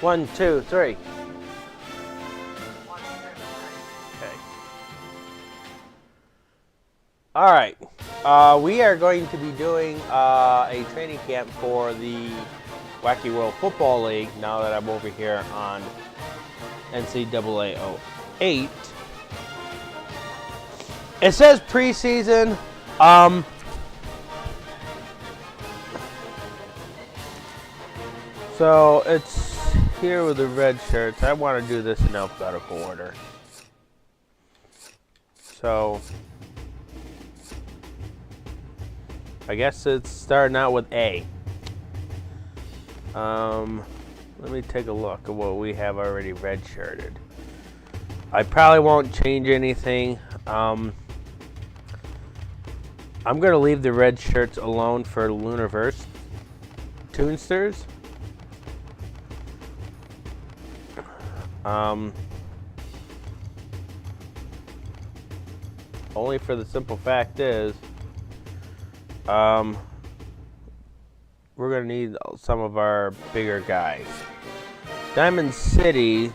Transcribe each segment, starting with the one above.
1, 2, 3. Okay. All right. We are going to be doing a training camp for the Wacky World Football League now that I'm over here on NCAA 08. It says preseason. So it's here with the red shirts. I want to do this in alphabetical order. So I guess it's starting out with A. Let me take a look at what we have already red-shirted. I probably won't change anything. I'm going to leave the red shirts alone for Lunarverse Toonsters. Only for the simple fact is, we're going to need some of our bigger guys. Diamond City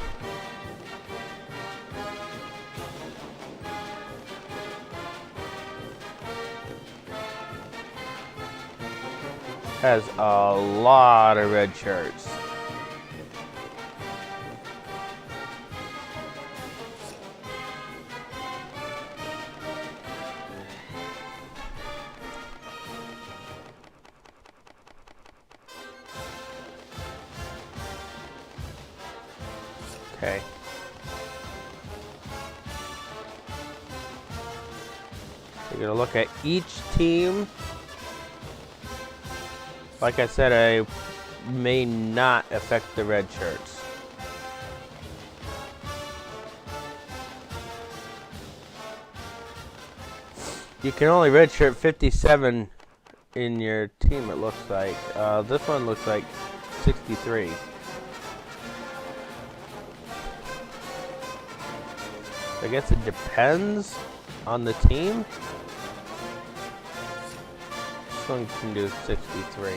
has a lot of red shirts. Okay. We're going to look at each team. Like I said, I may not affect the red shirts. You can only redshirt 57 in your team, it looks like. This one looks like 63. I guess it depends on the team. This one can do 63.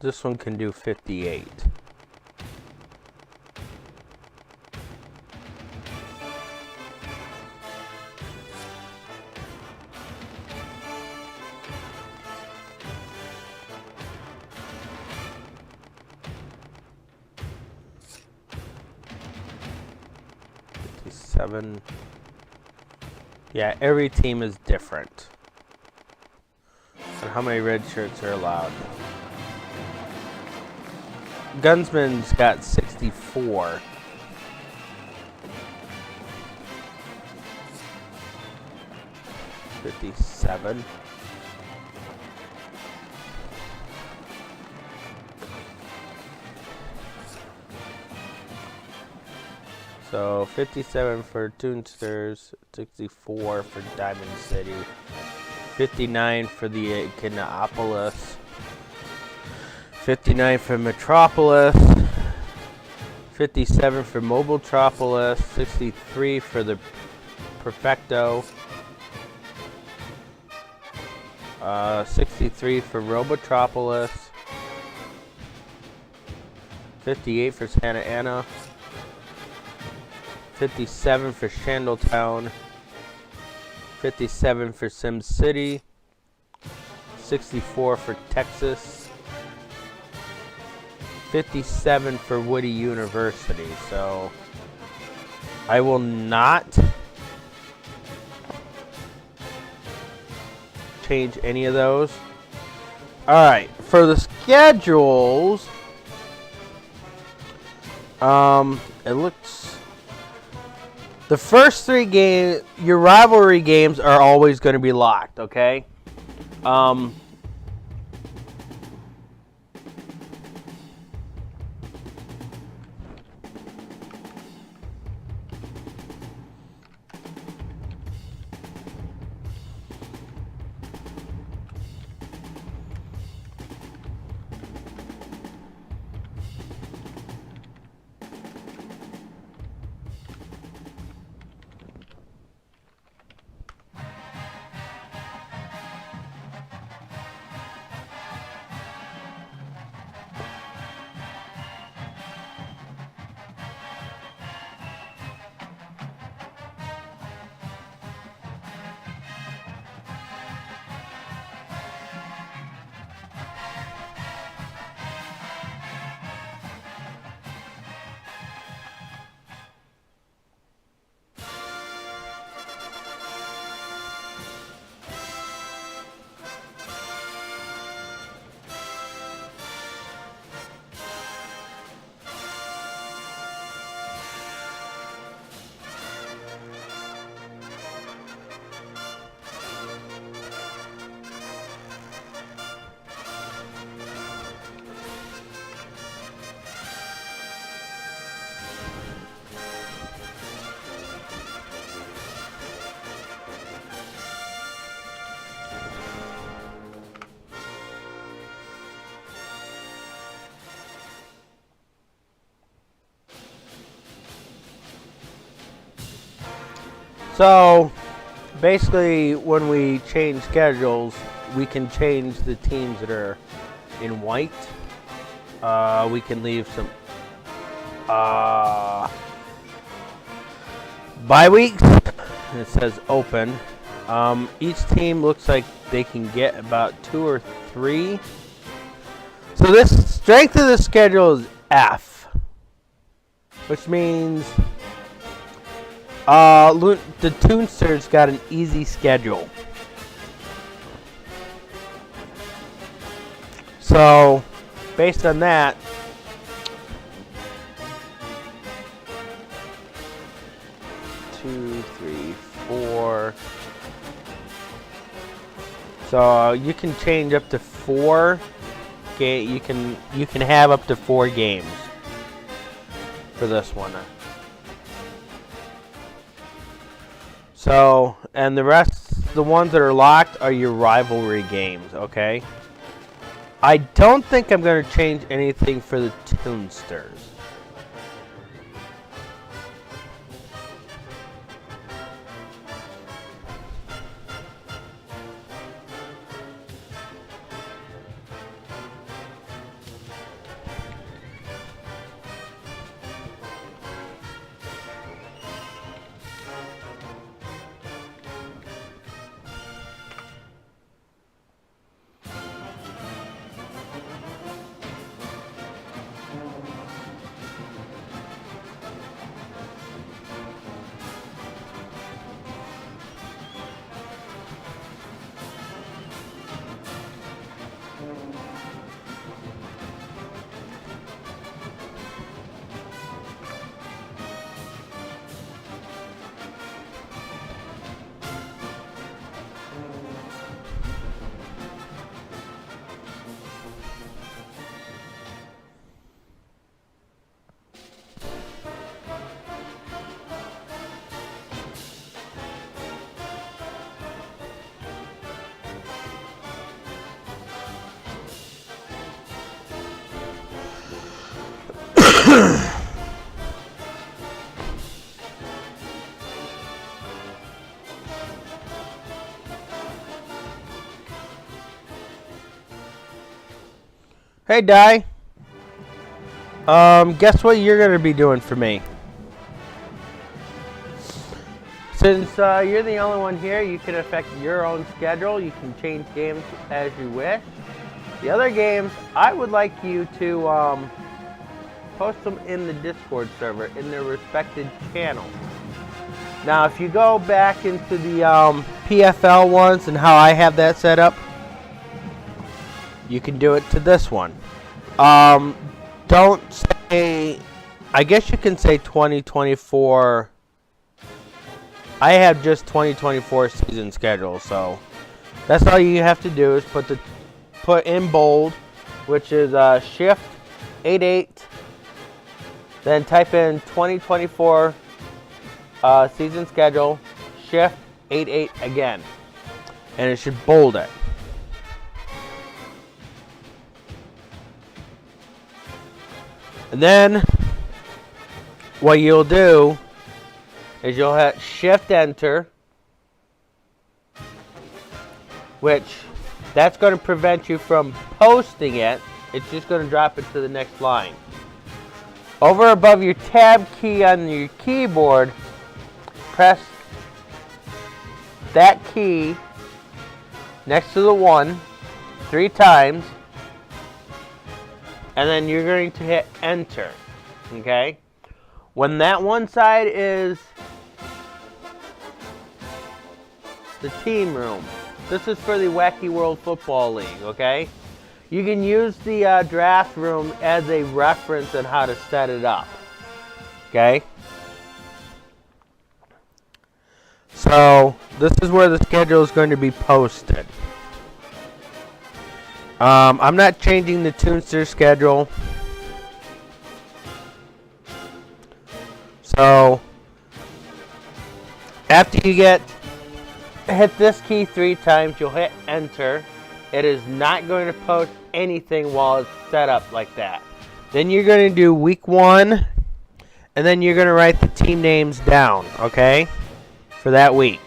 This one can do 58. Yeah, every team is different. And how many red shirts are allowed? Gunsman's got 64. $57. So 57 for Toonsters, 64 for Diamond City, 59 for the Kinopolis, 59 for Metropolis, 57 for Mobiletropolis, 63 for the Perfecto, 63 for Robotropolis, 58 for Santa Ana, 57 for Shandletown, 57 for Sim City, 64 for Texas, 57 for Woody University. So I will not change any of those. Alright, for the schedules, it looks... The first 3 games, your rivalry games are always going to be locked, okay? So basically, when we change schedules, we can change the teams that are in white. We can leave some bye weeks. It says open. Each team looks like they can get about 2 or 3. So this strength of the schedule is F, which means the Toonsters got an easy schedule. So based on that, two, three, four. So you can change up to 4. Okay, you can have up to 4 games for this one. So, and the rest, the ones that are locked, are your rivalry games. Okay. I don't think I'm going to change anything for the Toonsters. Hey, Di. Guess what you're going to be doing for me? Since you're the only one here, you can affect your own schedule. You can change games as you wish. The other games, I would like you to post them in the Discord server in their respected channels. Now, if you go back into the PFL ones and how I have that set up, you can do it to this one. Don't say, I guess you can say 2024. I have just 2024 season schedule, so that's all you have to do is put in bold, which is shift 88, then type in 2024 season schedule, shift 88 again, and it should bold it. And then what you'll do is you'll hit shift enter, which that's going to prevent you from posting it. It's just going to drop it to the next line. Over above your tab key on your keyboard, press that key next to the 1 3 times, and then you're going to hit enter. Okay? When that one side is the team room, this is for the Wacky World Football League, okay? You can use the draft room as a reference on how to set it up, okay? So, this is where the schedule is going to be posted. I'm not changing the Toonster schedule. So, after you hit this key 3 times, you'll hit enter. It is not going to post anything while it's set up like that. Then you're going to do week 1, and then you're going to write the team names down, okay? for that week.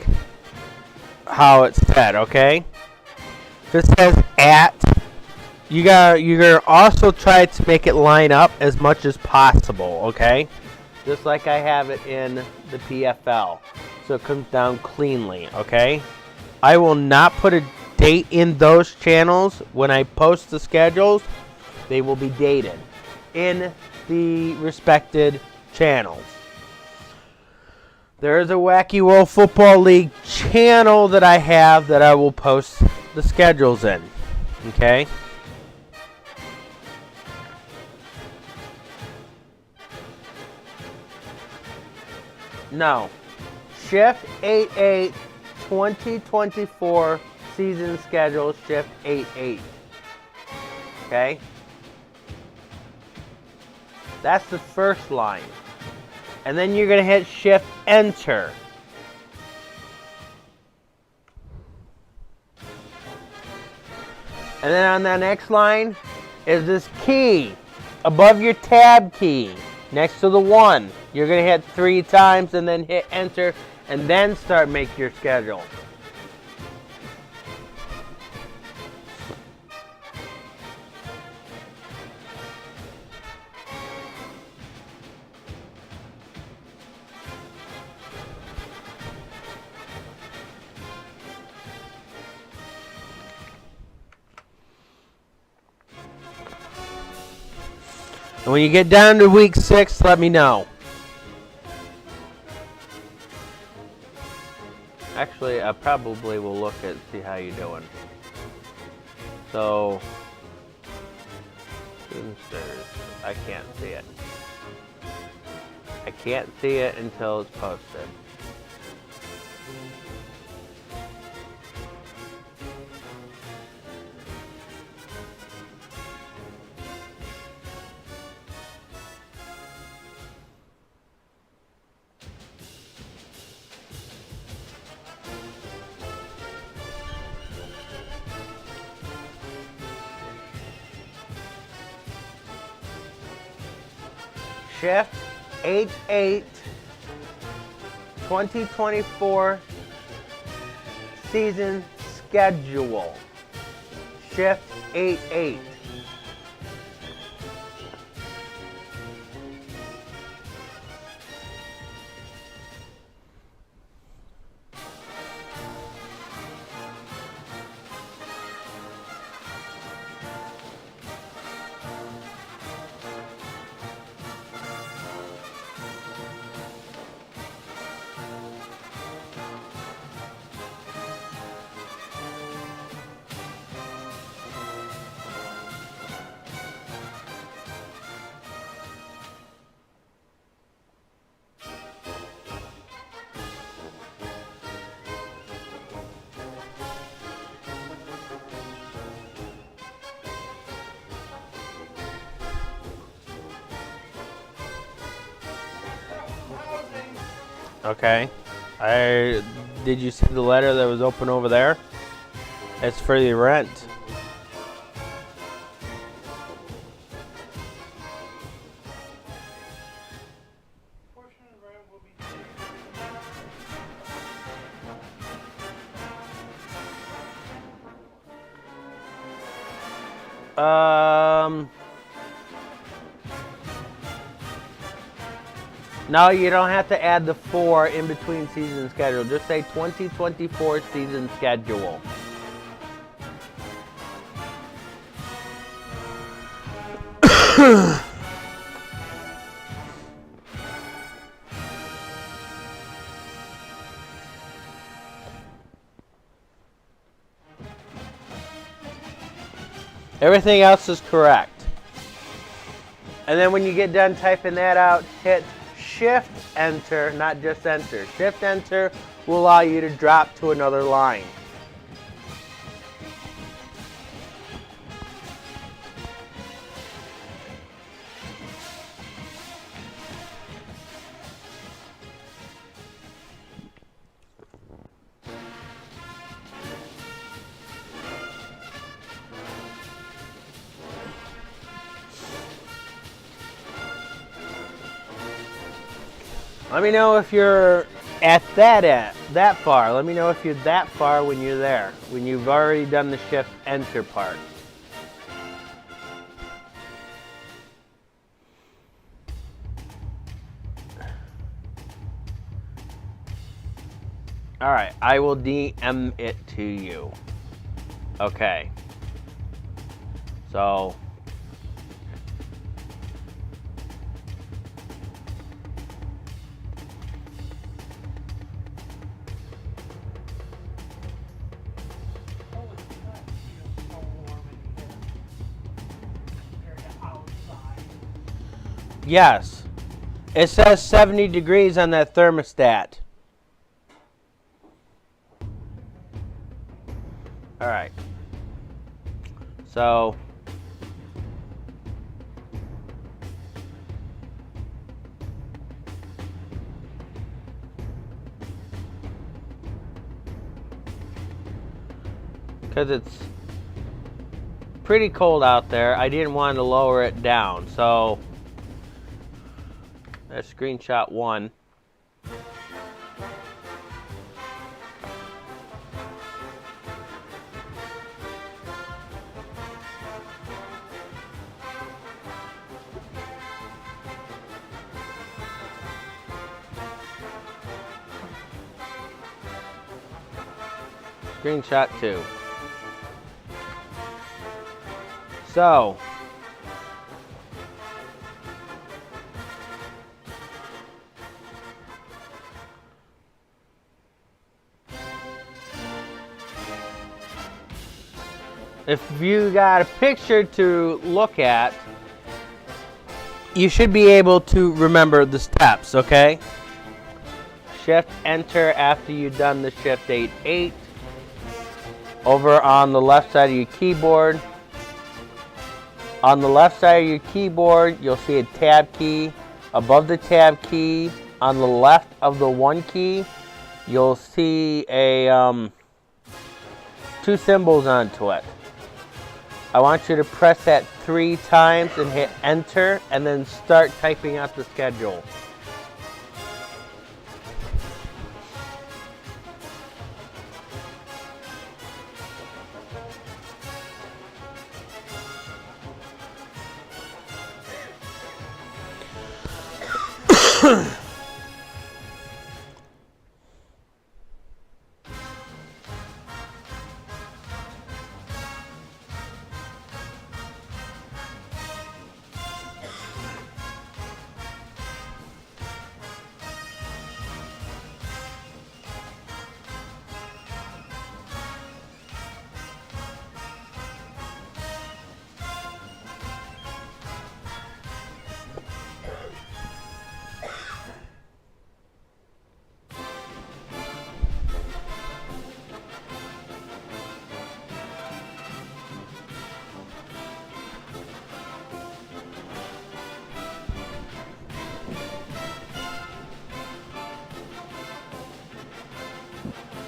How it's said, okay? If it says at, you're gonna also try to make it line up as much as possible, okay? Just like I have it in the PFL, so it comes down cleanly, okay? I will not put a date in those channels. When I post the schedules, they will be dated in the respected channels. There is a Wacky World Football League channel that I have that I will post the schedules in. Okay? No. Shift 88 2024 season schedule, Shift 88. Okay? That's the first line. And then you're going to hit Shift Enter. And then on the next line is this key above your tab key next to the 1. You're going to hit 3 times and then hit Enter and then start make your schedule. And when you get down to week 6, let me know. Actually, I probably will look at see how you're doing. So, I can't see it. I can't see it until it's posted. Shift 88 2024 season schedule. Shift 88. Okay. Did you see the letter that was open over there? It's for the rent. No, you don't have to add the 4 in between season schedule. Just say 2024 season schedule. Everything else is correct. And then when you get done typing that out, hit Shift Enter, not just Enter. Shift Enter will allow you to drop to another line. Let me know if you're at that that far. Let me know if you're that far when you're there, when you've already done the shift enter part. All right, I will DM it to you. Okay. So yes, it says 70 degrees on that thermostat. All right. So because it's pretty cold out there, I didn't want to lower it down. So that's screenshot 1. Screenshot 2. So if you got a picture to look at, you should be able to remember the steps, okay? Shift enter after you've done the shift 8. Over on the left side of your keyboard. On the left side of your keyboard, you'll see a tab key. Above the tab key, on the left of the 1 key, you'll see a 2 symbols onto it. I want you to press that 3 times and hit enter, and then start typing out the schedule.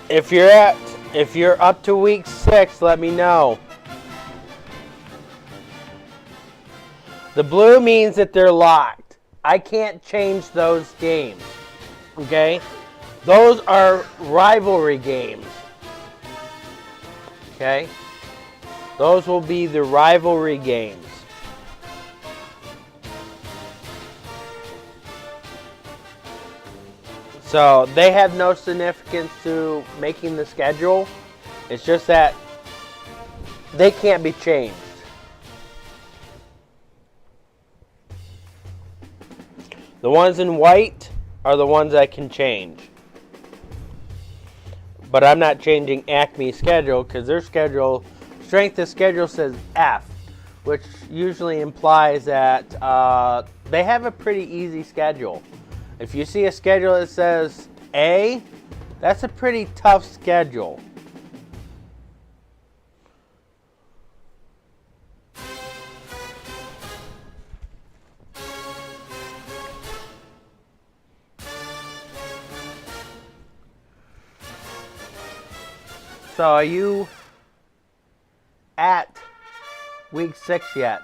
If you're up to week 6, let me know. The blue means that they're locked. I can't change those games. Okay? Those are rivalry games. Okay? Those will be the rivalry games. So they have no significance to making the schedule. It's just that they can't be changed. The ones in white are the ones I can change. But I'm not changing Acme's schedule because their schedule, strength of schedule says F, which usually implies that they have a pretty easy schedule. If you see a schedule that says A, that's a pretty tough schedule. So are you at week 6 yet?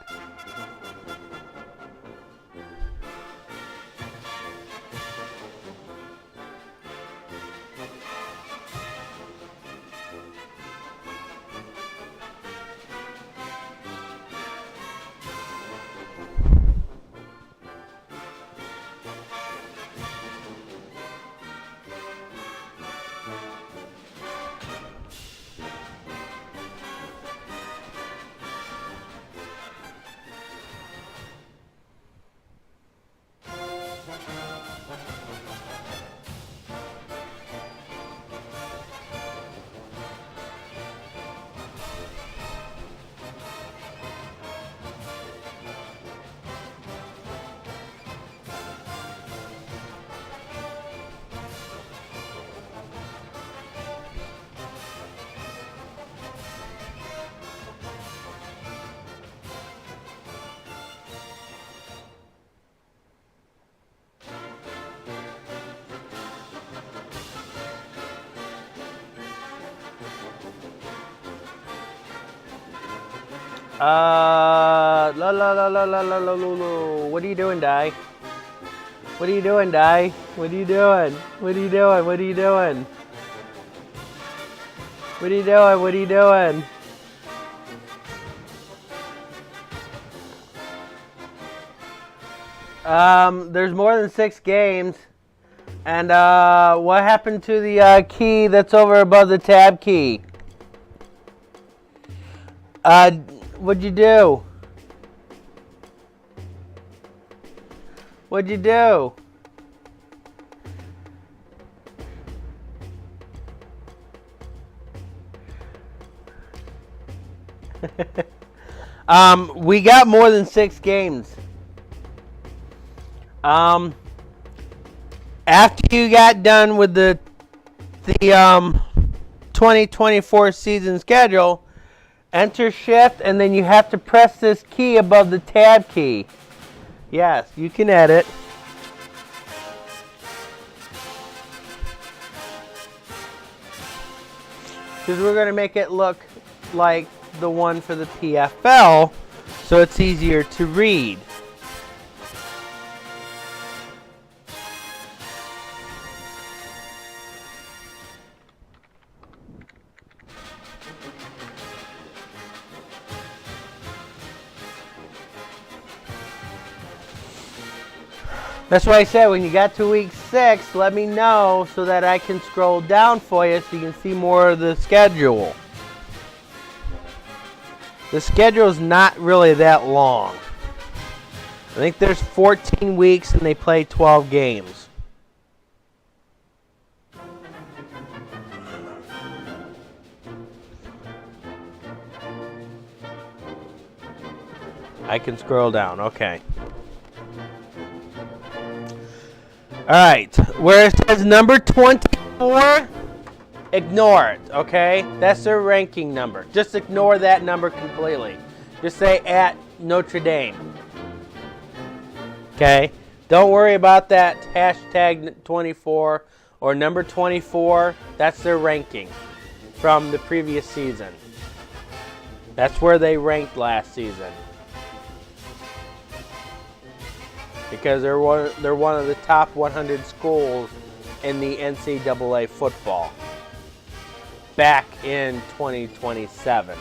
La la la la la la la la. What are you doing, Di? What are you doing, Di? What are you doing? What are you doing? What are you doing? What are you doing? What are you doing? There's more than 6 games. And what happened to the key that's over above the tab key? What'd you do? What'd you do? We got more than 6 games. After you got done with the 2024 season schedule, enter shift and then you have to press this key above the tab key. Yes, you can edit. Because we're going to make it look like the one for the PFL so it's easier to read. That's why I said when you got to week 6, let me know so that I can scroll down for you so you can see more of the schedule. The schedule is not really that long. I think there's 14 weeks and they play 12 games. I can scroll down, okay. Alright, where it says number 24, ignore it, okay? That's their ranking number. Just ignore that number completely. Just say at Notre Dame. Okay? Don't worry about that hashtag 24 or number 24. That's their ranking from the previous season. That's where they ranked last season. Because they're one of the top 100 schools in the NCAA football back in 2027.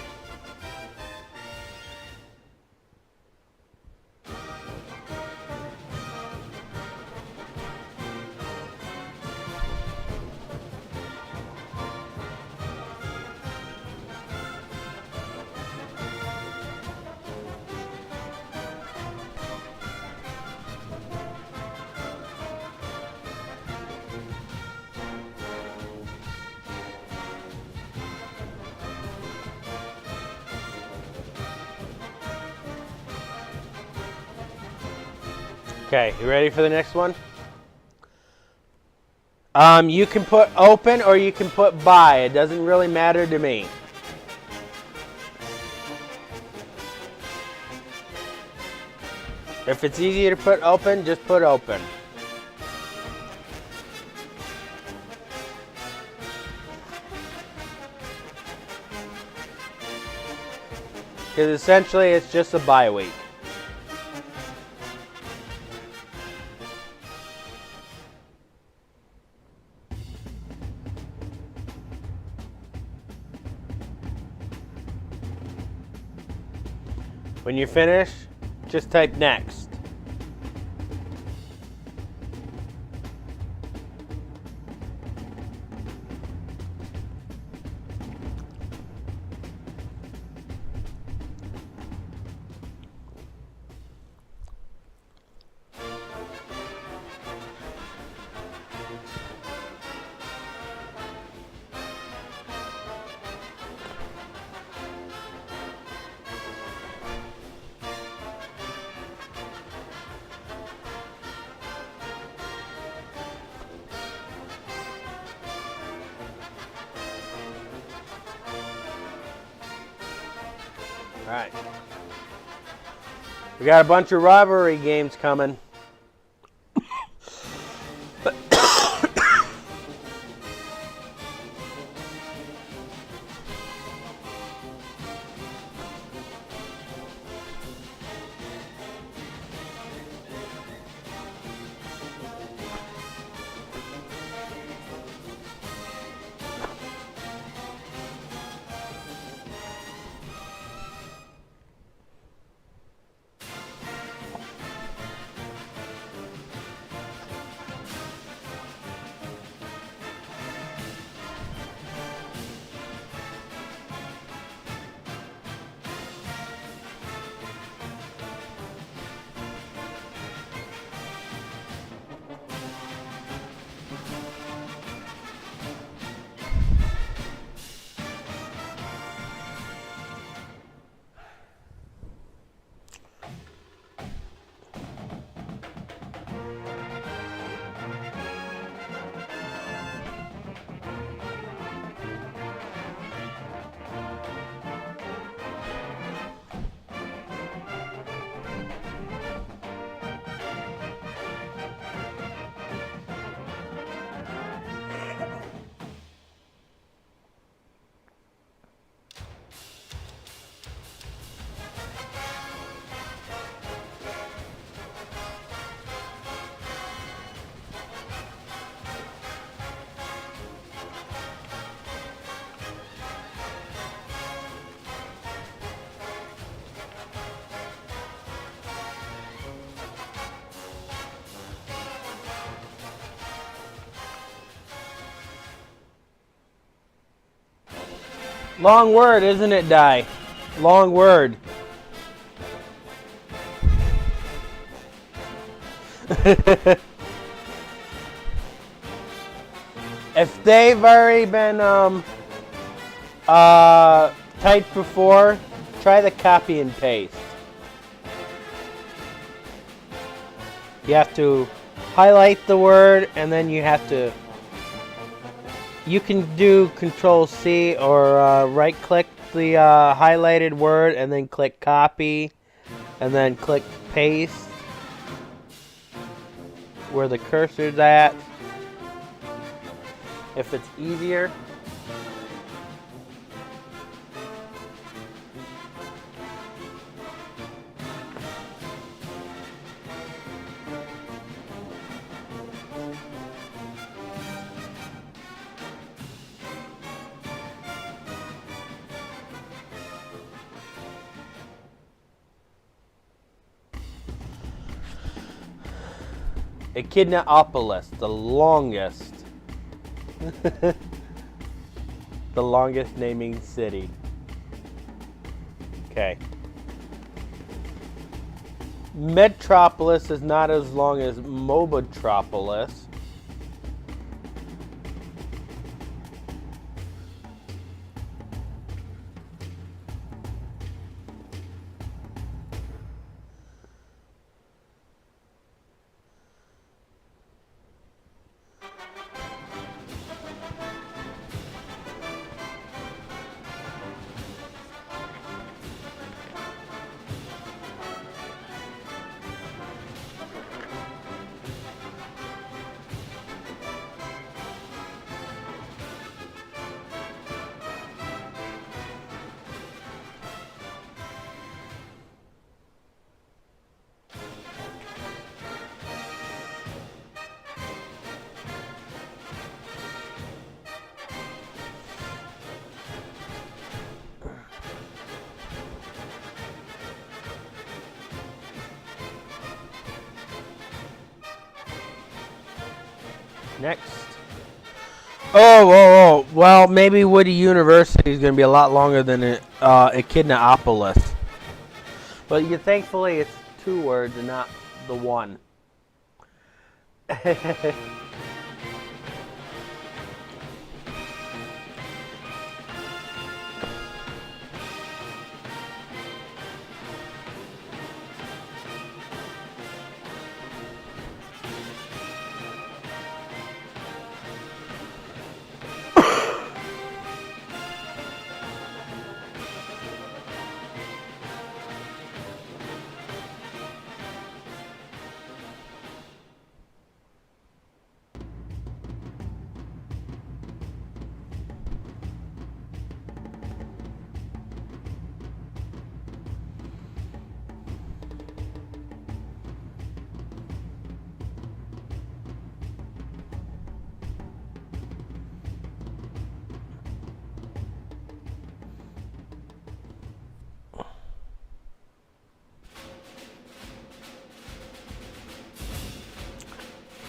Okay, you ready for the next one? You can put open or you can put buy. It doesn't really matter to me. If it's easier to put open, just put open. Because essentially it's just a bye week. When you finish, just type next. All right. We got a bunch of rivalry games coming. Long word, isn't it, Di? Long word. If they've already been typed before, try the copy and paste. You have to highlight the word, and then you have to. You can do Control C or right click the highlighted word and then click copy and then click paste where the cursor's at if it's easier. Echidnaopolis, the longest. The longest naming city. Okay. Metropolis is not as long as Mobotropolis. Next. Oh, well, maybe Woody University is going to be a lot longer than Echidnaopolis. But thankfully it's 2 words and not the 1.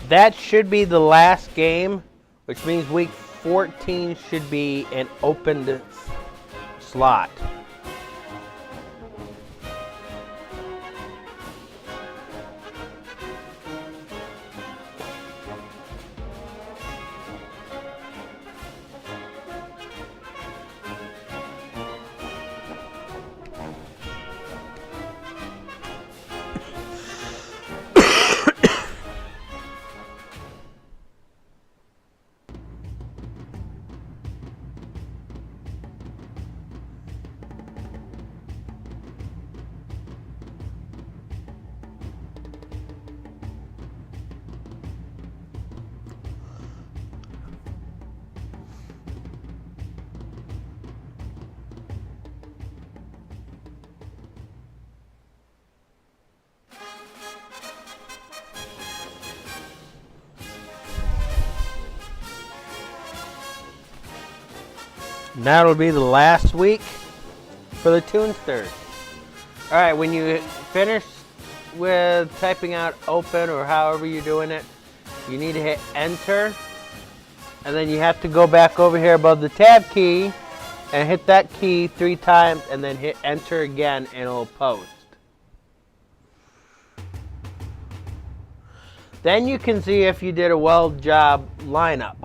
That should be the last game, which means week 14 should be an opened slot. And that'll be the last week for the Toonsters. Alright, when you finish with typing out open or however you're doing it, you need to hit enter. And then you have to go back over here above the tab key and hit that key 3 times and then hit enter again and it'll post. Then you can see if you did a well job lineup.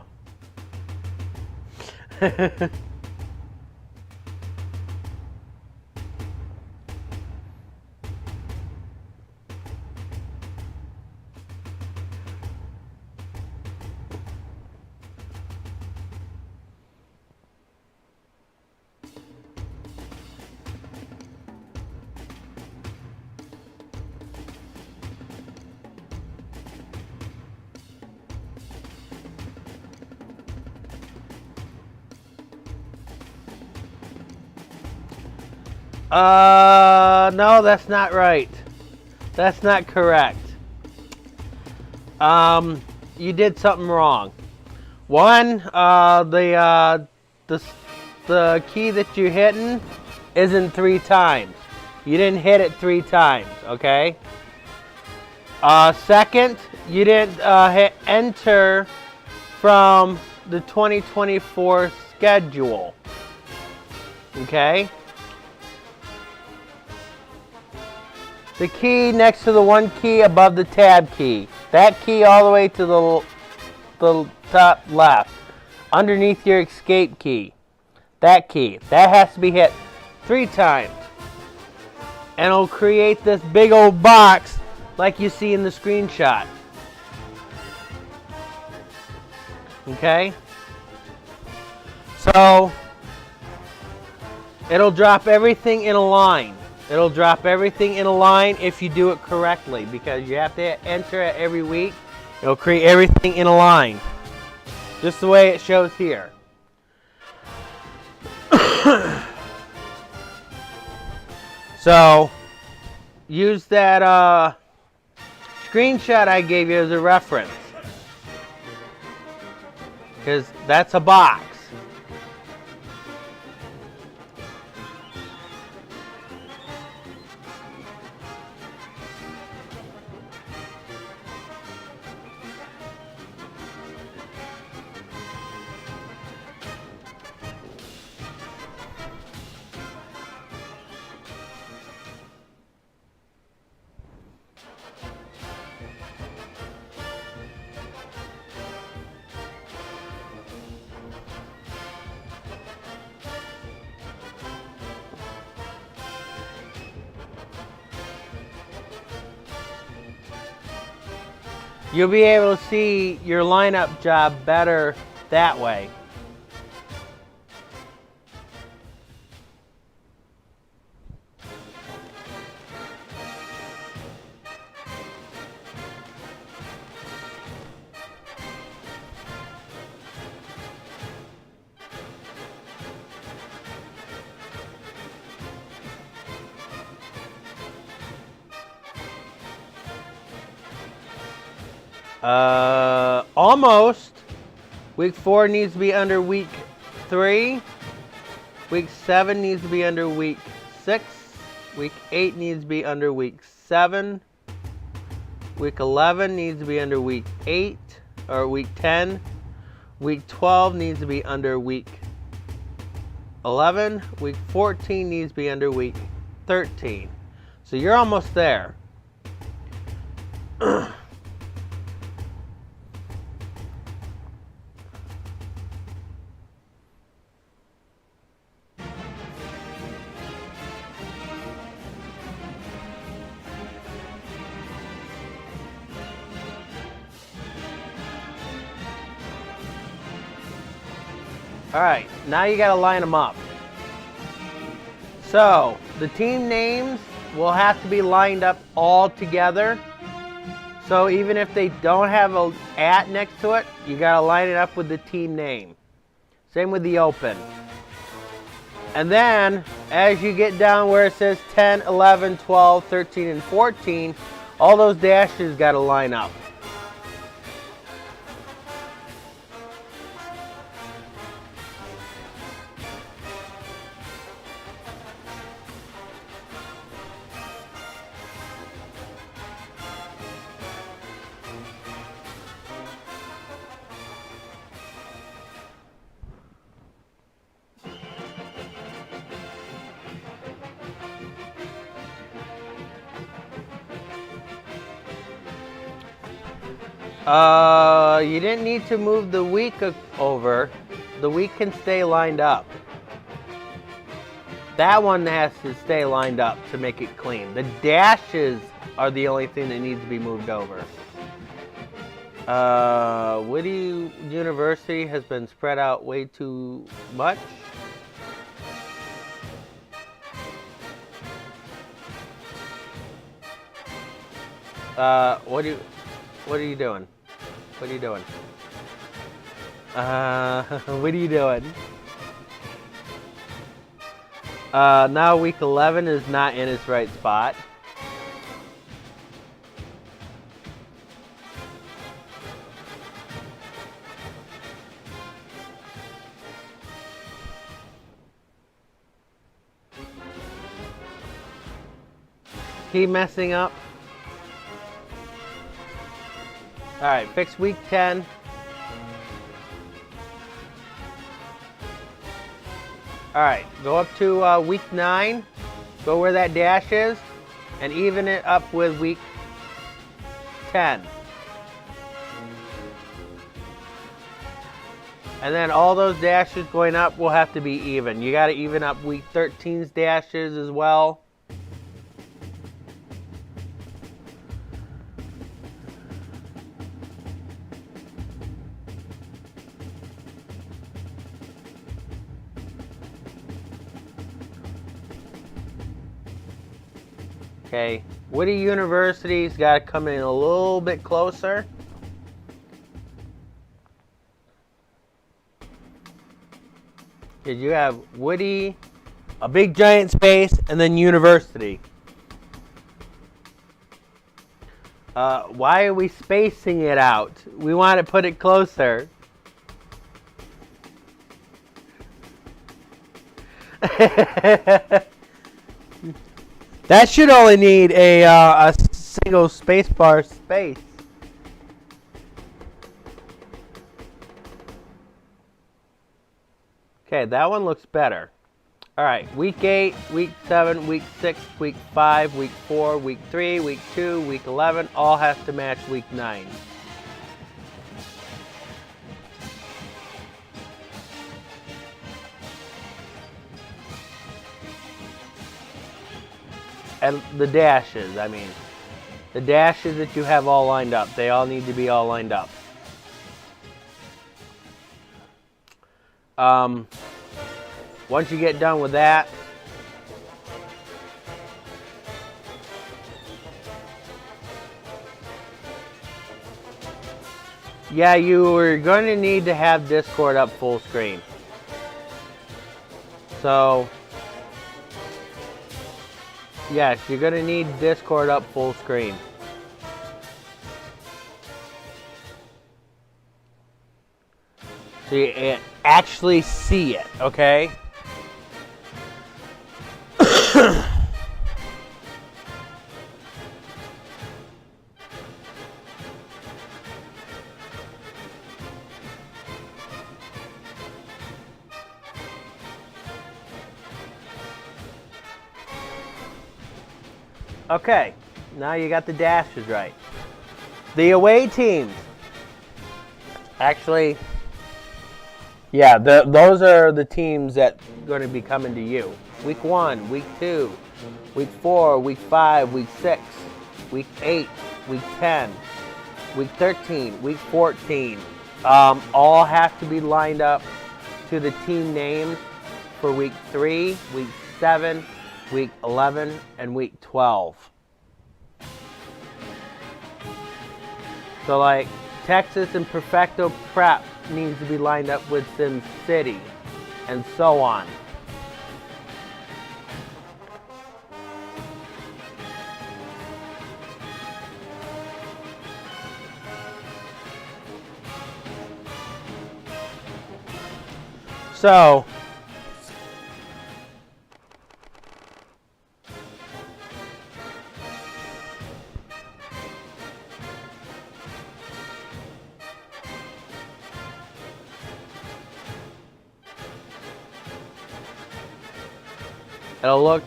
No, that's not right. That's not correct. You did something wrong. One, the key that you're hitting isn't 3 times. You didn't hit it 3 times, okay? Second, you didn't hit enter from the 2024 schedule, okay? The key next to the one key above the tab key. That key all the way to the top left. Underneath your escape key. That key. That has to be hit 3 times. And it'll create this big old box like you see in the screenshot. Okay? So, it'll drop everything in a line. It'll drop everything in a line if you do it correctly, because you have to enter it every week. It'll create everything in a line, just the way it shows here. So, use that screenshot I gave you as a reference, because that's a box. You'll be able to see your lineup job better that way. Almost. Week 4 needs to be under week 3. Week 7 needs to be under week 6. Week 8 needs to be under week 7. Week 11 needs to be under week 8 or week 10. Week 12 needs to be under week 11. Week 14 needs to be under week 13. So you're almost there. Alright, now you gotta line them up. So, the team names will have to be lined up all together. So even if they don't have an @ next to it, you gotta line it up with the team name. Same with the open. And then, as you get down where it says 10, 11, 12, 13, and 14, all those dashes gotta line up. You didn't need to move the week over. The week can stay lined up. That one has to stay lined up to make it clean. The dashes are the only thing that needs to be moved over. Whitty University has been spread out way too much. What are you doing? What are you doing? What are you doing? Now week 11 is not in its right spot. Keep messing up. Alright, fix week 10. Alright, go up to week 9. Go where that dash is. And even it up with week 10. And then all those dashes going up will have to be even. You got to even up week 13's dashes as well. Okay, Whitty University's got to come in a little bit closer. Because you have Whitty, a big giant space, and then University. Why are we spacing it out? We want to put it closer. That should only need a single spacebar space. Okay, that one looks better. All right, week 8, week 7, week 6, week 5, week 4, week 3, week 2, week 11, all has to match week 9. And the dashes, I mean, the dashes that you have all lined up, they all need to be all lined up. Once you get done with that, yeah, you are going to need to have Discord up full screen. So, yes, you're going to need Discord up full screen. So you actually see it, okay? Okay, now you got the dashes right. The away teams. Actually, yeah, those are the teams that are going to be coming to you. Week 1, week 2, week 4, week 5, week 6, week 8, week 10, week 13, week 14. All have to be lined up to the team names for week 3, week 7, week 11, and week 12. So like Texas and Perfecto Prep needs to be lined up with Sim City, and so on. So, it'll look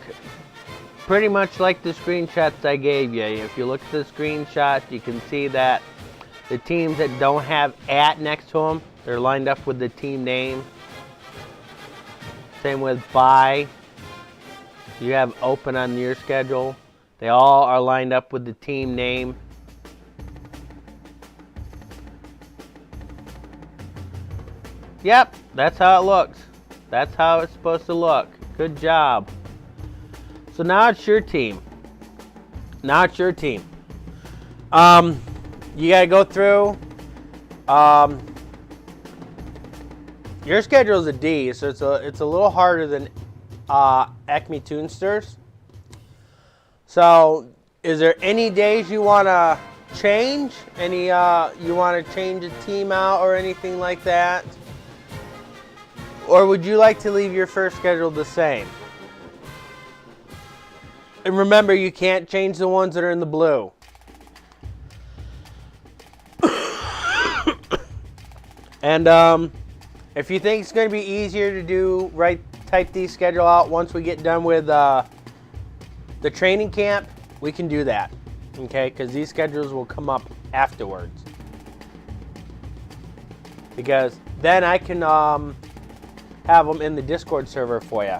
pretty much like the screenshots I gave you. If you look at the screenshots, you can see that The teams that don't have at next to them, they're lined up with the team name. Same with bye. You have open on your schedule. They all are lined up with the team name. Yep, that's how it looks. That's how it's supposed to look. Good job. So now it's your team. Now it's your team. You gotta go through. Your schedule is a D, so it's a little harder than Acme Toonsters. So, is there any days you want to change? Any you want to change a team out or anything like that? Or would you like to leave your first schedule the same? And remember, you can't change the ones that are in the blue. And if you think it's going to be easier to do type these schedule out once we get done with the training camp, we can do that. Okay, because these schedules will come up afterwards. Because then I can have them in the Discord server for you.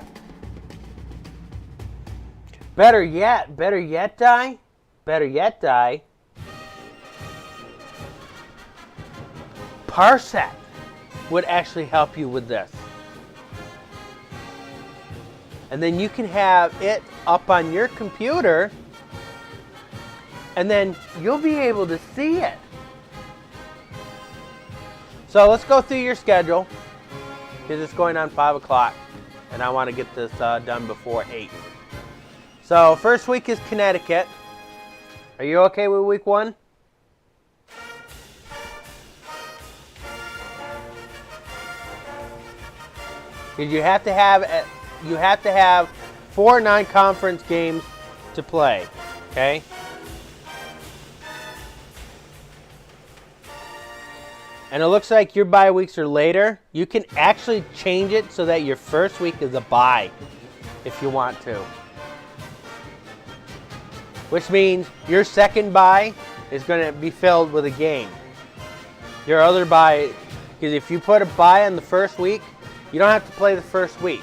Better yet, Die. Parsec would actually help you with this. And then you can have it up on your computer, and then you'll be able to see it. So let's go through your schedule, because it's going on 5 o'clock, and I want to get this done before 8. So first week is Connecticut. Are you okay with week 1? Because you have to have 4 non-conference games to play. Okay. And it looks like your bye weeks are later. You can actually change it so that your first week is a bye if you want to. Which means your second bye is going to be filled with a game. Your other bye, because if you put a bye in the first week, you don't have to play the first week.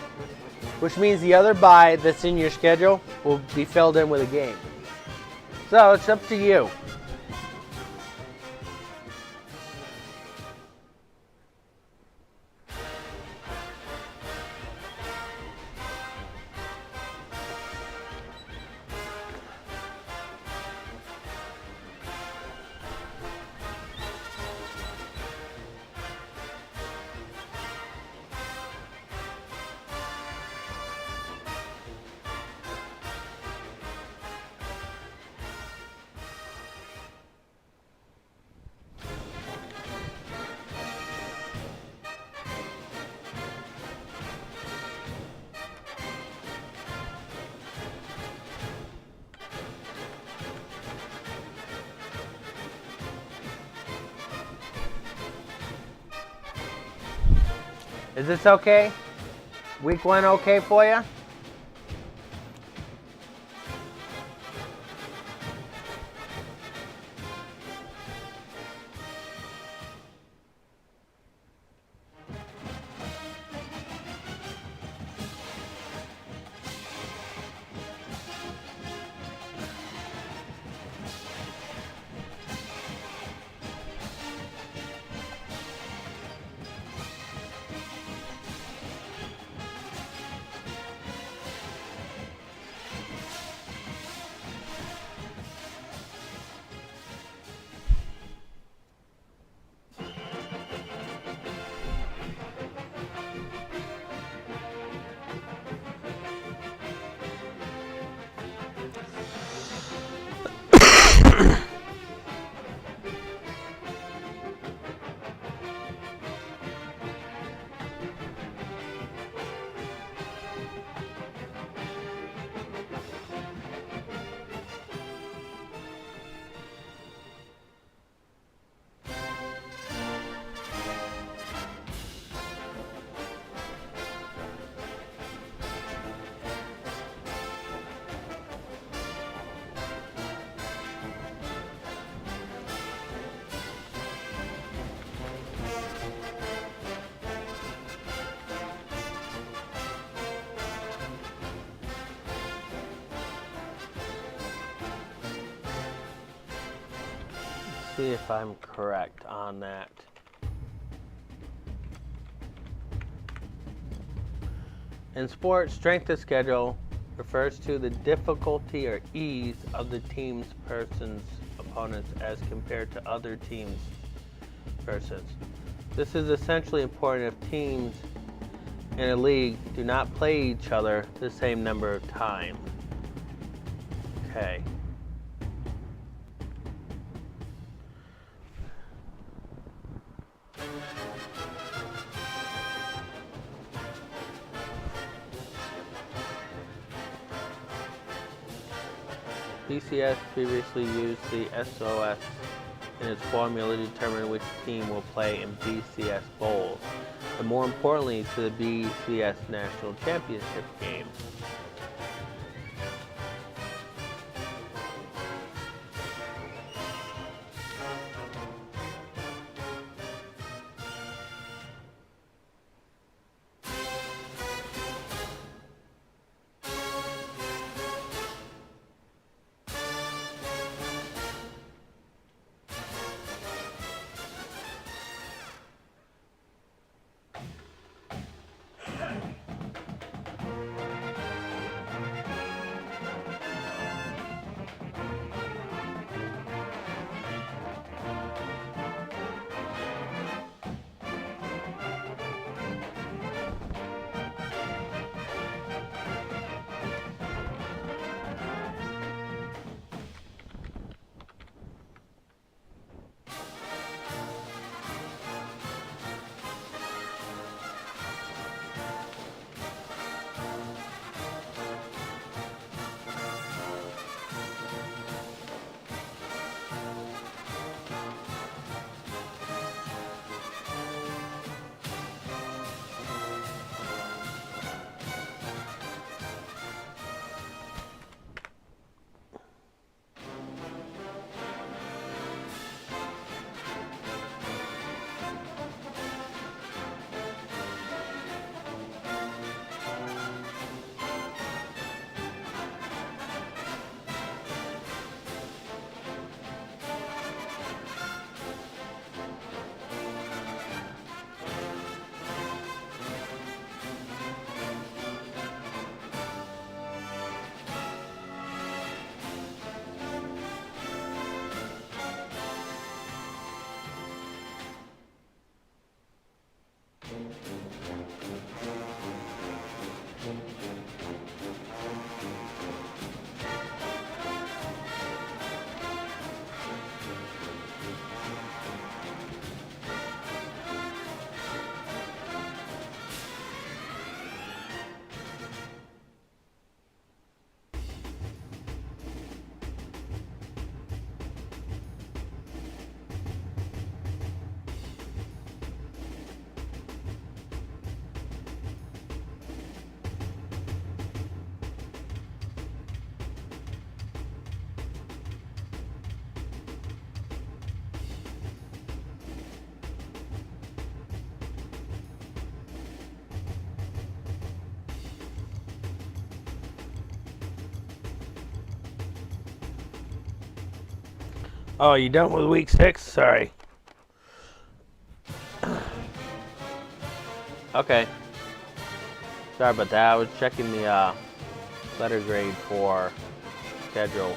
Which means the other bye that's in your schedule will be filled in with a game. So it's up to you. Is this okay? Week 1 okay for you? see if I'm correct on that. In sports, strength of schedule refers to the difficulty or ease of the team's opponents as compared to other teams' persons. This is essentially important if teams in a league do not play each other the same number of times. Okay. BCS previously used the SOS in its formula to determine which team will play in BCS Bowls, and more importantly to the BCS National Championship game. Oh, you done with week 6? Sorry. Okay. Sorry about that. I was checking the letter grade for schedule.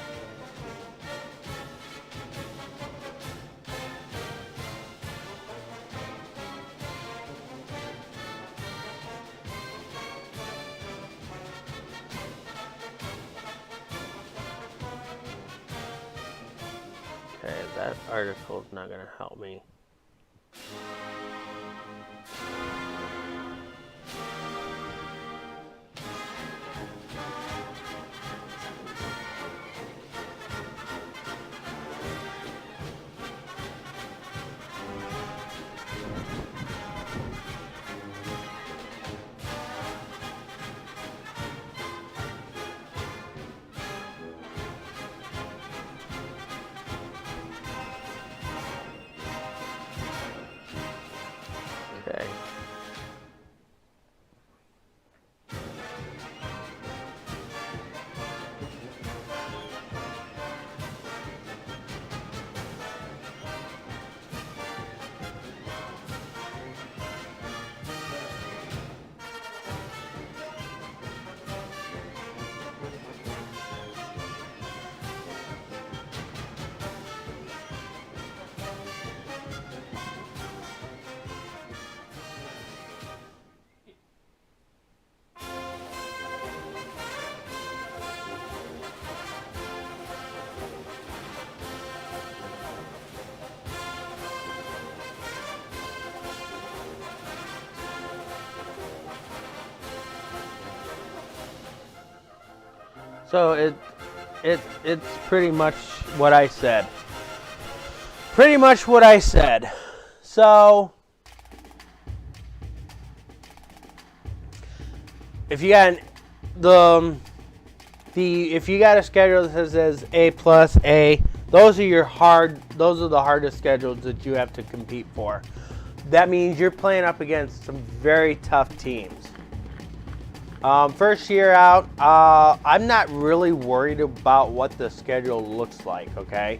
Okay, that article is not going to help me. Okay. So it's pretty much what I said. Pretty much what I said. So if you got if you got a schedule that says A plus A, those are the hardest schedules that you have to compete for. That means you're playing up against some very tough teams. First year out, I'm not really worried about what the schedule looks like, okay?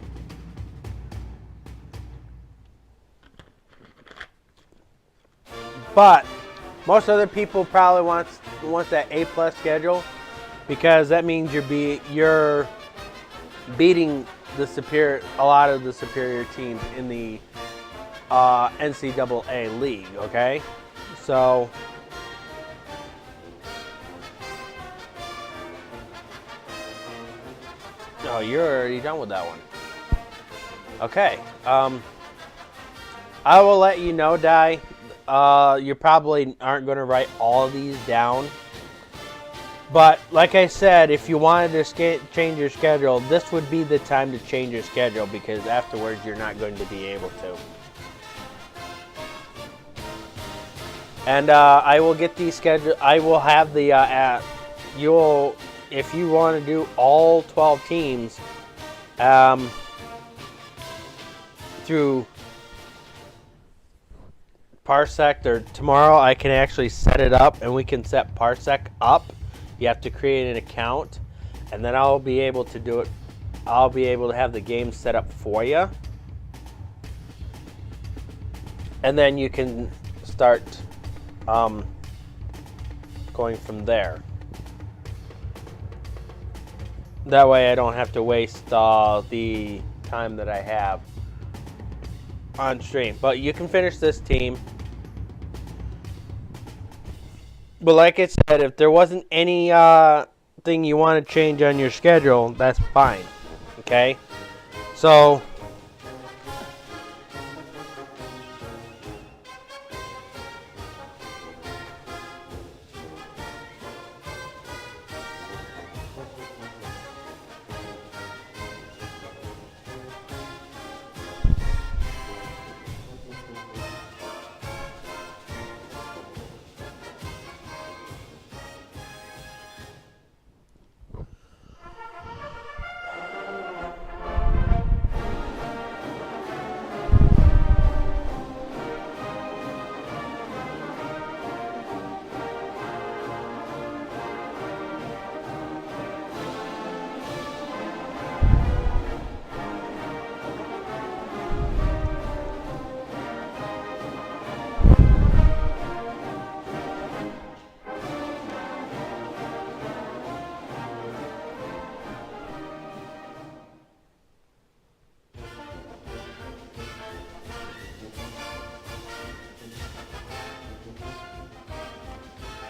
But most other people probably want that A plus schedule because that means you're beating a lot of the superior teams in the NCAA league, okay? So oh, you're already done with that one. Okay. I will let you know, Di. You probably aren't going to write all of these down. But like I said, if you wanted to change your schedule, this would be the time to change your schedule because afterwards you're not going to be able to. And I will get these scheduled. I will have the if you want to do all 12 teams through Parsec, or tomorrow I can actually set it up and we can set Parsec up. You have to create an account and then I'll be able to do it. I'll be able to have the game set up for you. And then you can start going from there. That way I don't have to waste the time that I have on stream. But you can finish this team. But like I said, if there wasn't any thing you want to change on your schedule, that's fine. Okay? So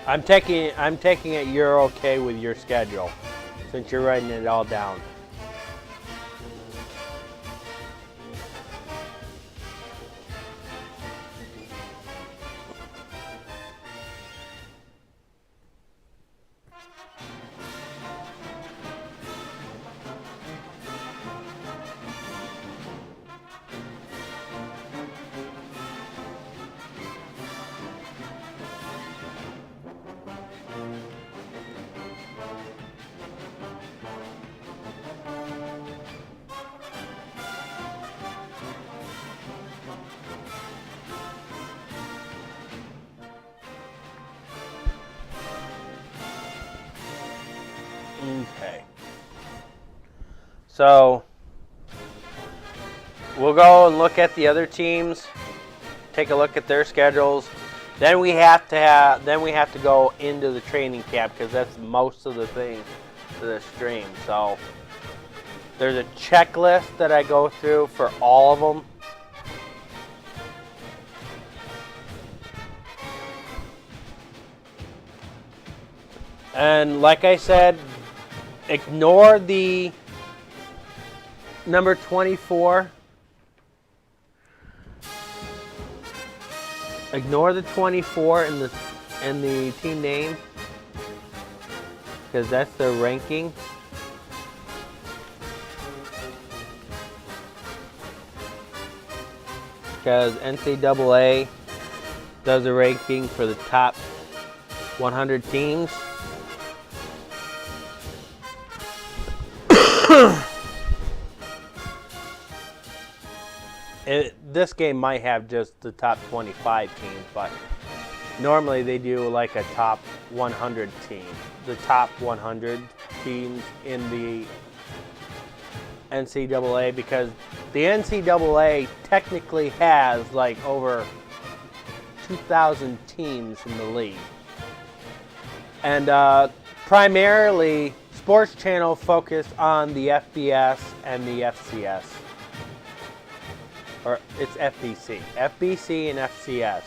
I'm taking it you're okay with your schedule since you're writing it all down. Okay. So we'll go and look at the other teams, take a look at their schedules. Then we have to go into the training camp because that's most of the thing to the stream. So there's a checklist that I go through for all of them. And like I said, ignore the number 24. Ignore the 24 in the team name because that's their ranking. because NCAA does a ranking for the top 100 teams. This game might have just the top 25 teams, but normally they do like a top 100 team. The top 100 teams in the NCAA, because the NCAA technically has like over 2,000 teams in the league. And primarily, Sports Channel focus on the FBS and the FCS. Or it's FBC. FBC and FCS.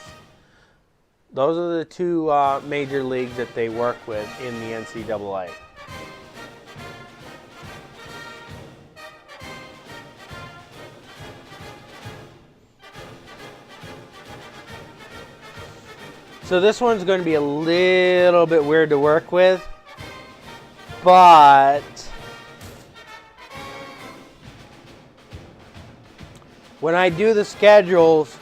Those are the two major leagues that they work with in the NCAA. So this one's going to be a little bit weird to work with, but when I do the schedules,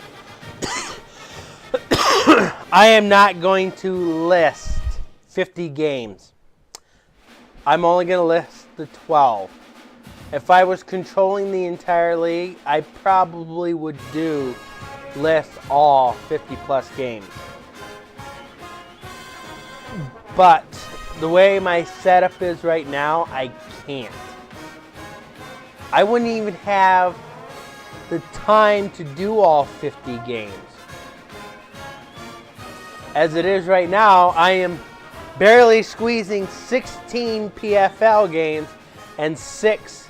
I am not going to list 50 games. I'm only going to list the 12. If I was controlling the entire league, I probably would list all 50 plus games. But the way my setup is right now, I can't. I wouldn't even have the time to do all 50 games. As it is right now, I am barely squeezing 16 PFL games and 6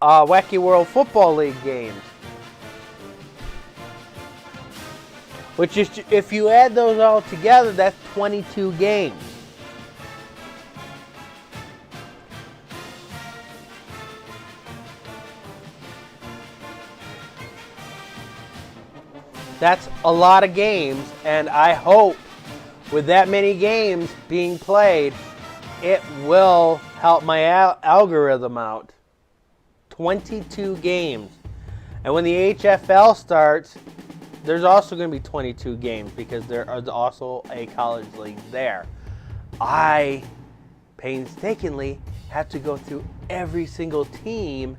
Wacky World Football League games. Which is, if you add those all together, that's 22 games. That's a lot of games, and I hope with that many games being played, it will help my algorithm out. 22 games. And when the HFL starts, there's also going to be 22 games because there is also a college league there. I painstakingly have to go through every single team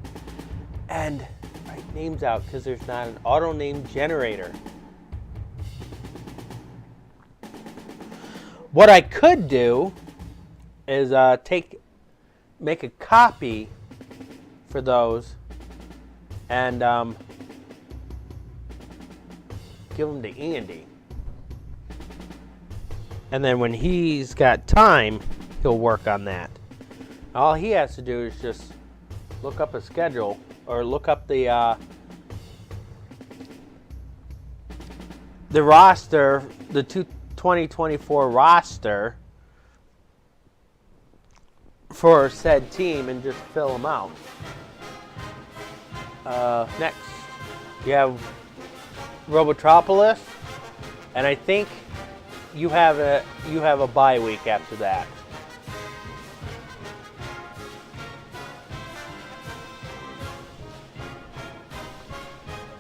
and write names out because there's not an auto name generator. What I could do is make a copy for those and give them to Andy. And then when he's got time, he'll work on that. All he has to do is just look up a schedule or look up the roster, the 2024 roster for said team and just fill them out. Next, you have Robotropolis, and I think you have a bye week after that.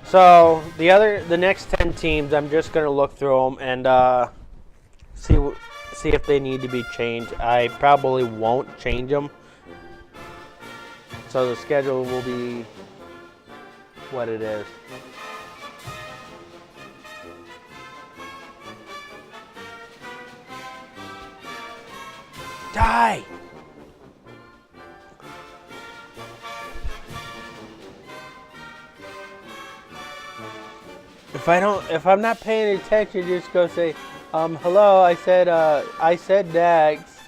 So the next 10 teams, I'm just gonna look through them and see if they need to be changed. I probably won't change them, so the schedule will be what it is. Die! If I'm not paying attention, just go say, hello, I said next.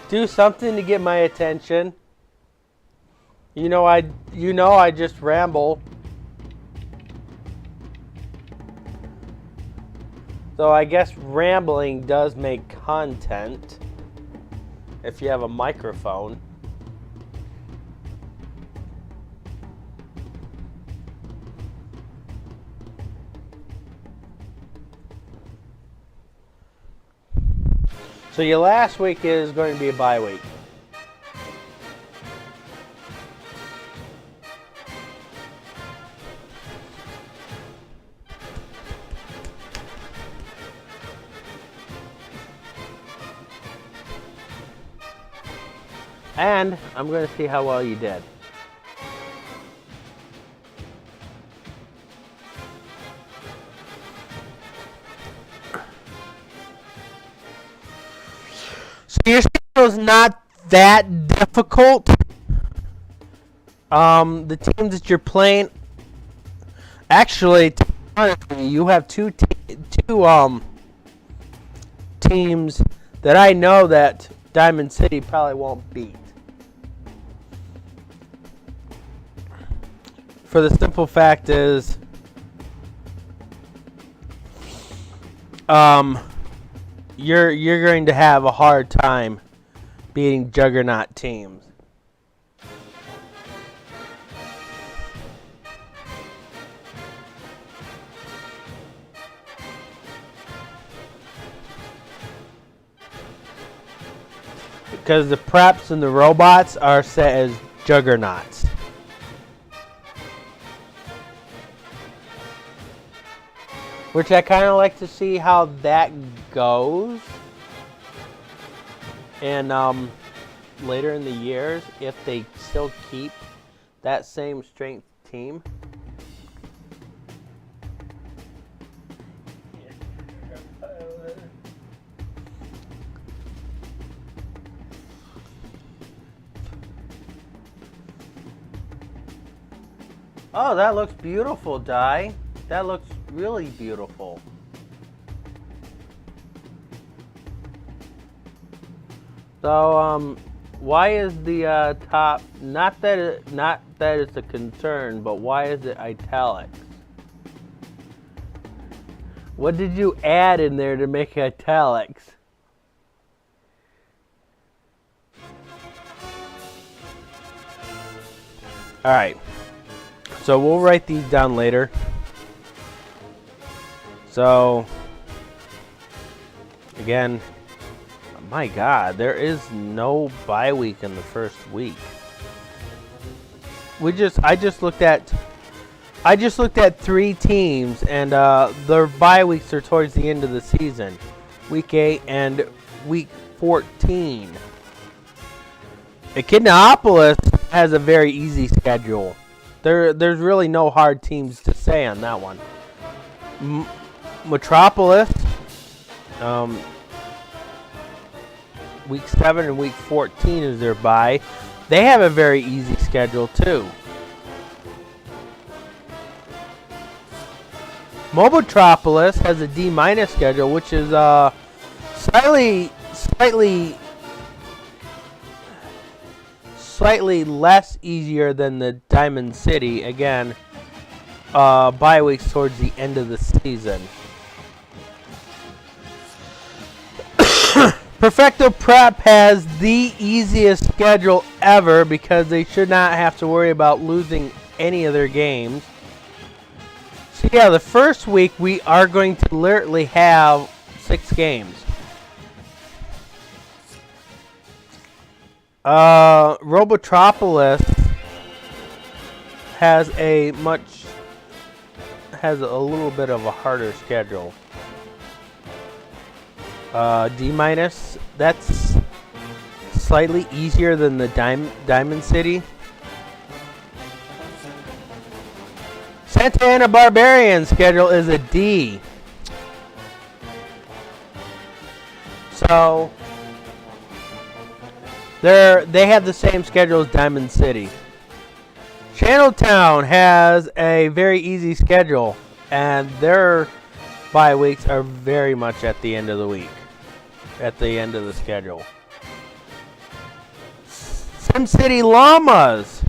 Do something to get my attention. You know I just ramble. So I guess rambling does make content if you have a microphone. So your last week is going to be a bye week. And I'm going to see how well you did. So your schedule is not that difficult. The teams that you're playing, actually, you have two teams that I know that Diamond City probably won't beat. For the simple fact is, you're going to have a hard time beating juggernaut teams. Because the preps and the robots are set as juggernauts. Which I kind of like to see how that goes. And later in the years, if they still keep that same strength team. Oh, that looks beautiful, Di. That looks really beautiful. So, why is the top, not that it's a concern, but why is it italics? What did you add in there to make it italics? All right. So we'll write these down later. So, again, my God, there is no bye week in the first week. I just looked at 3 teams, and their bye weeks are towards the end of the season, week 8 and week 14. Echidnapolis has a very easy schedule. There's really no hard teams to say on that one. Metropolis, week 7 and week 14 is their bye. They have a very easy schedule too. Mobotropolis has a D- schedule, which is slightly less easier than the Diamond City. Again, bye weeks towards the end of the season. Perfecto Prep has the easiest schedule ever because they should not have to worry about losing any of their games. So yeah, the first week we are going to literally have 6 games. Robotropolis has a little bit of a harder schedule. D-, that's slightly easier than the Diamond City. Santa Ana Barbarian schedule is a D. So they have the same schedule as Diamond City. Channeltown has a very easy schedule, and their bye weeks are very much at the end of the week, at the end of the schedule. Sim City Llamas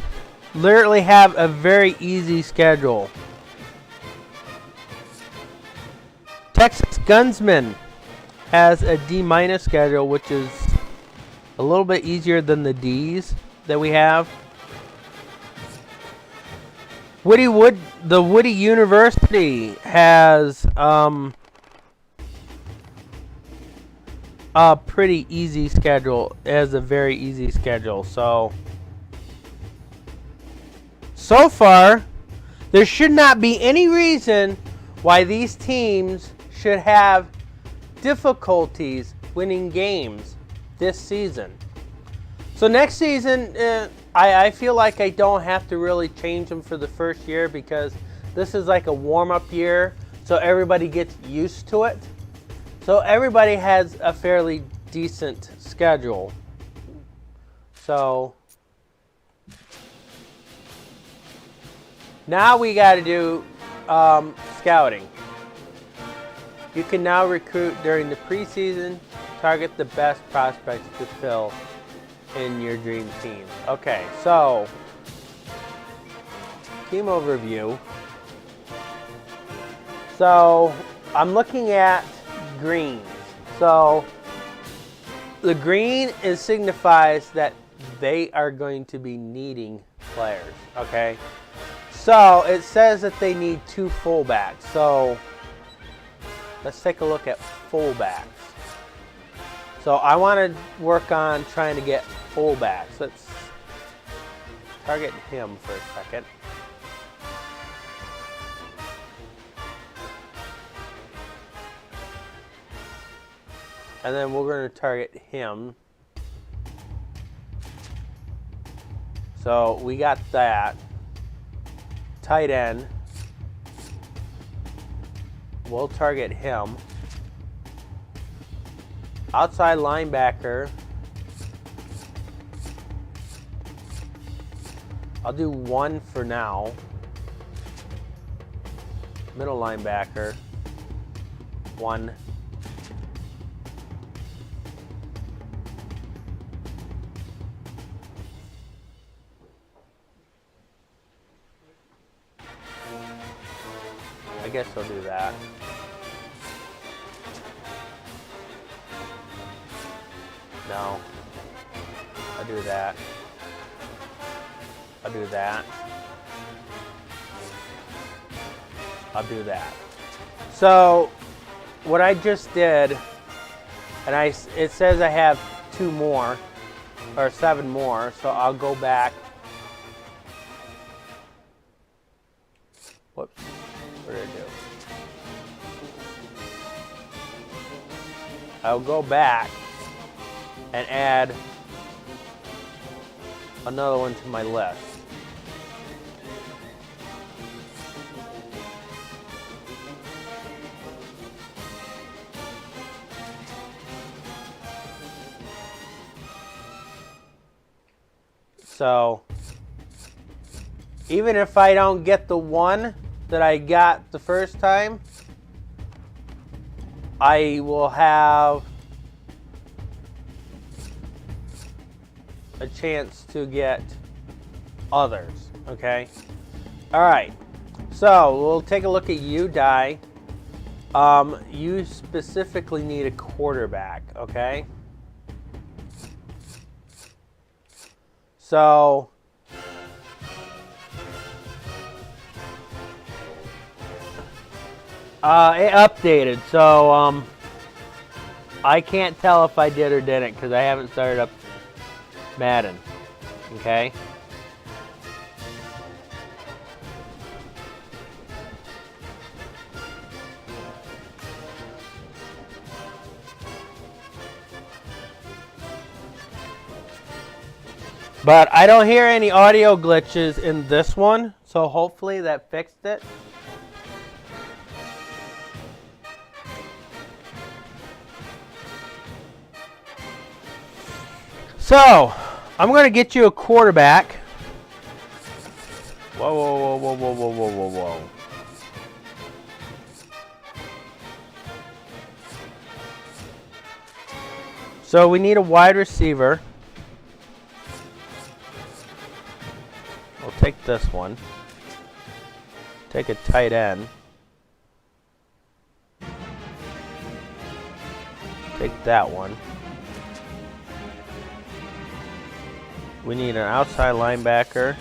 literally have a very easy schedule. Texas Gunsman has a D- schedule, which is a little bit easier than the D's that we have. The Woody University has a pretty easy schedule. It has a very easy schedule. So far, there should not be any reason why these teams should have difficulties winning games this season. So next season, I feel like I don't have to really change them for the first year because this is like a warm-up year, so everybody gets used to it. So everybody has a fairly decent schedule. So now we got to do scouting. You can now recruit during the preseason. Target the best prospects to fill in your dream team. Okay, so team overview. So I'm looking at greens. So the green signifies that they are going to be needing players. Okay, so it says that they need 2 fullbacks. So let's take a look at fullbacks. So I want to work on trying to get fullbacks. Let's target him for a second. And then we're going to target him. So we got that. Tight end. We'll target him. Outside linebacker. I'll do 1 for now. Middle linebacker. 1. I guess I'll do that. No. I'll do that. I'll do that. I'll do that. So what I just did, and it says I have 2 more, or 7 more, so I'll go back. Whoops. What did I do? I'll go back and add another one to my list. So even if I don't get the one that I got the first time, I will have a chance to get others. Okay? Alright. So we'll take a look at you, Die. You specifically need a quarterback, okay? So it updated, so I can't tell if I did or didn't because I haven't started up Madden. Okay. But I don't hear any audio glitches in this one, so hopefully that fixed it. So, I'm going to get you a quarterback. Whoa, whoa, whoa, whoa, whoa, whoa, whoa, whoa. So we need a wide receiver. We'll take this one. Take a tight end. Take that one. We need an outside linebacker.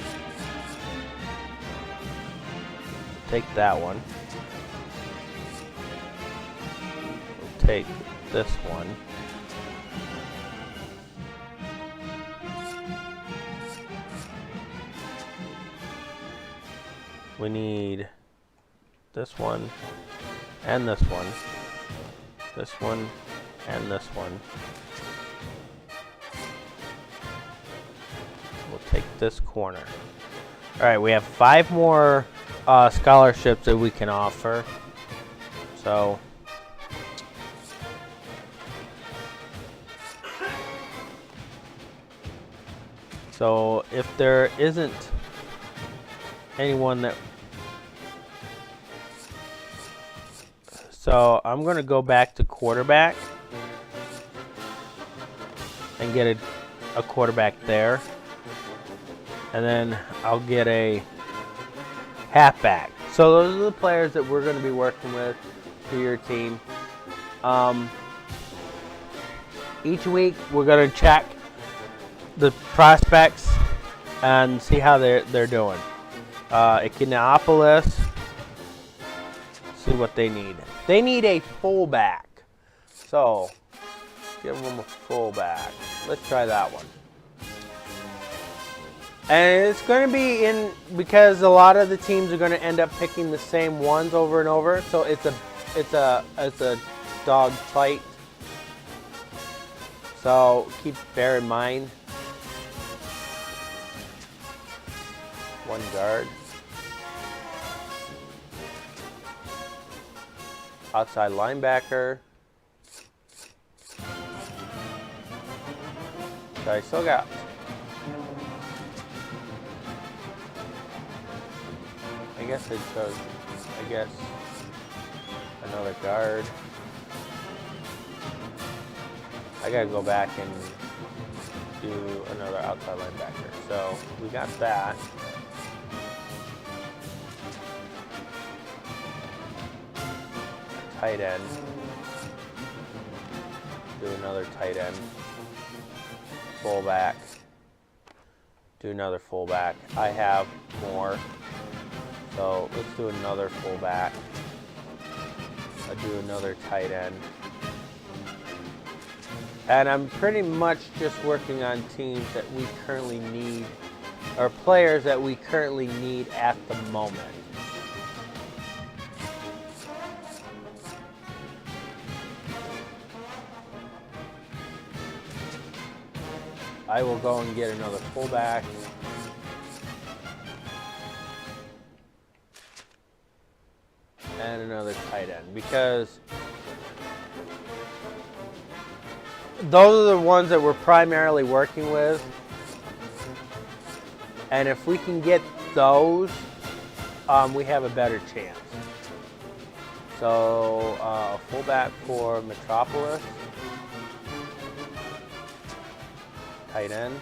Take that one. We'll take this one. We need this one and this one. This one and this one. We'll take this corner. All right, we have 5 more scholarships that we can offer. So if there isn't anyone that, so I'm going to go back to quarterback and get a quarterback there. And then I'll get a halfback. So those are the players that we're going to be working with for your team. Each week we're going to check the prospects and see how they're doing. Econopolis, see what they need. They need a fullback. So give them a fullback. Let's try that one. And it's going to be in, because a lot of the teams are going to end up picking the same ones over and over. So it's a dog fight. So bear in mind. 1 guard. Outside linebacker. So I still got I guess another guard. I gotta go back and do another outside linebacker. So we got that. Tight end. Do another tight end. Fullback. Do another fullback. I have more. So let's do another fullback. I'll do another tight end. And I'm pretty much just working on teams that we currently need, or players that we currently need at the moment. I will go and get another fullback. And another tight end, because those are the ones that we're primarily working with. And if we can get those, we have a better chance. So a fullback for Metropolis. Tight end.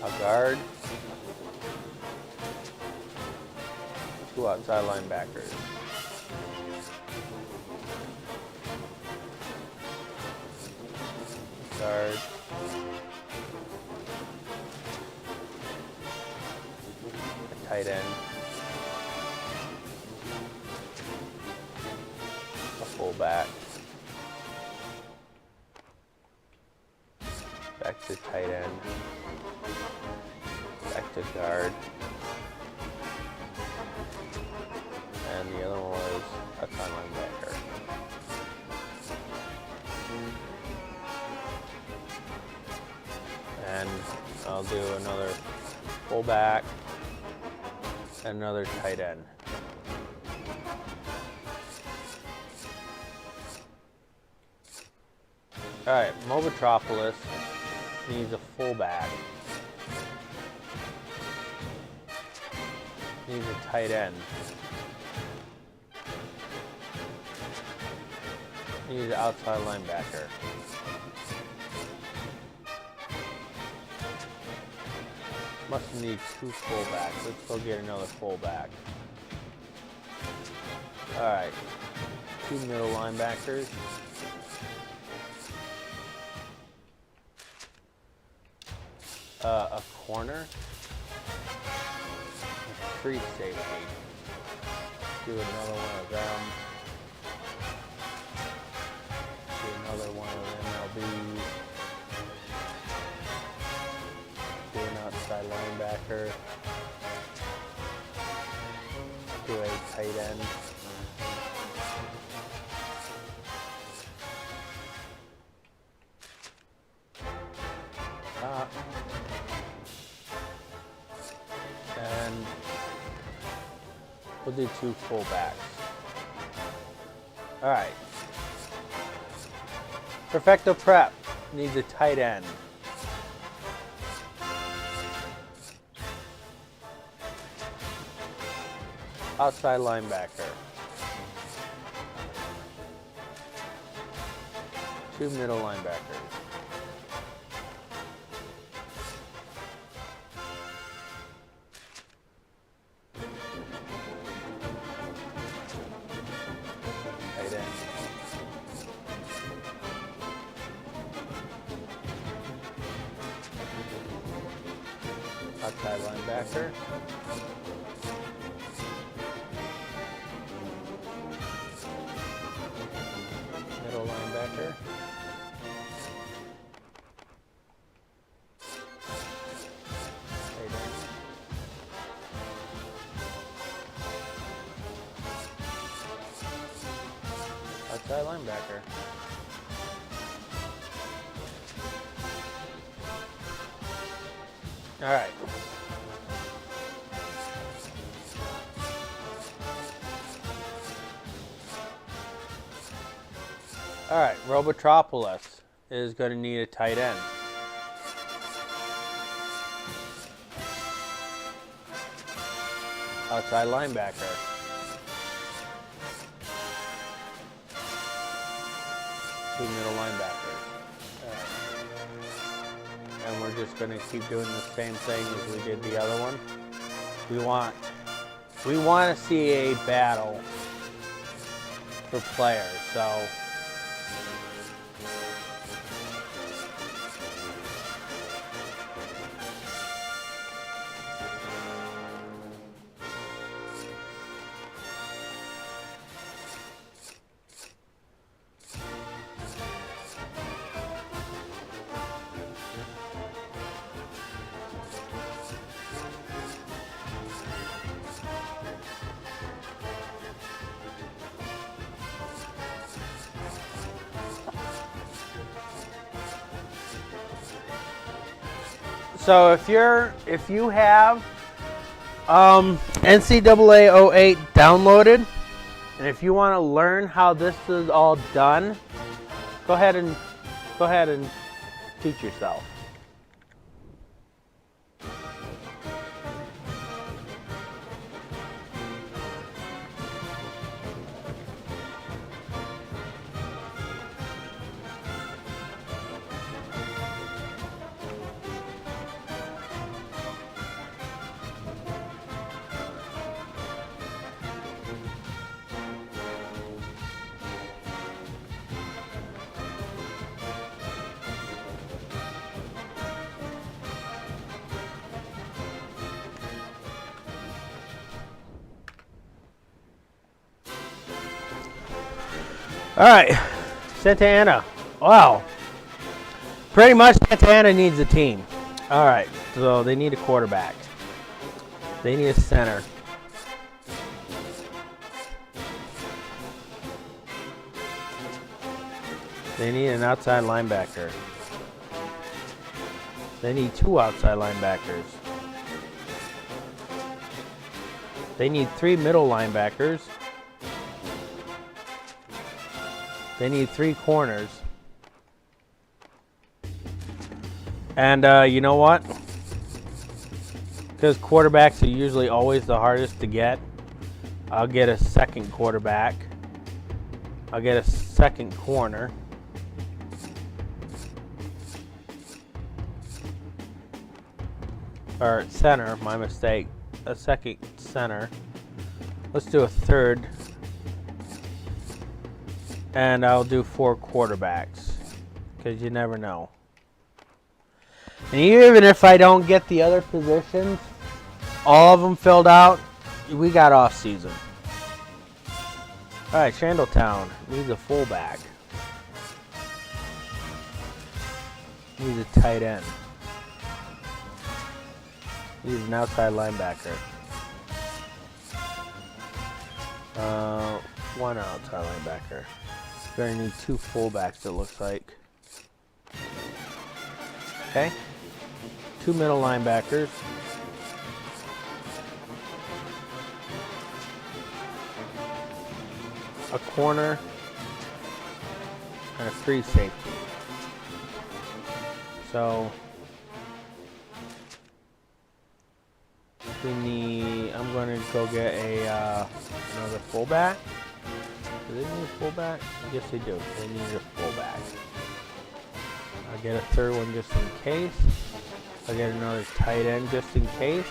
A guard. 2 outside linebackers. Guard. A tight end. A fullback. Back to tight end. Back to guard. And the other one was outside linebacker. And I'll do another fullback and another tight end. All right, Mobitropolis needs a fullback. Needs a tight end. Needs an outside linebacker. Must need 2 fullbacks. Let's go get another fullback. All right, 2 middle linebackers. A corner. A free safety. Do another one of them. Another one of MLBs. Do an outside linebacker. linebacker to a tight end. And we'll do 2 fullbacks. All right. Perfecto prep needs a tight end. Outside linebacker. 2 middle linebackers. Tight end. Outside linebacker. Middle linebacker. Tight end. Outside linebacker. All right. All right, Robotropolis is going to need a tight end. Outside linebacker. Two middle linebackers. And we're just going to keep doing the same thing as we did the other one. We want to see a battle for players. So So if you have NCAA 08 downloaded, and if you want to learn how this is all done, go ahead and teach yourself. All right, Santa Ana. Wow. Pretty much Santa Ana needs a team. All right, so they need a quarterback. They need a center. They need an outside linebacker. They need 2 outside linebackers. They need 3 middle linebackers. They need 3 corners. And you know what? Because quarterbacks are usually always the hardest to get, I'll get a second quarterback. I'll get a second corner. Or center, my mistake. A second center. Let's do a third. And I'll do 4 quarterbacks, because you never know. And even if I don't get the other positions, all of them filled out, we got off season. All right, Chandletown needs a fullback. Needs a tight end. He's an outside linebacker. One outside linebacker. We're going to need 2 fullbacks, it looks like. Okay. 2 middle linebackers. A corner. And a free safety. So we need. I'm going to go get another fullback. Do they need a fullback? Yes, they do. They need a fullback. I'll get a third one just in case. I'll get another tight end just in case.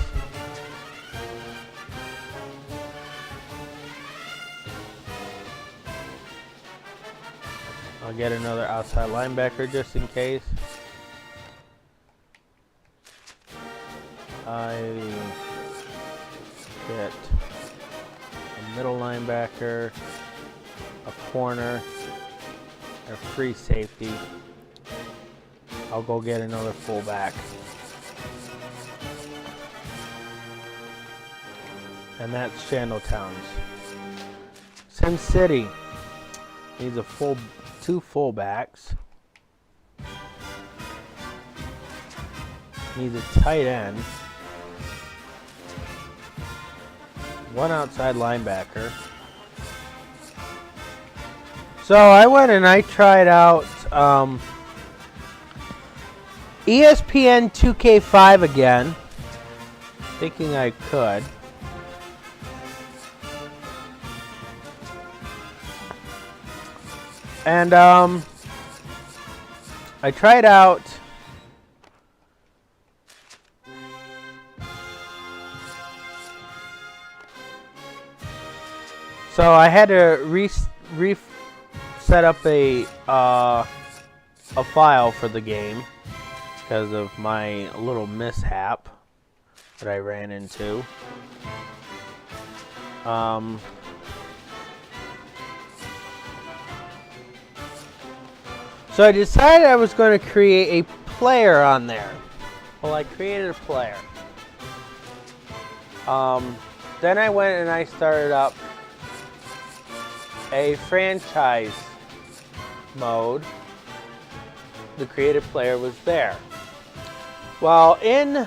I'll get another outside linebacker just in case. I get a middle linebacker, a corner, and a free safety. I'll go get another fullback. And that's Chandletown's. Sim City needs a 2 fullbacks. Needs a tight end. 1 outside linebacker. So I went and I tried out ESPN 2K5 again, thinking I could. And I tried out so I had to set up a file for the game because of my little mishap that I ran into. So I decided I was going to create a player on there. Well, I created a player. Then I went and I started up a franchise mode. The created player was there. Well, in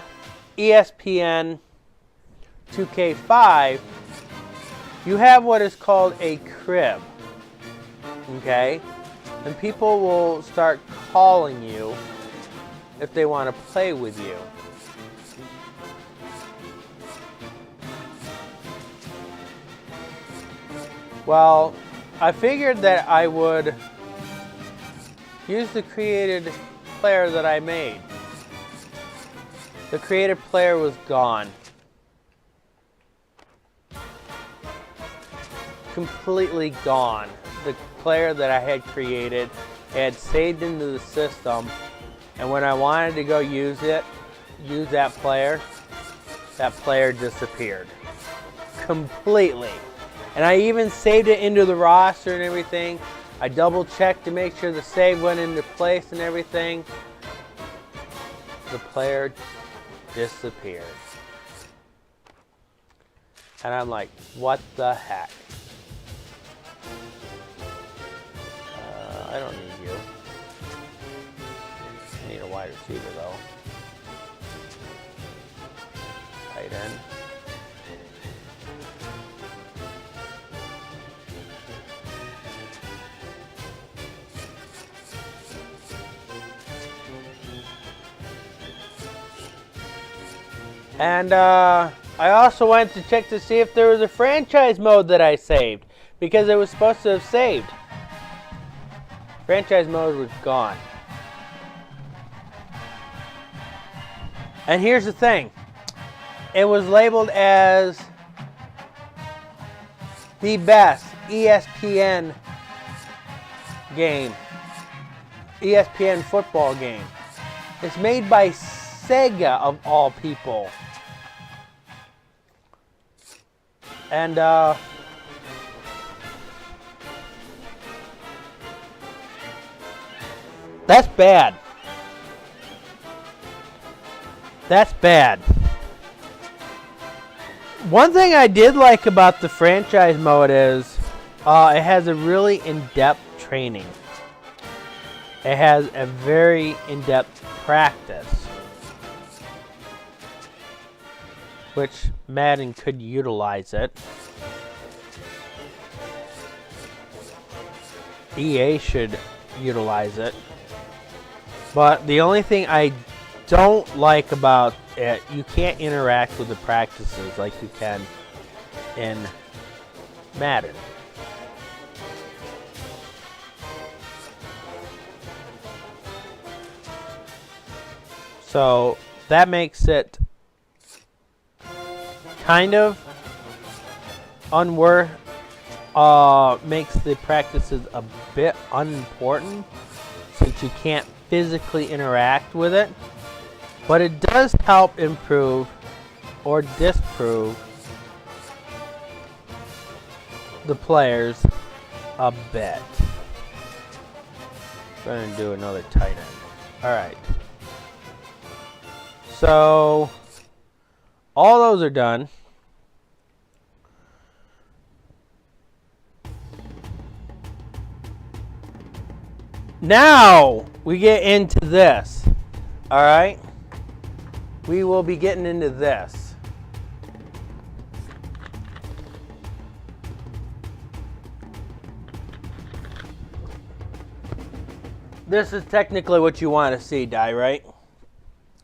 ESPN 2K5, you have what is called a crib. Okay? And people will start calling you if they want to play with you. Well, I figured that I would use the created player that I made. The created player was gone. Completely gone. The player that I had created had saved into the system, and when I wanted to go use that player disappeared completely. And I even saved it into the roster and everything. I double checked to make sure the save went into place and everything. The player disappeared. And I'm like, what the heck? I don't need you. I need a wide receiver though. Tight end. And I also went to check to see if there was a franchise mode that I saved, because it was supposed to have saved. Franchise mode was gone. And here's the thing. It was labeled as the best ESPN game. ESPN football game. It's made by Sega of all people. And that's bad. That's bad. One thing I did like about the franchise mode is it has a really in-depth training. It has a very in-depth practice, which Madden could utilize it. EA should utilize it. But the only thing I don't like about it, you can't interact with the practices like you can in Madden. So that makes it kind of makes the practices a bit unimportant since you can't physically interact with it, but it does help improve or disprove the players a bit. I'm going to do another tight end. Alright. So all those are done. Now we get into this. Alright? We will be getting into this. This is technically what you want to see, Di, right?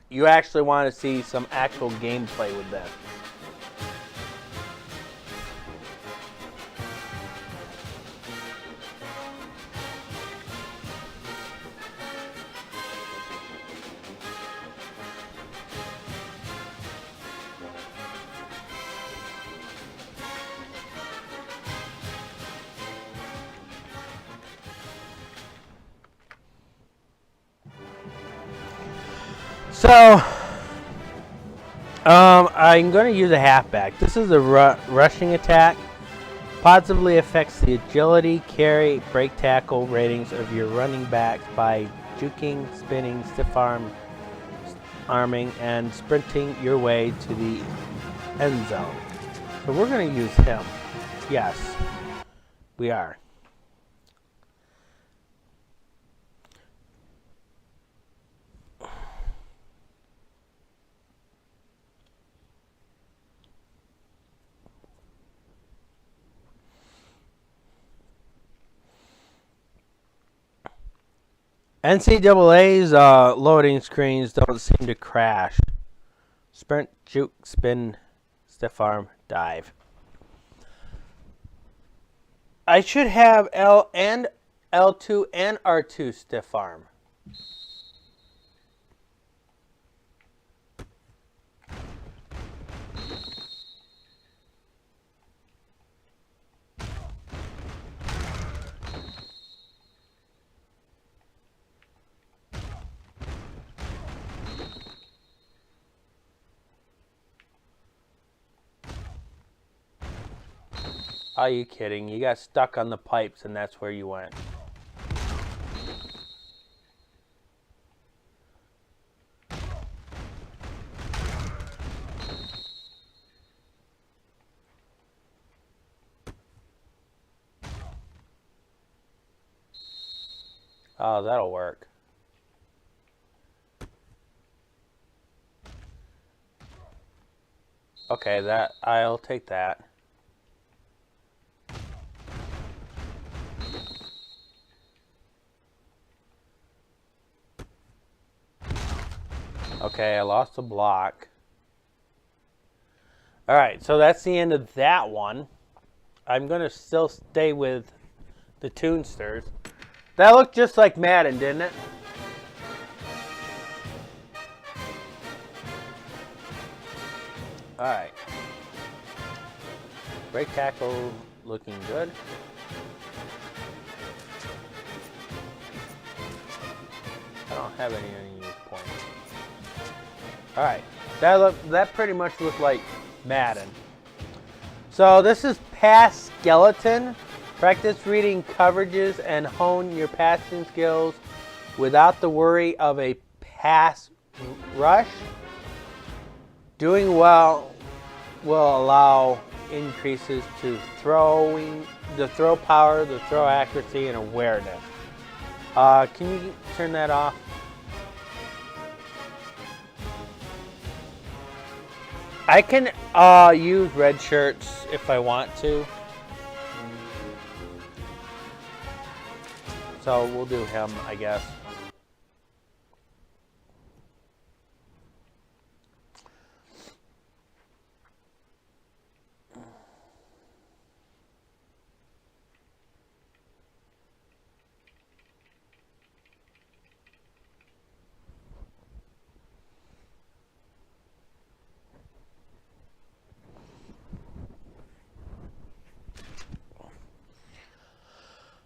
You actually want to see some actual gameplay with this. So, I'm going to use a halfback. This is a rushing attack. Positively affects the agility, carry, break tackle ratings of your running backs by juking, spinning, stiff arming, and sprinting your way to the end zone. So we're going to use him. Yes, we are. NCAA's loading screens don't seem to crash. Sprint, juke, spin, stiff arm, dive. I should have L and L2 and R2 stiff arm. Are you kidding? You got stuck on the pipes and that's where you went. Oh, that'll work. Okay, I'll take that. Okay, I lost a block. Alright, so that's the end of that one. I'm going to still stay with the Toonsters. That looked just like Madden, didn't it? Alright. Break tackle looking good. I don't have any unused points. Alright, that pretty much looked like Madden. So this is Pass Skeleton. Practice reading coverages and hone your passing skills without the worry of a pass rush. Doing well will allow increases to the throw power, the throw accuracy, and awareness. Can you turn that off? I can use red shirts if I want to. So we'll do him, I guess.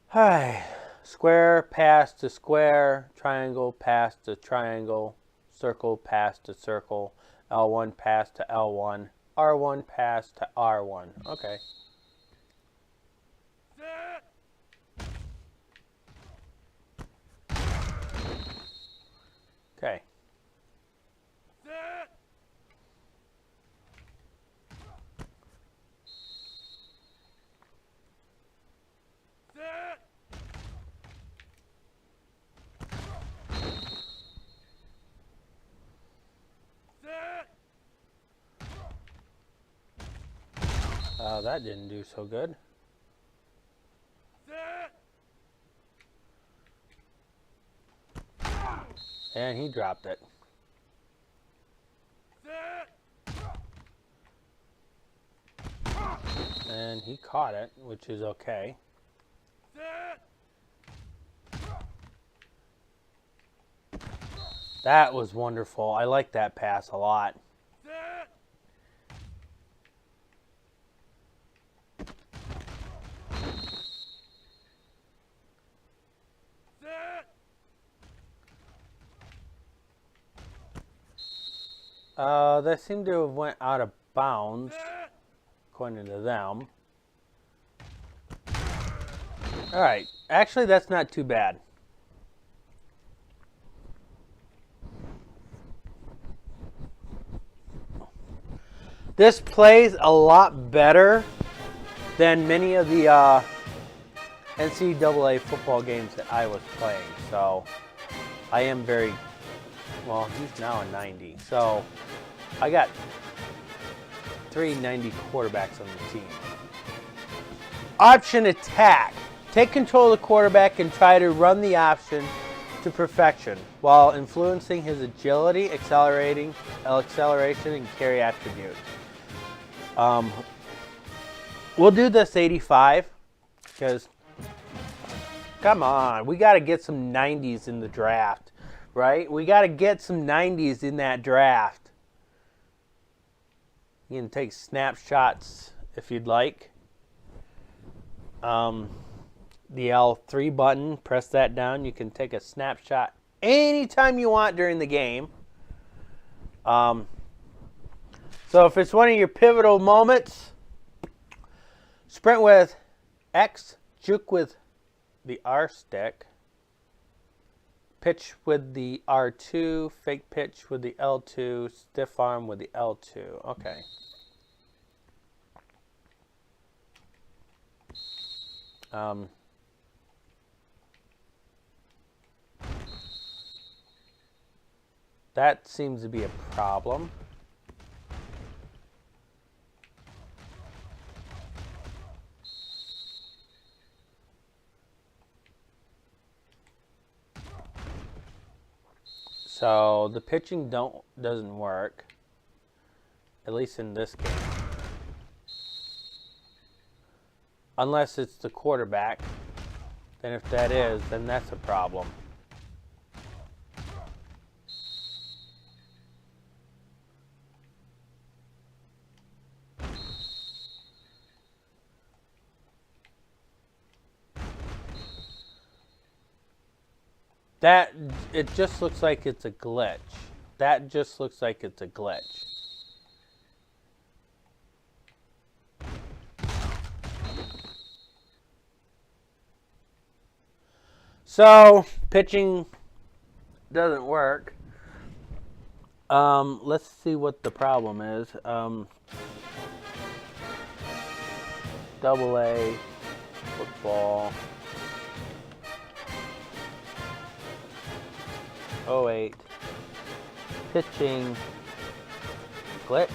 Hi. Square, pass to square, triangle, pass to triangle, circle, pass to circle, L1, pass to L1, R1, pass to R1. Okay. Okay. That didn't do so good. And he dropped it. And he caught it, which is okay. That was wonderful. I like that pass a lot. They seem to have went out of bounds, according to them. Alright, actually that's not too bad. This plays a lot better than many of the NCAA football games that I was playing. So I am very, well, he's now a 90. So I got 3 90 quarterbacks on the team. Option attack. Take control of the quarterback and try to run the option to perfection while influencing his agility, acceleration, and carry attributes. We'll do this 85 because, come on, we got to get some 90s in the draft, right? We got to get some 90s in that draft. You can take snapshots if you'd like. The L3 button, press that down. You can take a snapshot anytime you want during the game. So if it's one of your pivotal moments, sprint with X, juke with the R stick, pitch with the R2, fake pitch with the L2, stiff arm with the L2. Okay. That seems to be a problem. So the pitching doesn't work, at least in this game. Unless it's the quarterback. Then if that is, then that's a problem. It just looks like it's a glitch. That just looks like it's a glitch. So, pitching doesn't work. Let's see what the problem is. NCAA football 08 pitching glitch.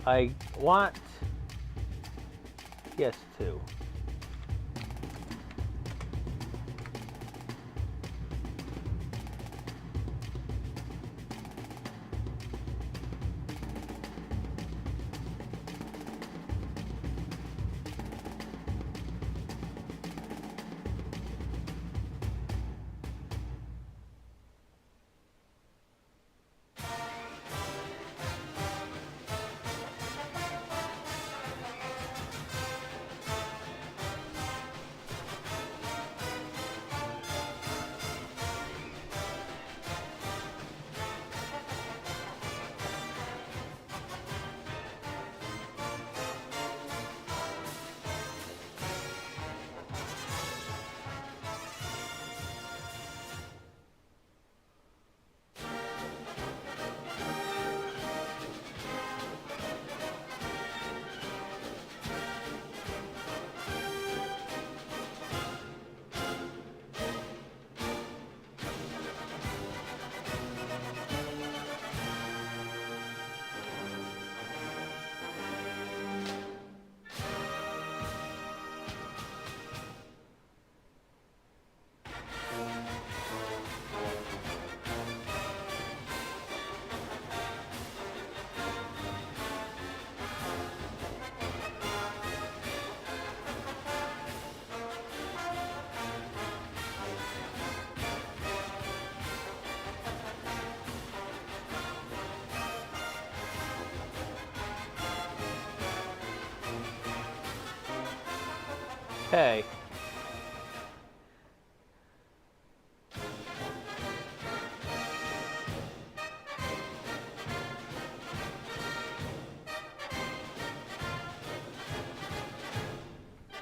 I want yes to. Okay.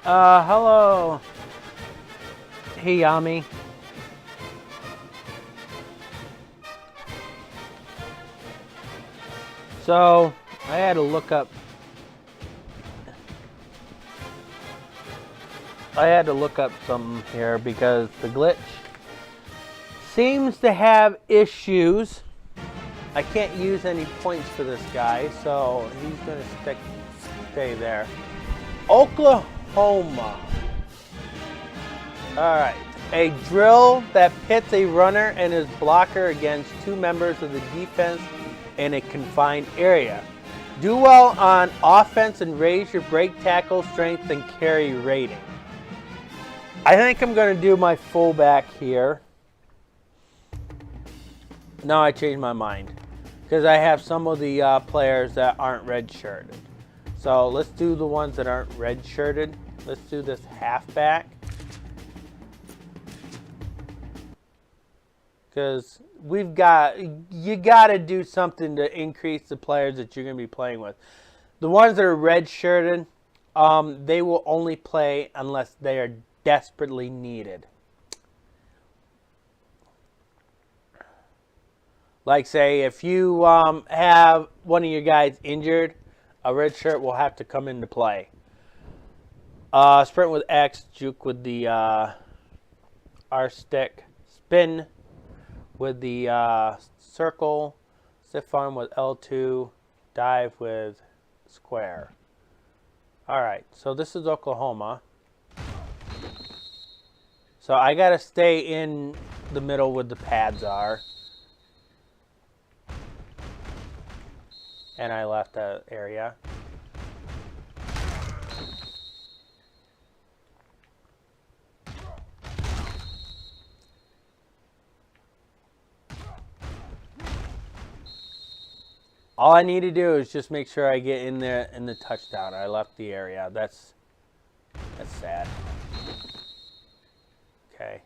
Hello. Hey, Yami. So, I had to look up something here because the glitch seems to have issues. I can't use any points for this guy, so he's going to stay there. Oklahoma. Alright. A drill that pits a runner and his blocker against two members of the defense in a confined area. Do well on offense and raise your break tackle strength and carry rating. I think I'm going to do my fullback here. No, I changed my mind because I have some of the players that aren't red-shirted. So let's do the ones that aren't red-shirted. Let's do this halfback. Because you got to do something to increase the players that you're going to be playing with. The ones that are red-shirted, they will only play unless they are desperately needed. Like, say, if you have one of your guys injured, a red shirt will have to come into play. Sprint with X, juke with the R stick, spin with the circle, stiff arm with L2, dive with square. Alright, so this is Oklahoma. So I got to stay in the middle where the pads are. And I left that area. All I need to do is just make sure I get in there in the touchdown. I left the area. That's sad. Okay.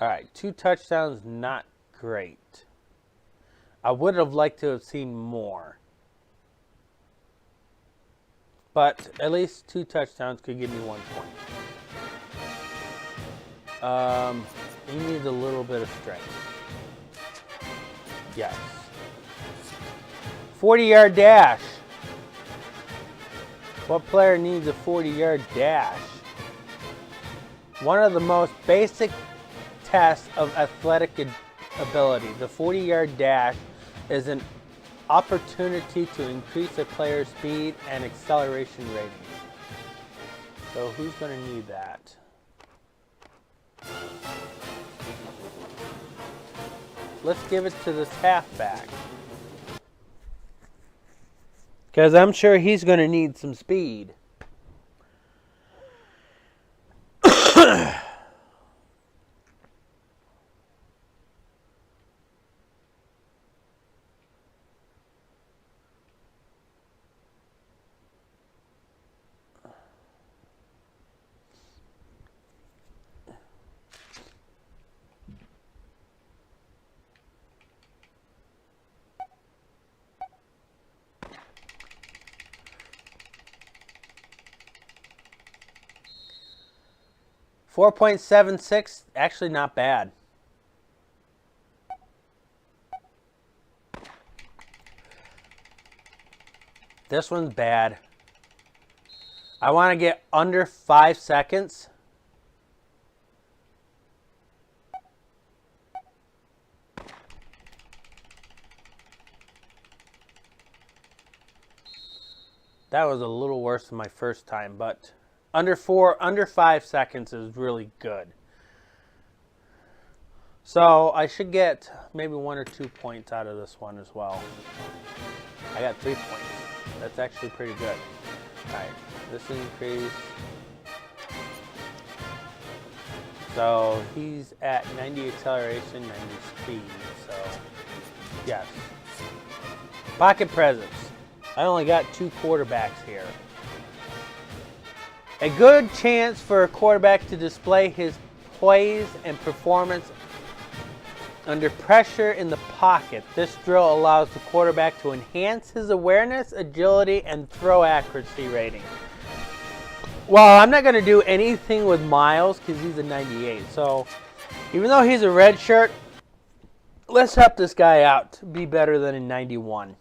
All right, 2 touchdowns, not great. I would have liked to have seen more. But at least 2 touchdowns could give me 1 point. He needs a little bit of strength. Yes. 40-yard dash. What player needs a 40-yard dash? One of the most basic tests of athletic ability. The 40-yard dash is an opportunity to increase a player's speed and acceleration rating. So who's going to need that? Let's give it to this halfback. Because I'm sure he's going to need some speed. 4.76, actually not bad. This one's bad. I want to get under 5 seconds. That was a little worse than my first time, but under 5 seconds is really good. So I should get maybe 1 or 2 points out of this one as well. I got 3 points. That's actually pretty good. Alright, this increase. So he's at 90 acceleration, 90 speed. So, yes. Pocket presence. I only got 2 quarterbacks here. A good chance for a quarterback to display his poise and performance under pressure in the pocket. This drill allows the quarterback to enhance his awareness, agility, and throw accuracy rating. Well, I'm not going to do anything with Miles because he's a 98. So, even though he's a red shirt, let's help this guy out to be better than a 91.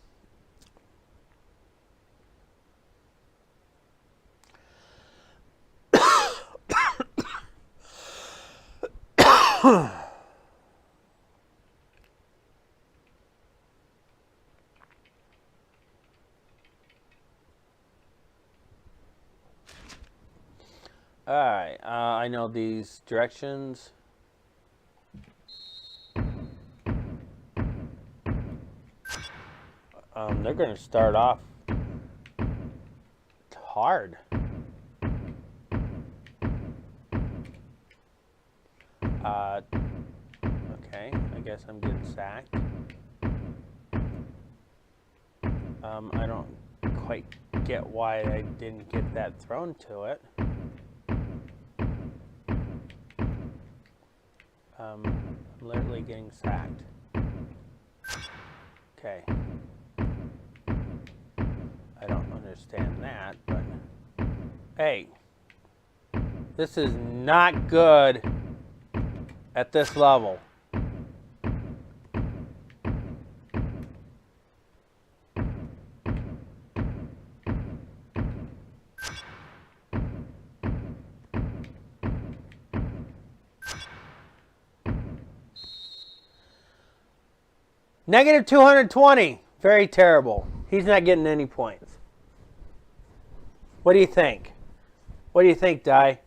Alright, I know these directions. They're going to start off hard. Okay, I guess I'm getting sacked. I don't quite get why I didn't get that thrown to it. I'm literally getting sacked. Okay. I don't understand that, but hey, this is not good at this level. Negative 220. Very terrible. He's not getting any points. What do you think? What do you think, Di?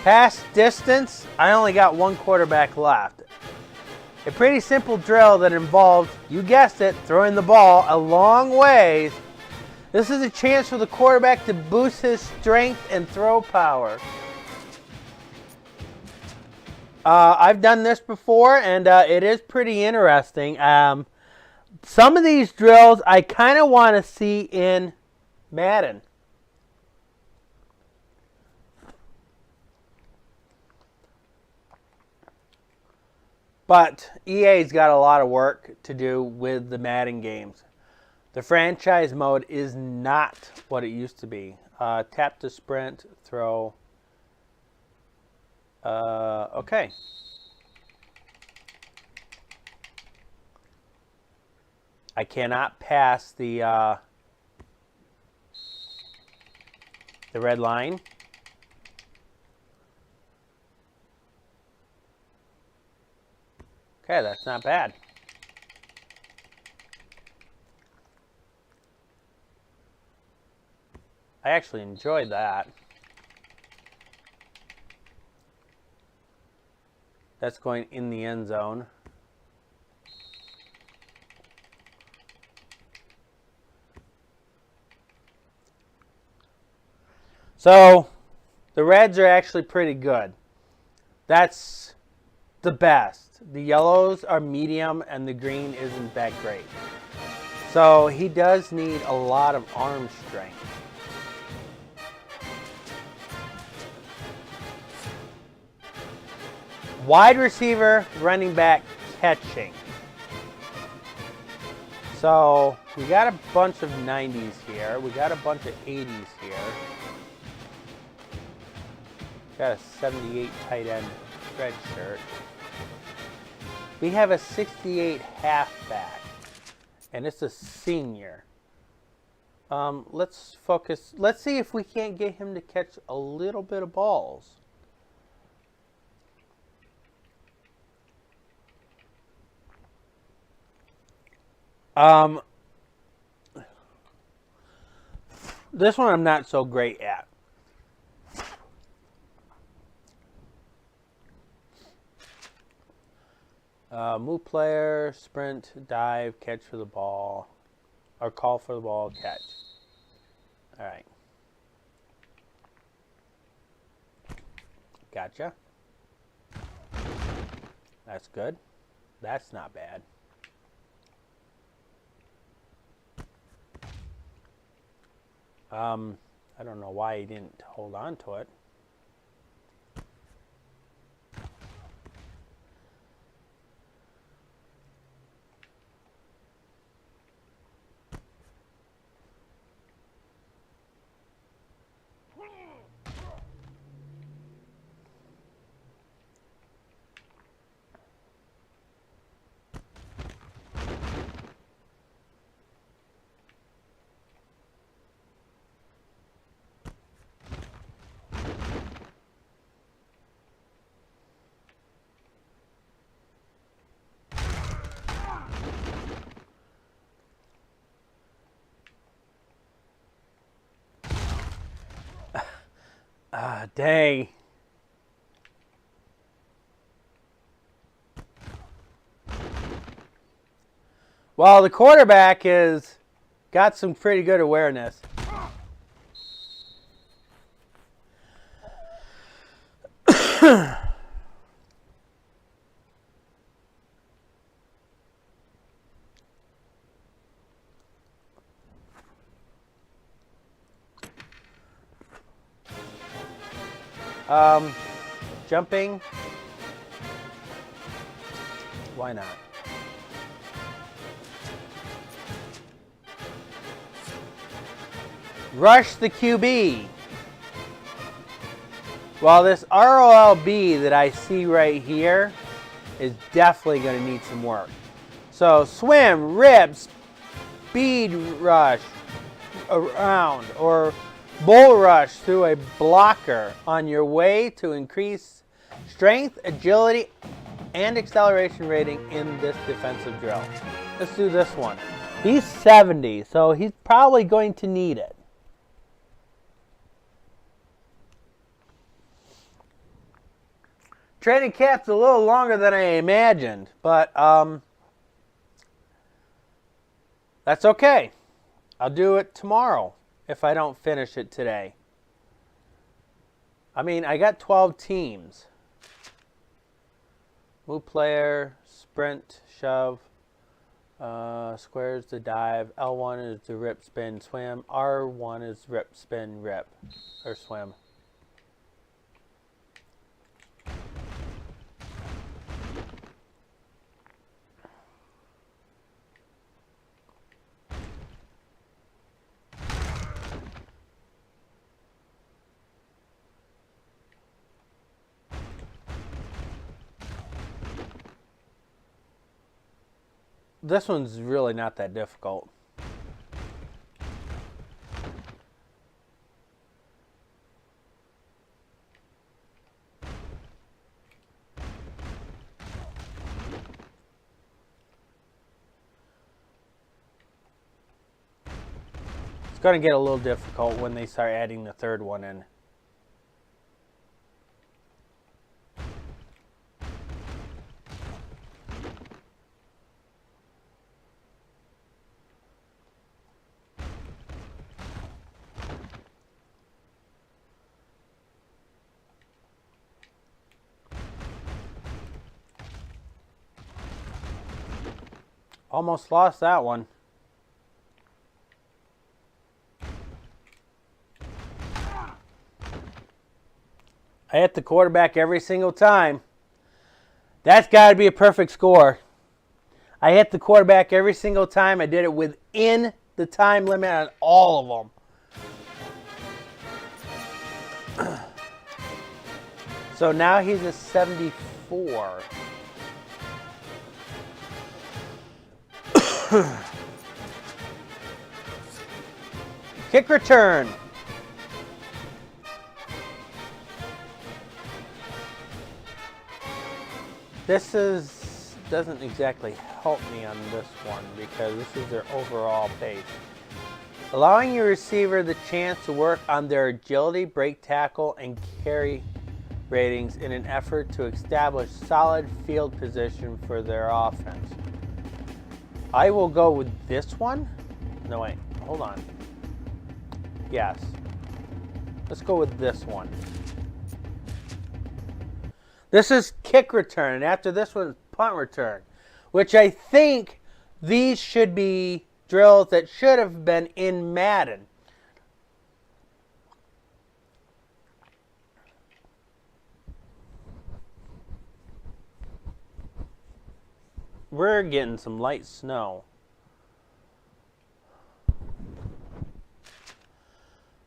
Pass distance. I only got 1 quarterback left. A pretty simple drill that involves, you guessed it, throwing the ball a long ways. This is a chance for the quarterback to boost his strength and throw power. I've done this before, and it is pretty interesting. Some of these drills I kind of want to see in Madden. But EA's got a lot of work to do with the Madden games. The franchise mode is not what it used to be. Tap to sprint, throw. Okay. I cannot pass the red line. Okay, that's not bad. I actually enjoyed that. That's going in the end zone. So, the reds are actually pretty good. That's the best. The yellows are medium and the green isn't that great. So, he does need a lot of arm strength. Wide receiver, running back, catching. So, we got a bunch of 90s here. We got a bunch of 80s here. Got a 78 tight end red shirt. We have a 68 halfback, and it's a senior. Let's focus. Let's see if we can't get him to catch a little bit of balls. This one I'm not so great at. Move player, sprint, dive, catch for the ball, or call for the ball, catch. All right. Gotcha. That's good. That's not bad. I don't know why he didn't hold on to it. Dang. Well, the quarterback is got some pretty good awareness. Jumping. Why not? Rush the QB. Well, this ROLB that I see right here is definitely going to need some work. So swim, rip, speed rush around, or bull rush through a blocker on your way to increase strength, agility, and acceleration rating in this defensive drill. Let's do this one. He's 70, so he's probably going to need it. Training camp's a little longer than I imagined, but that's okay. I'll do it tomorrow if I don't finish it today. I mean, I got 12 teams. Move player, sprint, shove. Square is the dive. L1 is the rip, spin, swim. R1 is rip, spin, rip, or swim. This one's really not that difficult. It's going to get a little difficult when they start adding the third one in. Almost lost that one. I hit the quarterback every single time. That's got to be a perfect score. I hit the quarterback every single time. I did it within the time limit on all of them. So now he's a 74. Kick return. This doesn't exactly help me on this one because this is their overall pace. Allowing your receiver the chance to work on their agility, break tackle, and carry ratings in an effort to establish solid field position for their offense. I will go with this one. No, wait. Hold on. Yes. Let's go with this one. This is kick return, and after this one, punt return, which I think these should be drills that should have been in Madden. We're getting some light snow.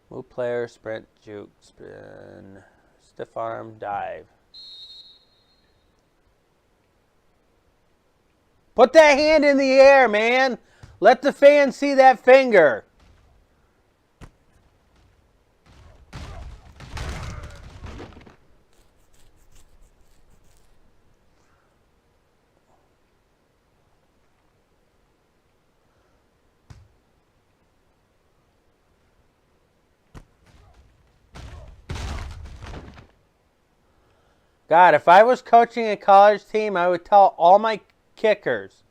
Move player, sprint, juke, spin, stiff arm, dive. Put that hand in the air, man. Let the fans see that finger. God, if I was coaching a college team, I would tell all my kickers,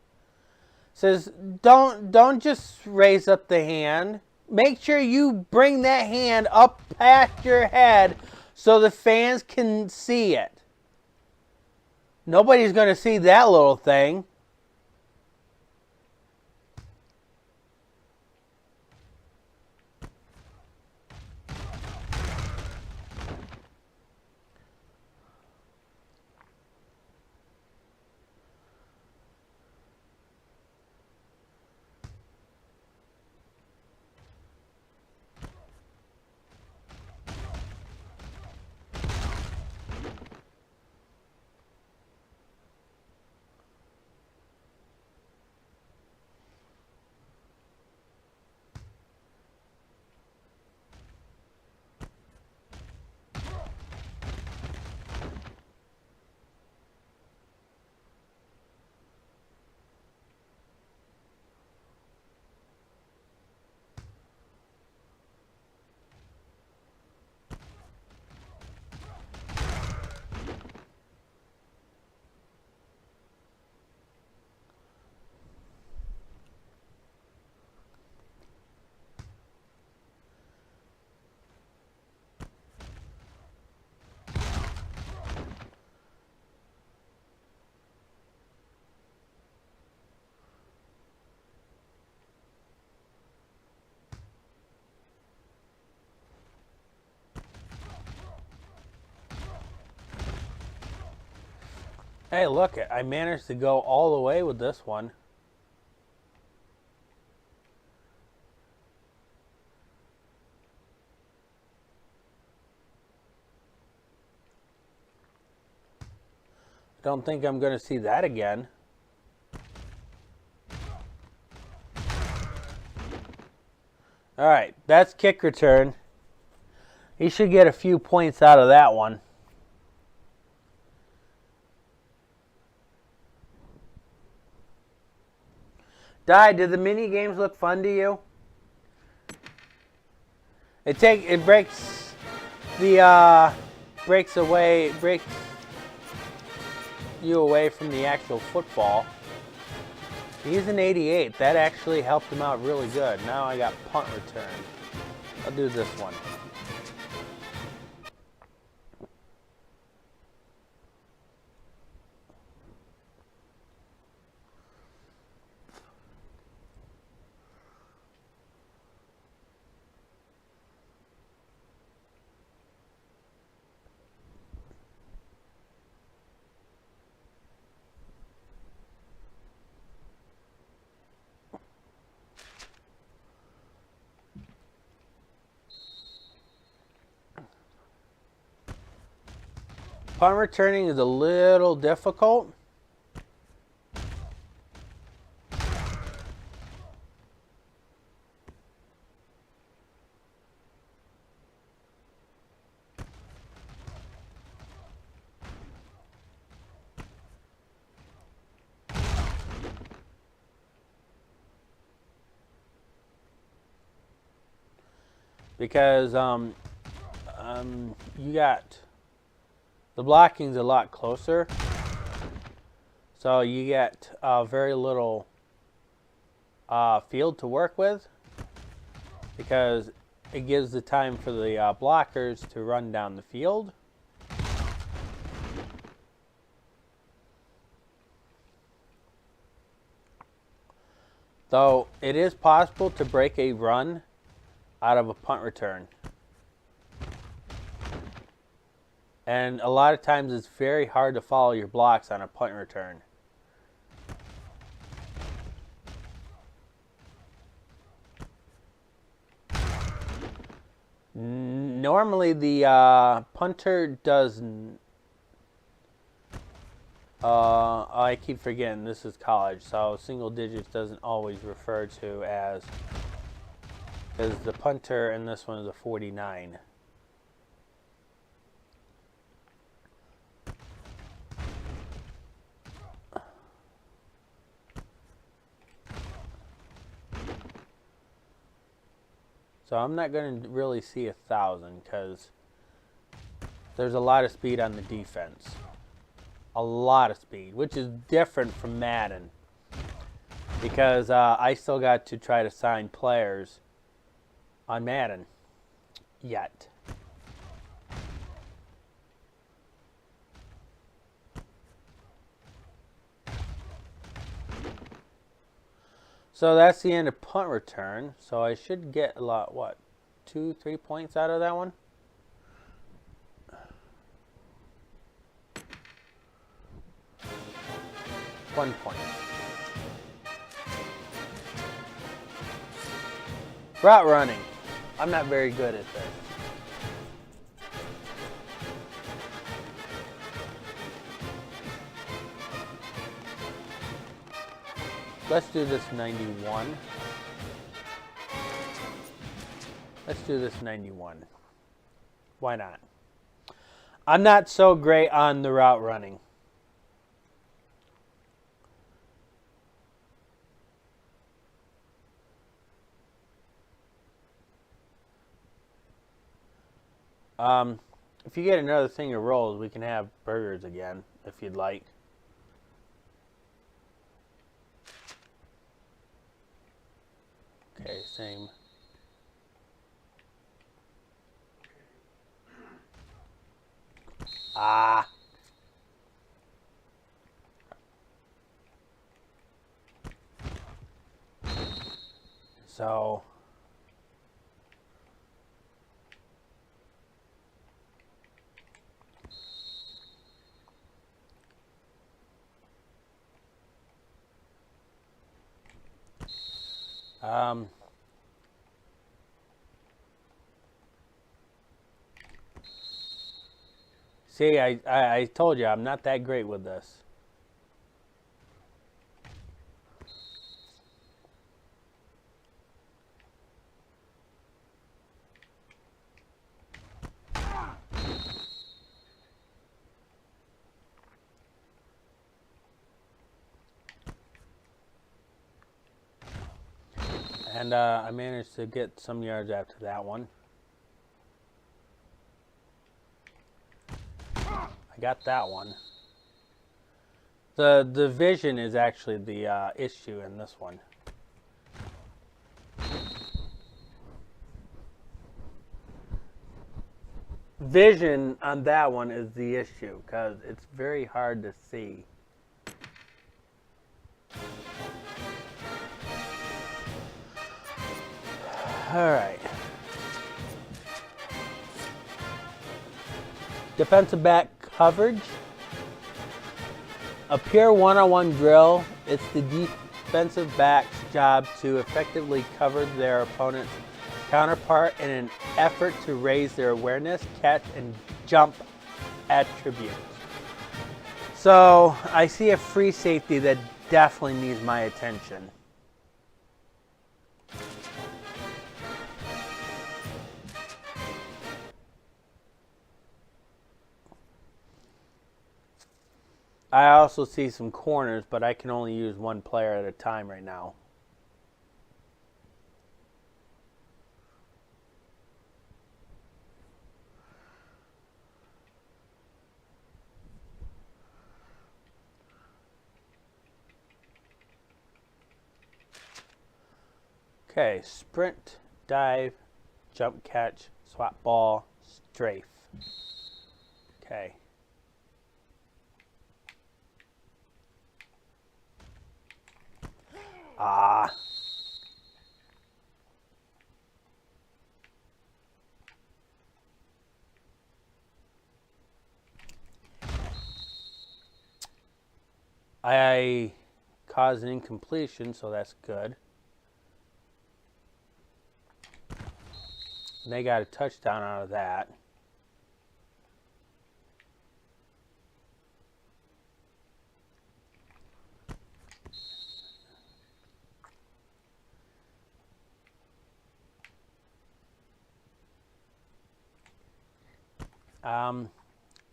says, don't just raise up the hand. Make sure you bring that hand up past your head so the fans can see it. Nobody's going to see that little thing. Hey, look, I managed to go all the way with this one. Don't think I'm going to see that again. All right, that's kick return. He should get a few points out of that one. Did the mini games look fun to you? It breaks the breaks you away from the actual football. He's an 88. That actually helped him out really good. Now I got punt return. I'll do this one. Punt returning is a little difficult. Because you got the blocking's a lot closer, so you get very little field to work with, because it gives the time for the blockers to run down the field. Though it is possible to break a run out of a punt return. And a lot of times it's very hard to follow your blocks on a punt return. Normally the punter doesn't. I keep forgetting this is college, so single digits doesn't always refer to as, because the punter in this one is a 49. So I'm not going to really see 1,000 because there's a lot of speed on the defense. A lot of speed, which is different from Madden, because I still got to try to sign players on Madden yet. So that's the end of punt return. So I should get a lot, 2-3 points out of that one? One point. Route running. I'm not very good at this. Let's do this 91. Let's do this 91. Why not? I'm not so great on the route running. If you get another thing of rolls, we can have burgers again, if you'd like. Okay, same. So Um, see, I told you I'm not that great with this. And I managed to get some yards after that one. I got that one. The vision is actually the issue in this one. Vision on that one is the issue because it's very hard to see. All right. Defensive back coverage. A pure one-on-one drill. It's the defensive back's job to effectively cover their opponent's counterpart in an effort to raise their awareness, catch, and jump attributes. So I see a free safety that definitely needs my attention. I also see some corners, but I can only use one player at a time right now. Okay, sprint, dive, jump catch, swap ball, strafe. Okay. I caused an incompletion, so that's good. And they got a touchdown out of that.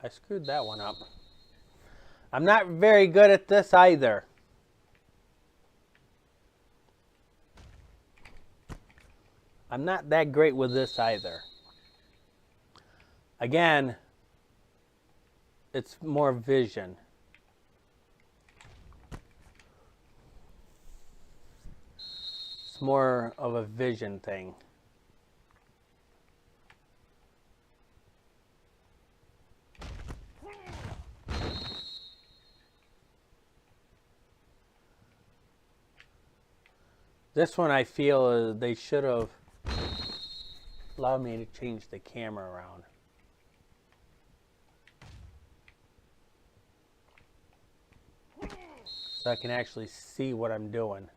I screwed that one up. I'm not very good at this either. I'm not that great with this either. Again, it's more vision. It's more of a vision thing. This one I feel they should have allowed me to change the camera around. So I can actually see what I'm doing.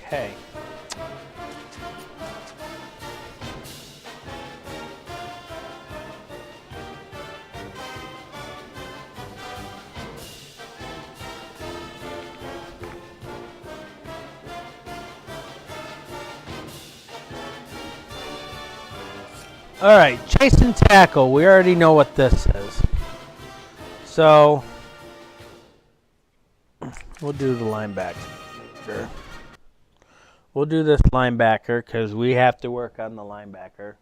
Okay. All right, chase and tackle. We already know what this is. So we'll do the linebacker. We'll do this linebacker because we have to work on the linebacker.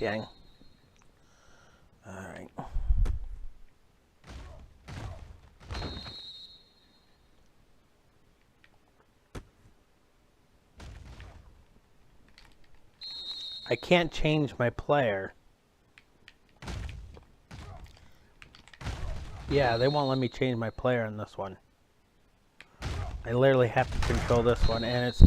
Dang. All right. I can't change my player. Yeah, they won't let me change my player in this one. I literally have to control this one, and it's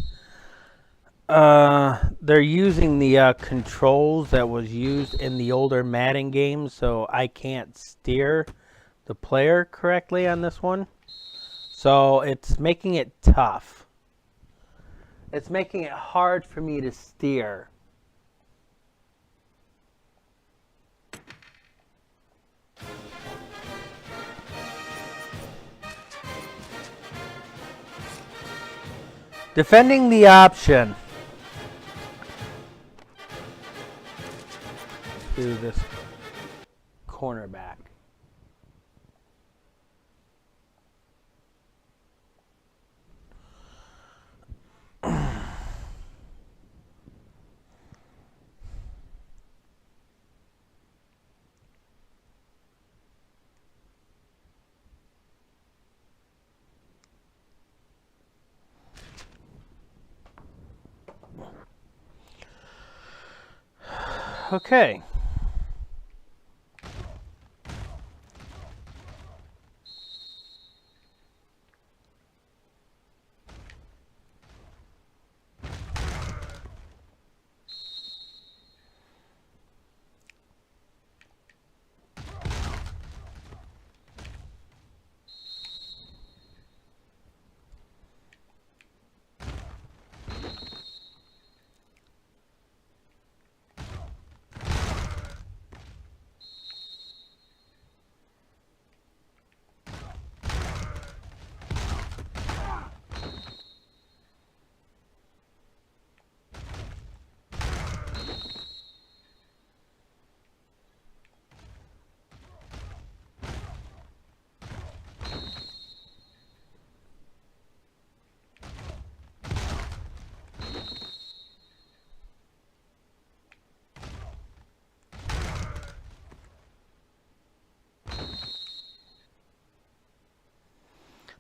they're using the controls that was used in the older Madden games, so I can't steer the player correctly on this one. So it's making it tough. It's making it hard for me to steer. Defending the option. To this cornerback. Okay.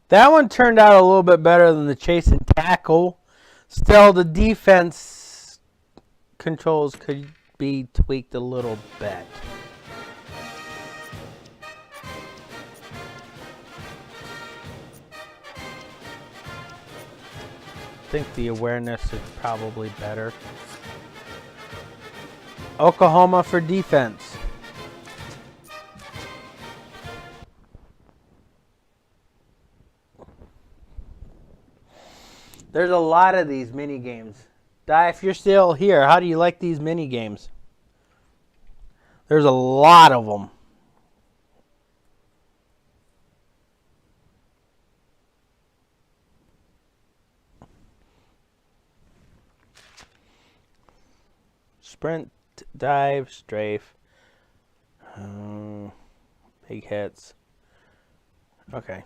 That one turned out a little bit better than the chase and tackle. Still, the defense controls could be tweaked a little bit. I think the awareness is probably better. Oklahoma for defense. There's a lot of these mini games. Di, if you're still here, how do you like these mini games? There's a lot of them. Sprint, dive, strafe. Big hits. Okay.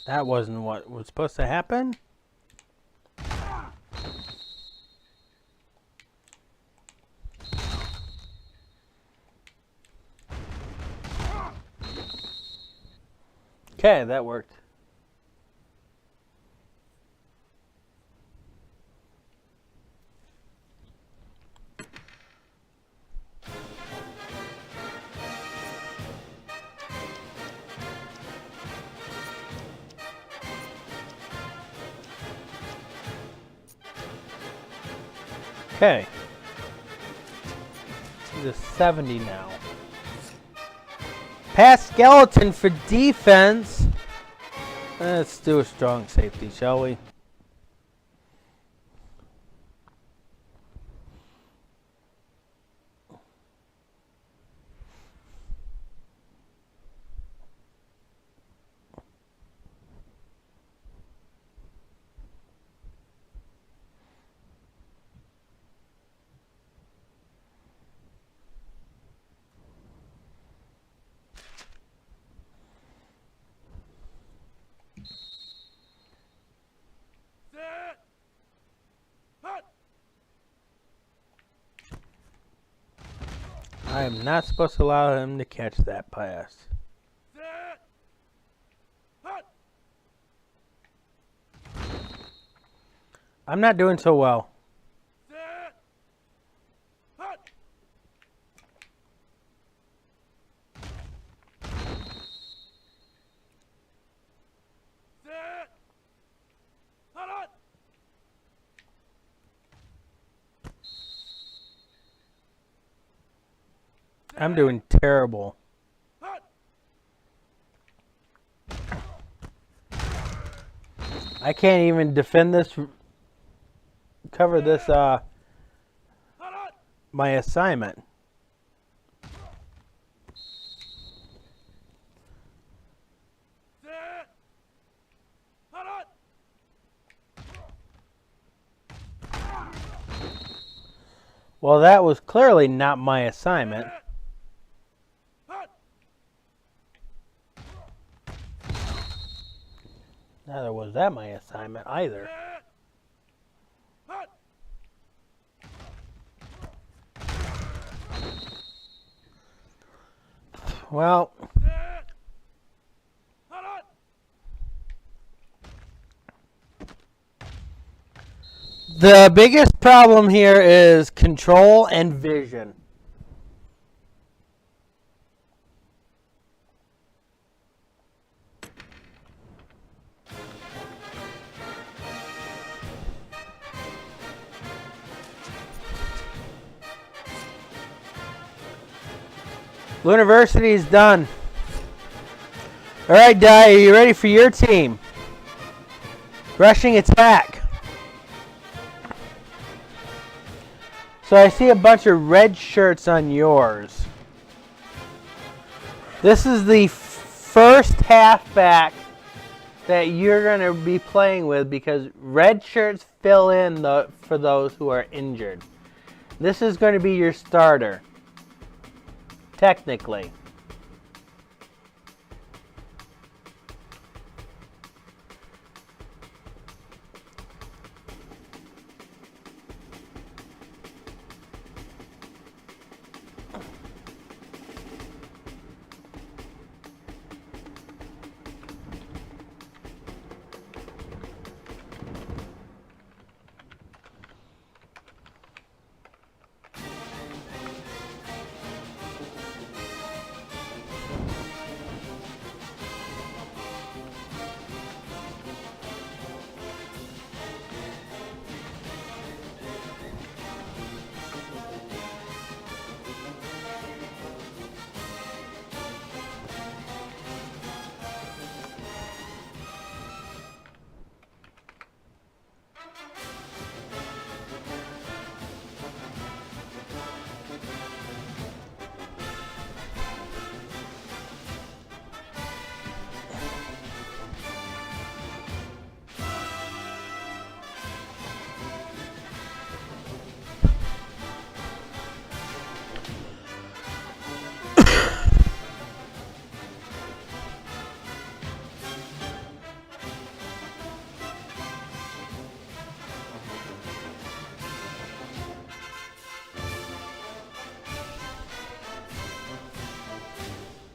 That wasn't what was supposed to happen. Okay, that worked. Okay. He's a 70 now. Pass skeleton for defense. Let's do a strong safety, shall we? I am not supposed to allow him to catch that pass. I'm not doing so well. I'm doing terrible. I can't even defend this, cover this, my assignment. Well, that was clearly not my assignment. Neither was that my assignment either. Well, the biggest problem here is control and vision. University is done. All right, Di, are you ready for your team? Rushing attack. So I see a bunch of red shirts on yours. This is the first halfback that you're going to be playing with because red shirts fill in for those who are injured. This is going to be your starter. Technically.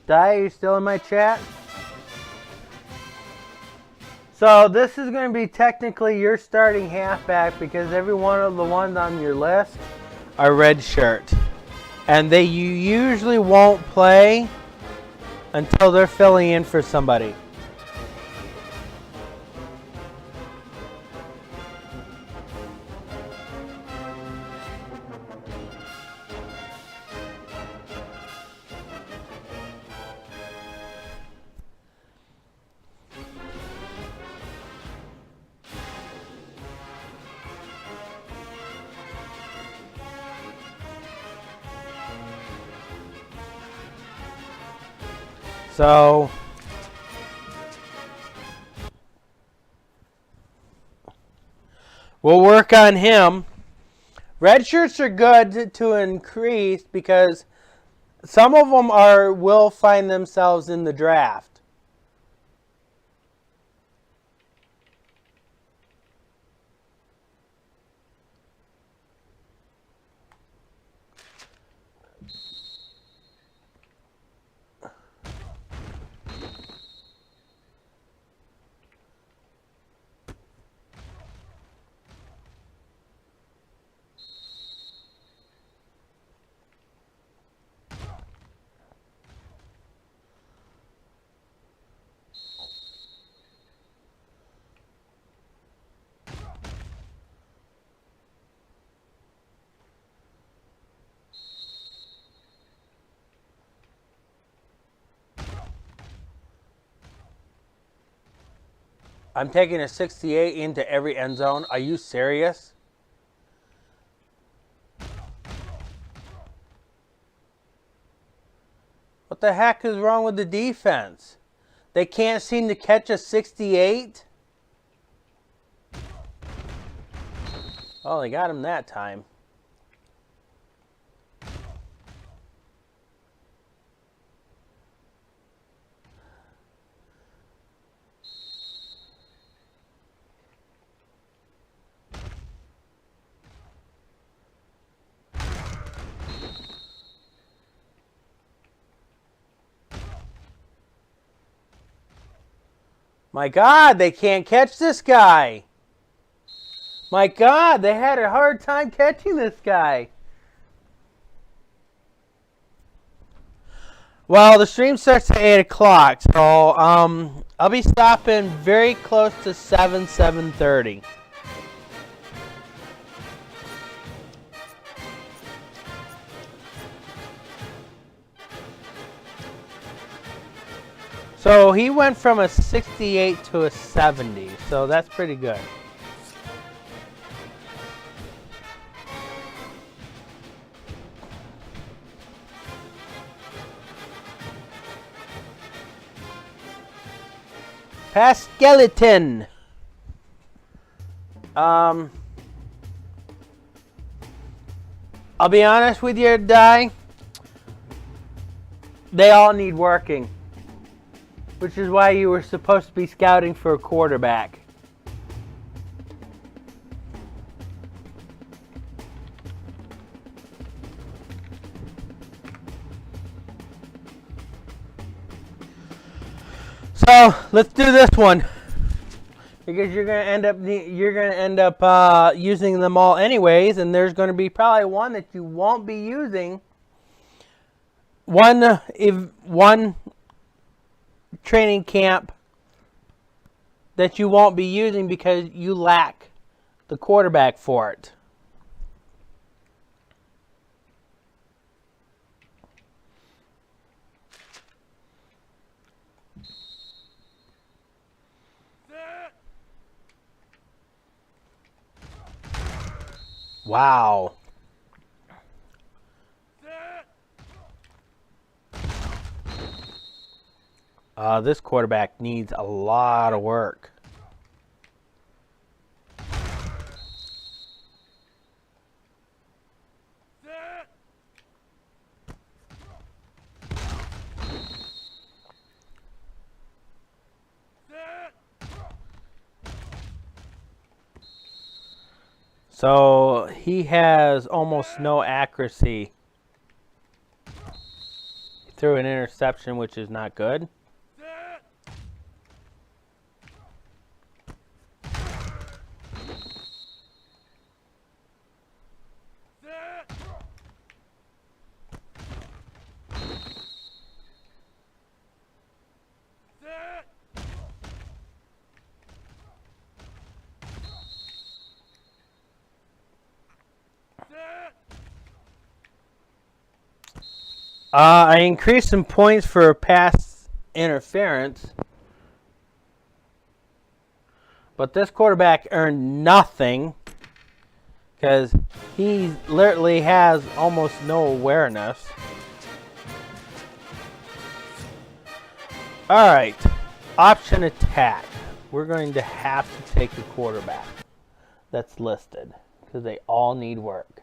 Di, are you still in my chat? So this is going to be technically your starting halfback because every one of the ones on your list are red shirt. And you usually won't play until they're filling in for somebody. So we'll work on him. Red shirts are good to increase because some of them will find themselves in the draft. I'm taking a 68 into every end zone. Are you serious? What the heck is wrong with the defense? They can't seem to catch a 68? Oh, they got him that time. My God, they can't catch this guy. My God, they had a hard time catching this guy. Well, the stream starts at 8 o'clock, so I'll be stopping very close to 7:30. So he went from a 68 to a 70, so that's pretty good. Pass skeleton. I'll be honest with you, Di. They all need working. Which is why you were supposed to be scouting for a quarterback. So let's do this one, because you're gonna end up using them all anyways, and there's going to be probably one that you won't be using. One training camp that you won't be using because you lack the quarterback for it. Wow. This quarterback needs a lot of work. So he has almost no accuracy. He threw an interception, which is not good. I increased some points for pass interference, but this quarterback earned nothing because he literally has almost no awareness. All right, option attack. We're going to have to take the quarterback that's listed because they all need work.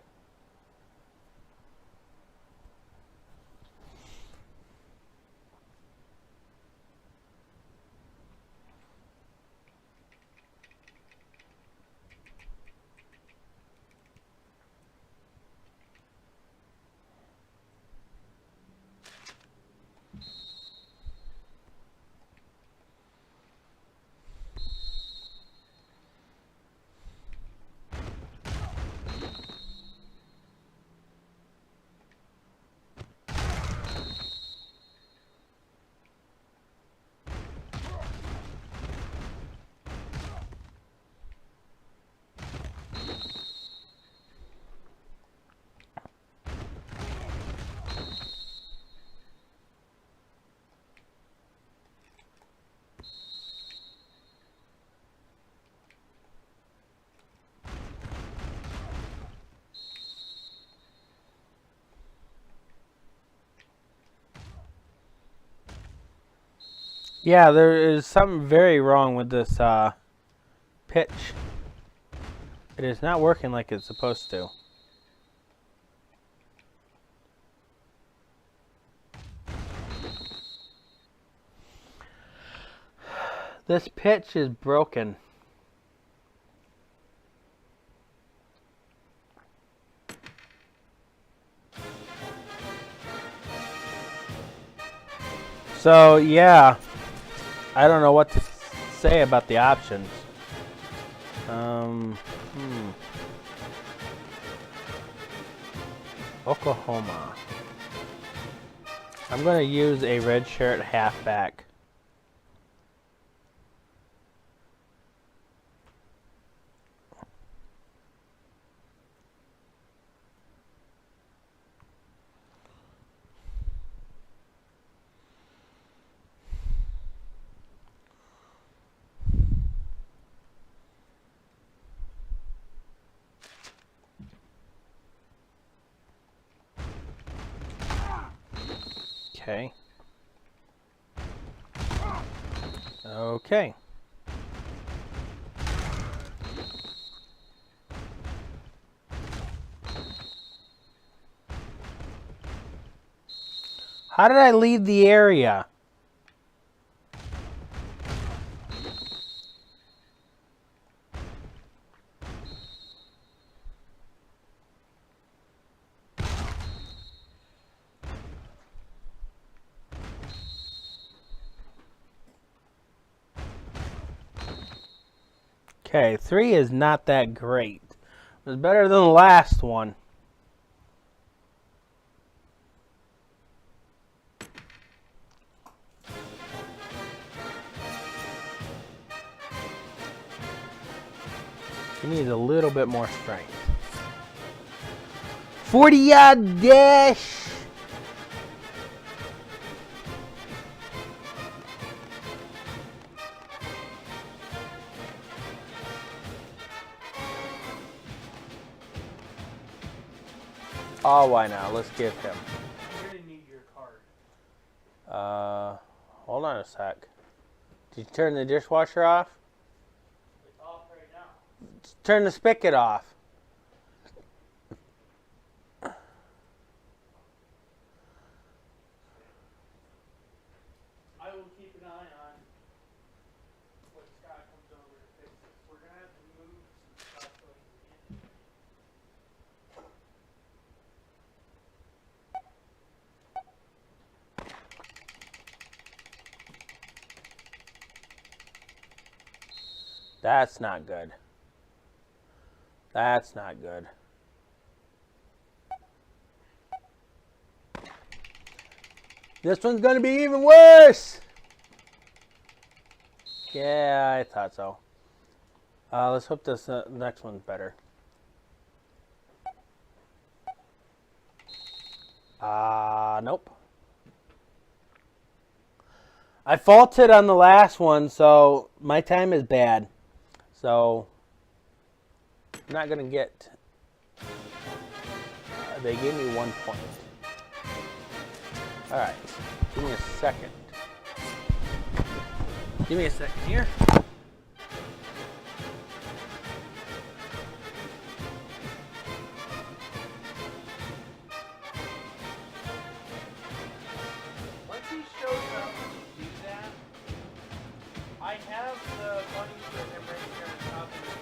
Yeah, there is something very wrong with this pitch. It is not working like it's supposed to. This pitch is broken. So, yeah, I don't know what to say about the options. Oklahoma. I'm going to use a redshirt halfback. Okay. Okay. How did I leave the area? Okay, 3 is not that great. It was better than the last one. He needs a little bit more strength. 40-yard dash! Oh, why not? Let's give him. You're gonna need your card. Hold on a sec. Did you turn the dishwasher off? It's off right now. Turn the spigot off. I will keep an eye on when Scott comes over to fix it. We're gonna have to move some stuff so he can get it. That's not good. That's not good. This one's gonna be even worse! Yeah, I thought so. Let's hope this next one's better. Nope. I faulted on the last one, so my time is bad. So, I'm not going to get... they gave me 1 point. Alright, give me a second. Give me a second here. Once he shows up to do that, I have the money for him right here on top of his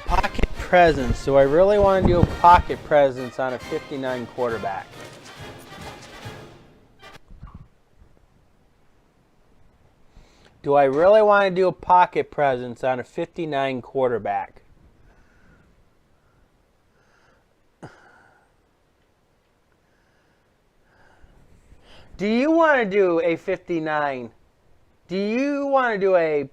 Pocket presence. Do I really want to do a pocket presence on a 59 quarterback? Do I really want to do a pocket presence on a 59 quarterback? Do you want to do a 59? Do you want to do a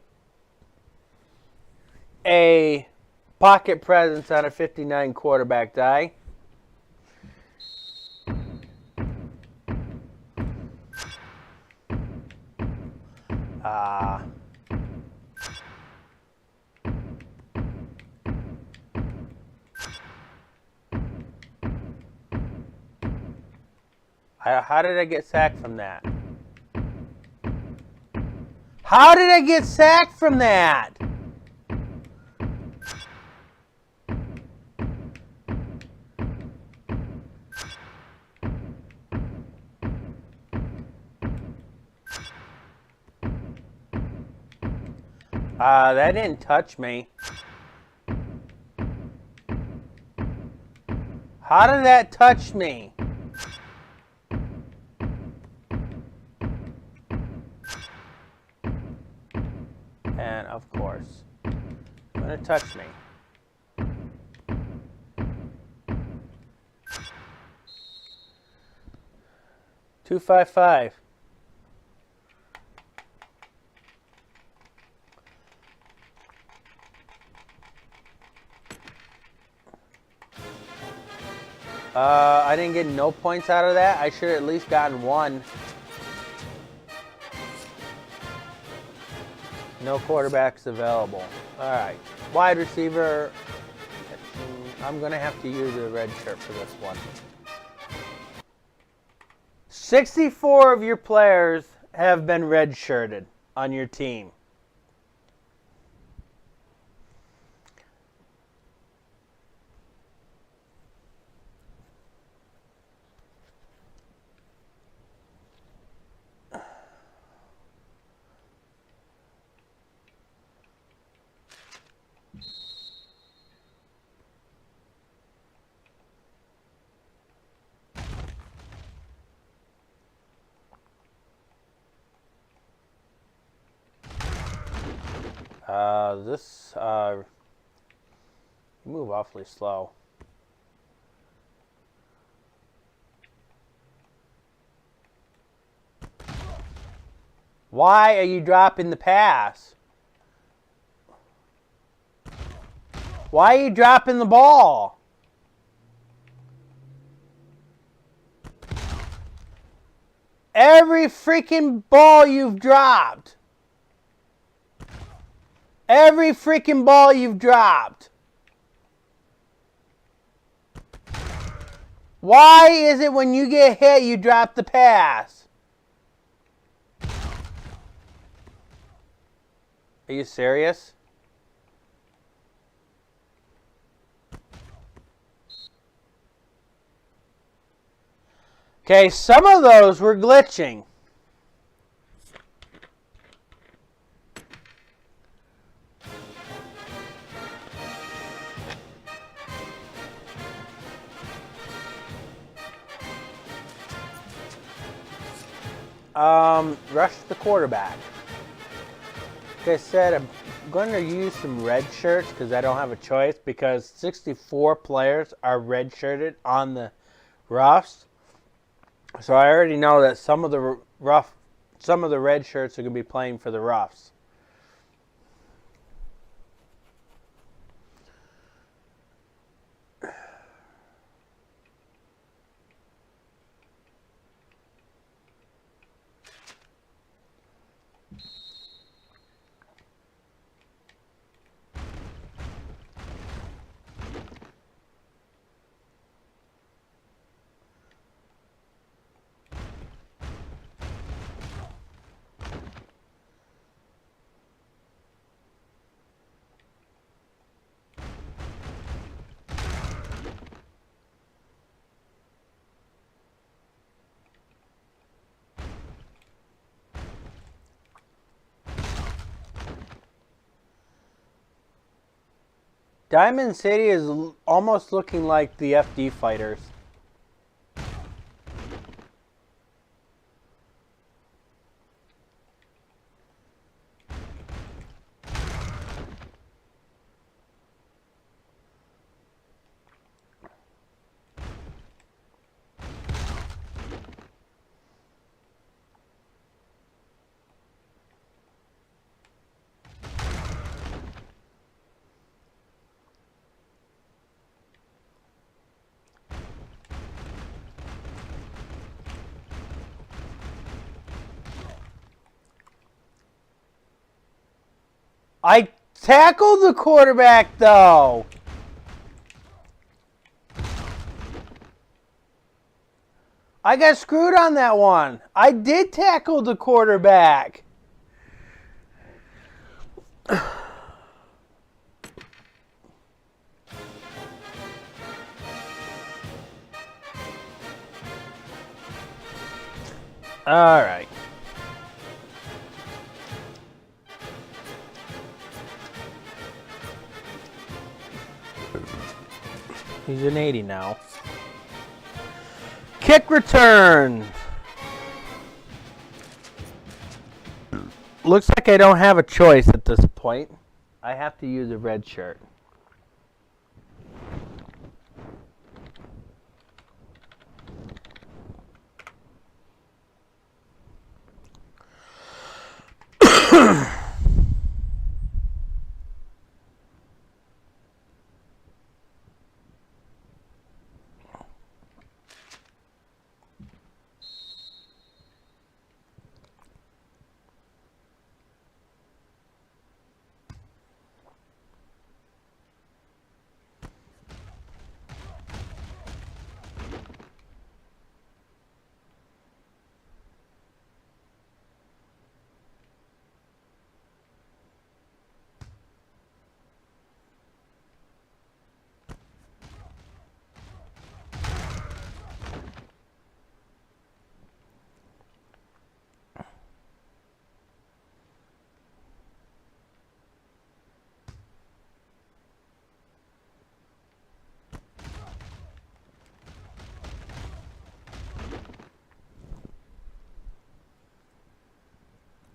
pocket presence on a 59 quarterback, Di? How did I get sacked from that? How did I get sacked from that? That didn't touch me. How did that touch me? And of course, it's gonna touch me. $255. I didn't get no points out of that. I should have at least gotten one. No quarterbacks available. All right. Wide receiver. I'm going to have to use a red shirt for this one. 64 of your players have been red-shirted on your team. You move awfully slow. Why are you dropping the pass? Why are you dropping the ball? Every freaking ball you've dropped. Every freaking ball you've dropped. Why is it when you get hit, you drop the pass? Are you serious? Okay, some of those were glitching. Rush the quarterback. Like I said, I'm going to use some red shirts because I don't have a choice because 64 players are red shirted on the roughs. So I already know that some of the red shirts are going to be playing for the roughs. Diamond City is almost looking like the FD fighters. I tackled the quarterback, though. I got screwed on that one. I did tackle the quarterback. All right. He's an 80 now. Kick return. Looks like I don't have a choice at this point. I have to use a red shirt.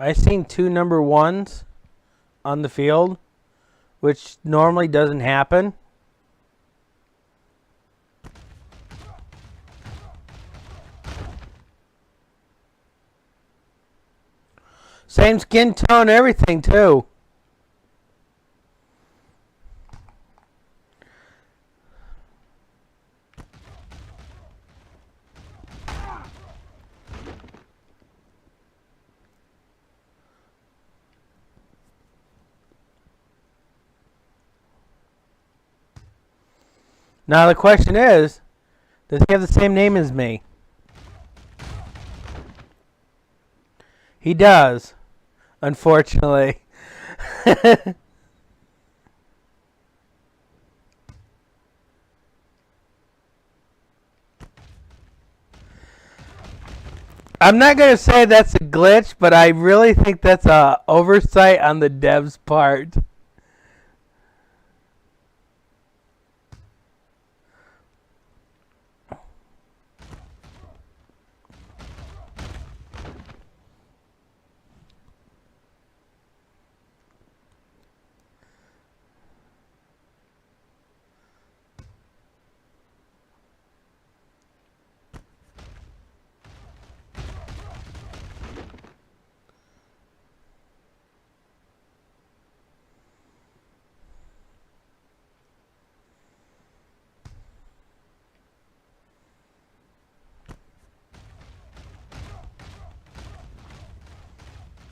I've seen 2 number 1s on the field, which normally doesn't happen. Same skin tone, everything too. Now the question is, does he have the same name as me? He does, unfortunately. I'm not going to say that's a glitch, but I really think that's an oversight on the dev's part.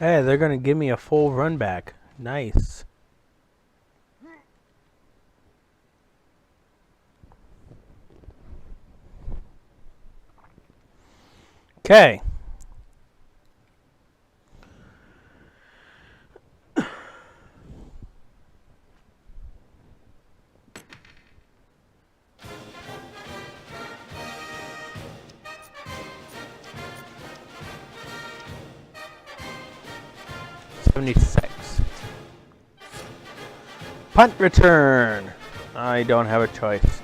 Hey, they're going to give me a full run back. Nice. Okay. Punt return. I don't have a choice.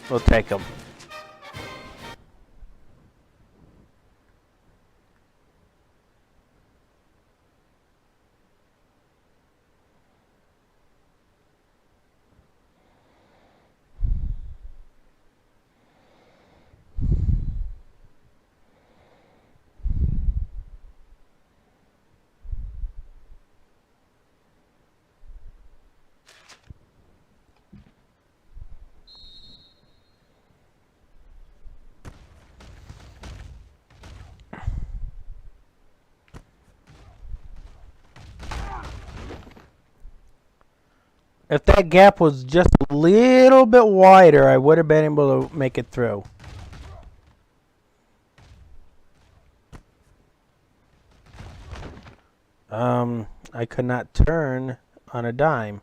We'll take him. If that gap was just a little bit wider, I would have been able to make it through. I could not turn on a dime.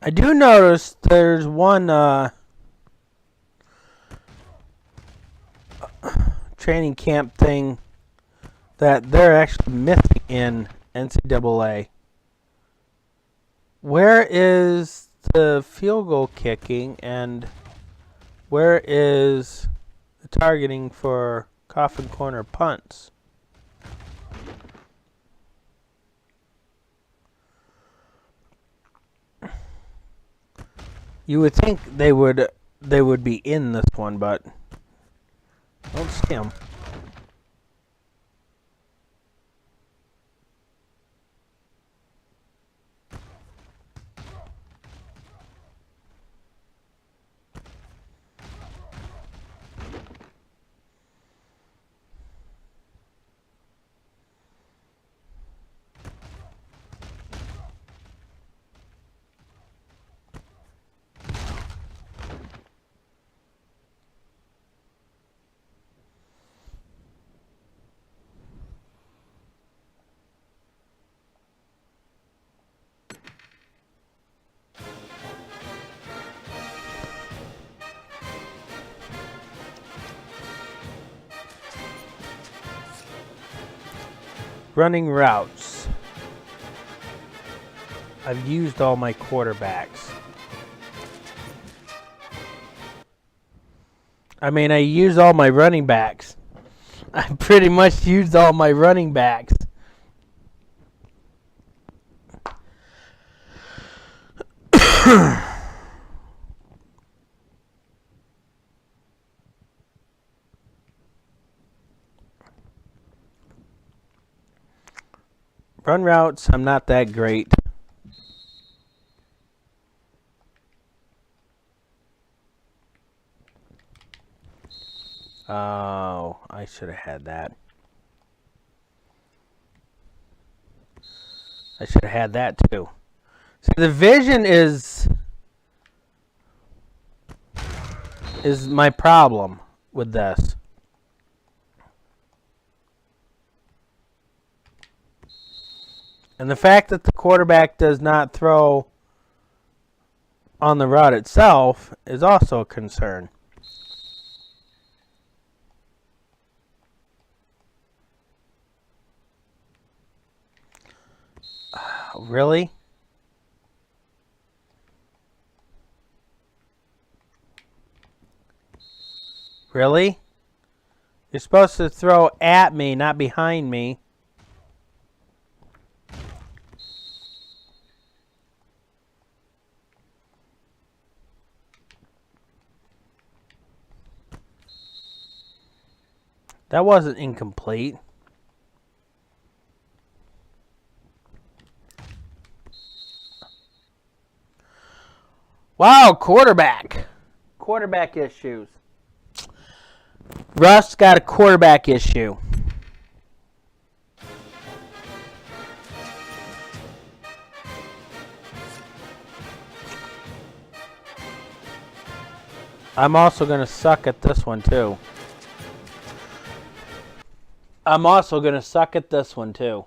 I do notice there's one training camp thing that they're actually missing in NCAA. Where is the field goal kicking and where is the targeting for coffin corner punts? You would think they would be in this one, but I don't see them. Running routes. I've used all my quarterbacks. I mean, I use all my running backs. I pretty much used all my running backs. Run routes, I'm not that great. Oh, I should have had that. I should have had that too. See, the vision is my problem with this. And the fact that the quarterback does not throw on the route itself is also a concern. Really? Really? You're supposed to throw at me, not behind me. That wasn't incomplete. Wow, quarterback. Quarterback issues. Russ got a quarterback issue. I'm also going to suck at this one, too. I'm also going to suck at this one, too.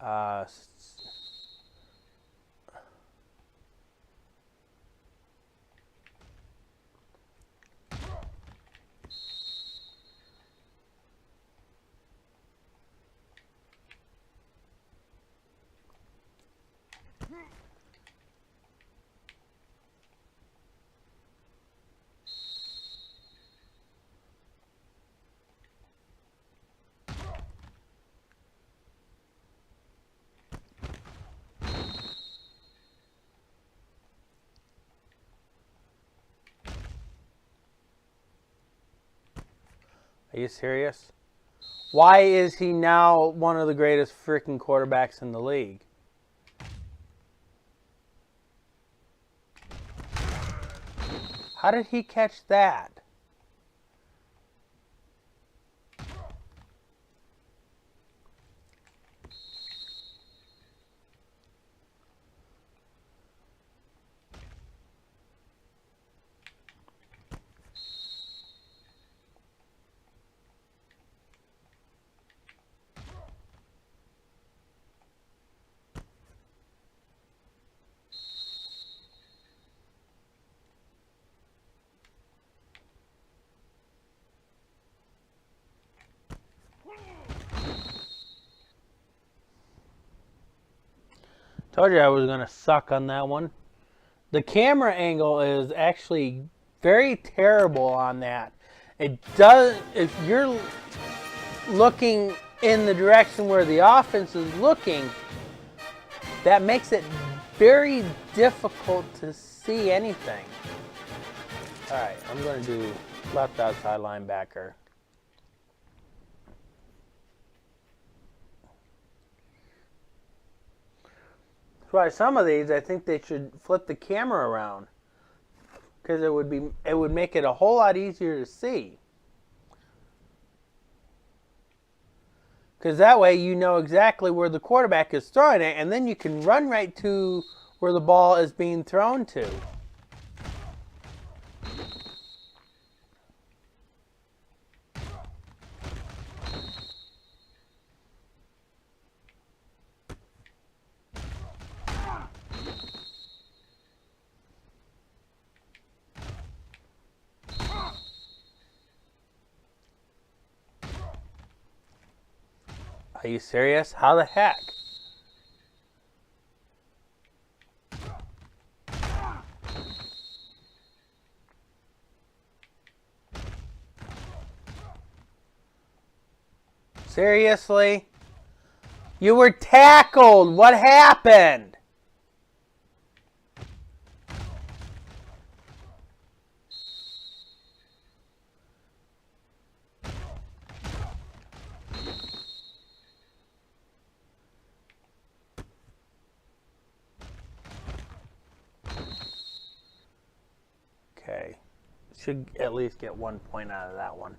Uh, Are you serious? Why is he now one of the greatest freaking quarterbacks in the league? How did he catch that? Told you I was going to suck on that one. The camera angle is actually very terrible on that. It does, if you're looking in the direction where the offense is looking, that makes it very difficult to see anything. All right, I'm going to do left outside linebacker. That's why some of these, I think they should flip the camera around, because it would make it a whole lot easier to see. Because that way you know exactly where the quarterback is throwing it, and then you can run right to where the ball is being thrown to. Are you serious? How the heck? Seriously? You were tackled. What happened? Okay. Should at least get 1 point out of that one.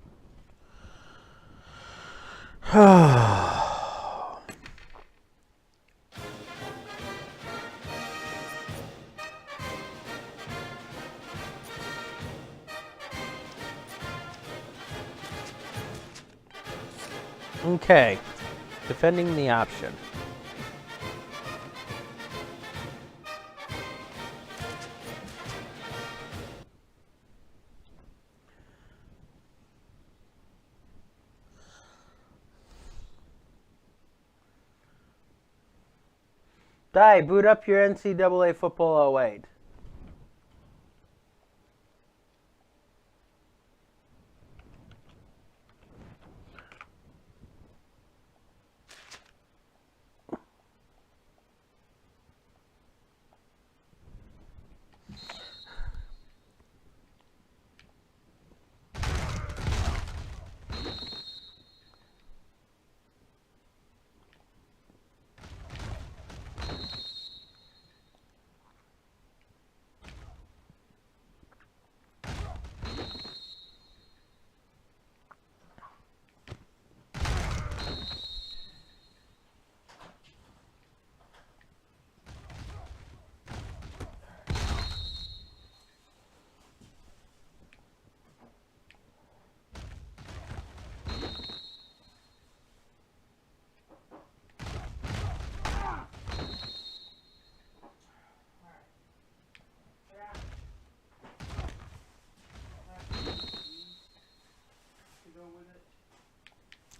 Okay. Defending the option. Die, boot up your NCAA Football 08.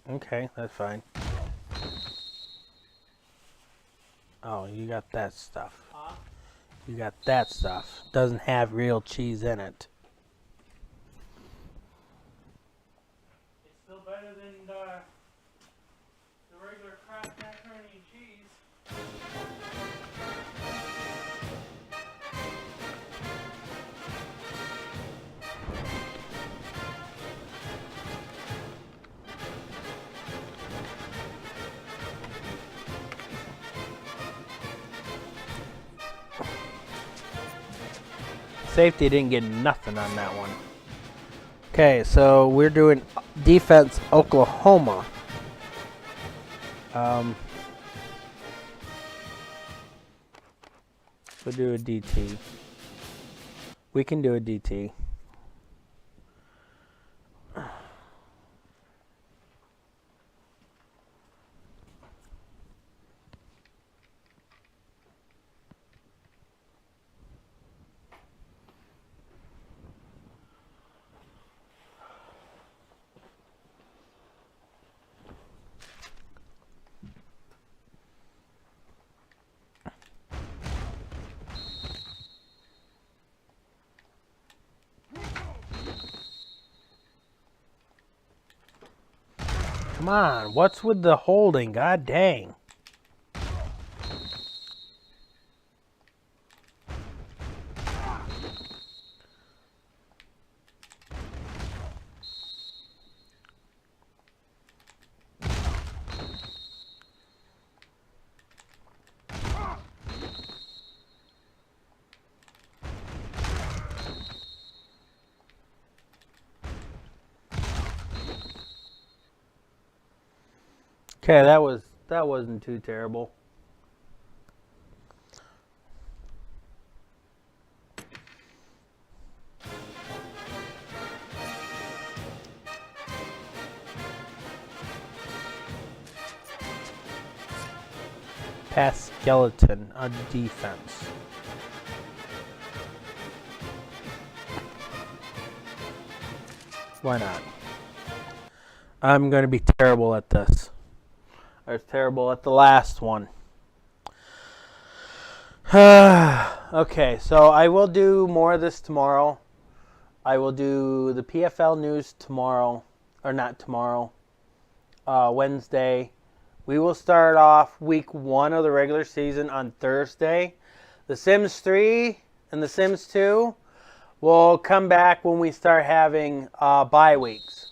Okay, that's fine. Oh, you got that stuff. Huh? You got that stuff. Doesn't have real cheese in it. It's still better than the regular Kraft macaroni and cheese. Safety didn't get nothing on that one. Okay, so we're doing defense Oklahoma. We'll do a DT. We can do a DT. Come on, what's with the holding? God dang. Okay, that wasn't too terrible. Pass skeleton on defense. Why not? I'm going to be terrible at this. I was terrible at the last one. Okay, so I will do more of this tomorrow. I will do the PFL news tomorrow. Or not tomorrow. Wednesday. We will start off week 1 of the regular season on Thursday. The Sims 3 and The Sims 2 will come back when we start having bye weeks.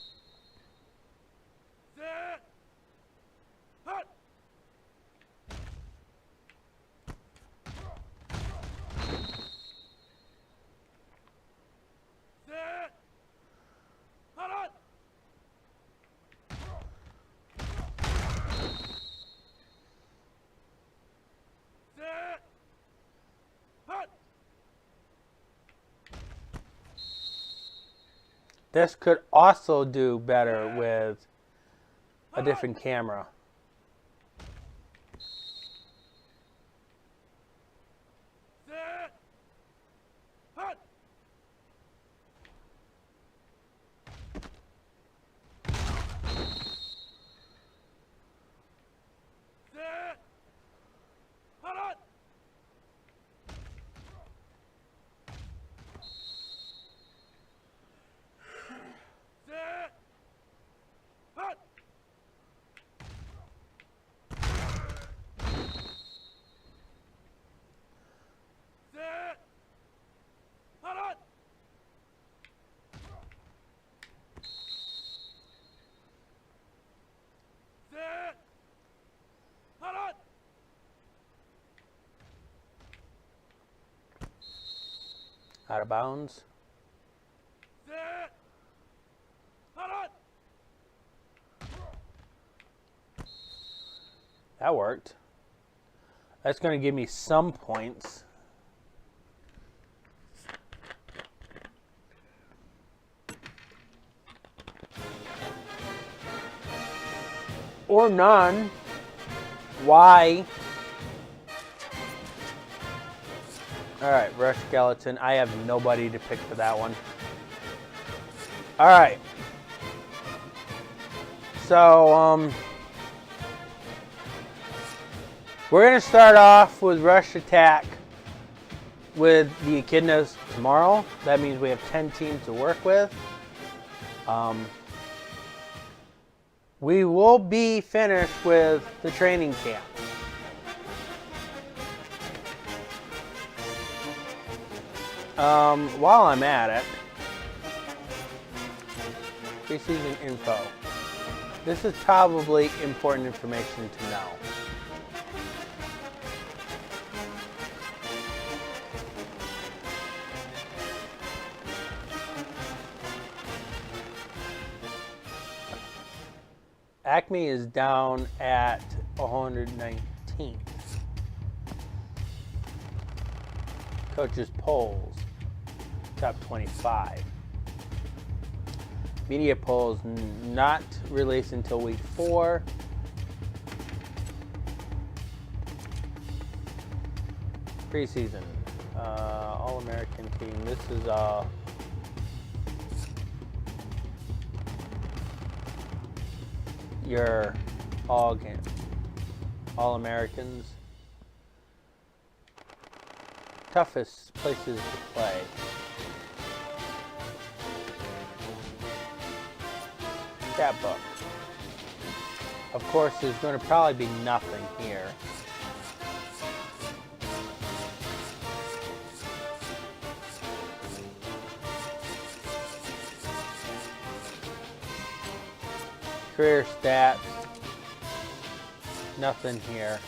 This could also do better with a different camera. Out of bounds. That worked. That's going to give me some points. Or none. Why? Alright, rush skeleton. I have nobody to pick for that one. Alright. So, we're going to start off with rush attack with the echidnas tomorrow. That means we have 10 teams to work with. We will be finished with the training camp. While I'm at it, preseason info. This is probably important information to know. Acme is down at 119th. Coaches polls, top 25. Media polls not released until week 4. Preseason, All-American team. This is your All-Americans. Toughest places to play. Stat book. Of course, there's going to probably be nothing here. Career stats, nothing here.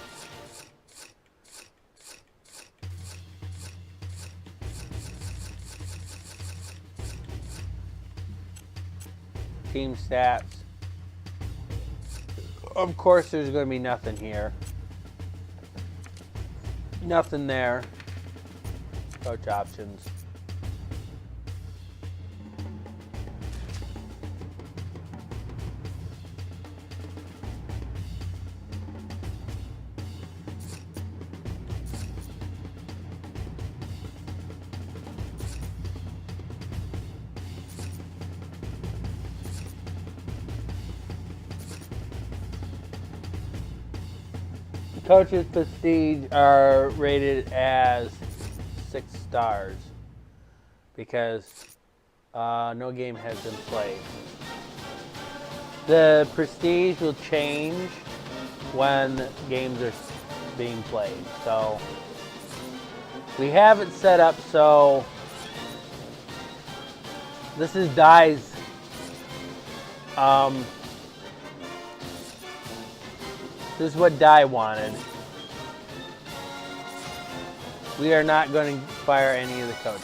Team stats, of course there's going to be nothing here. Nothing there. Coach options. Coaches' prestige are rated as 6 stars because no game has been played. The prestige will change when games are being played. So we have it set up so this is Dai's this is what Dai wanted. We are not going to fire any of the coaches.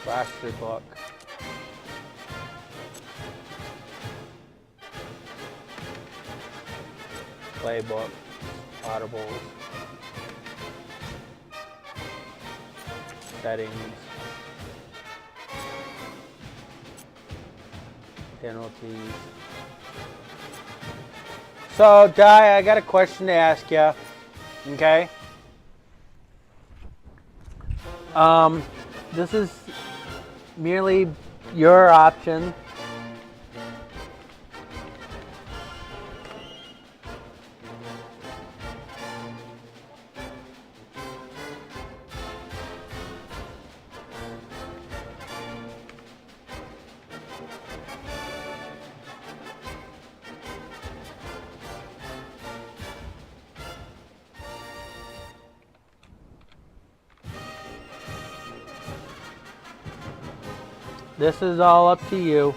Roster book. Playbook. Audibles. Settings. Penalties. So, Dai, I got a question to ask you. Okay? This is merely your option. This is all up to you.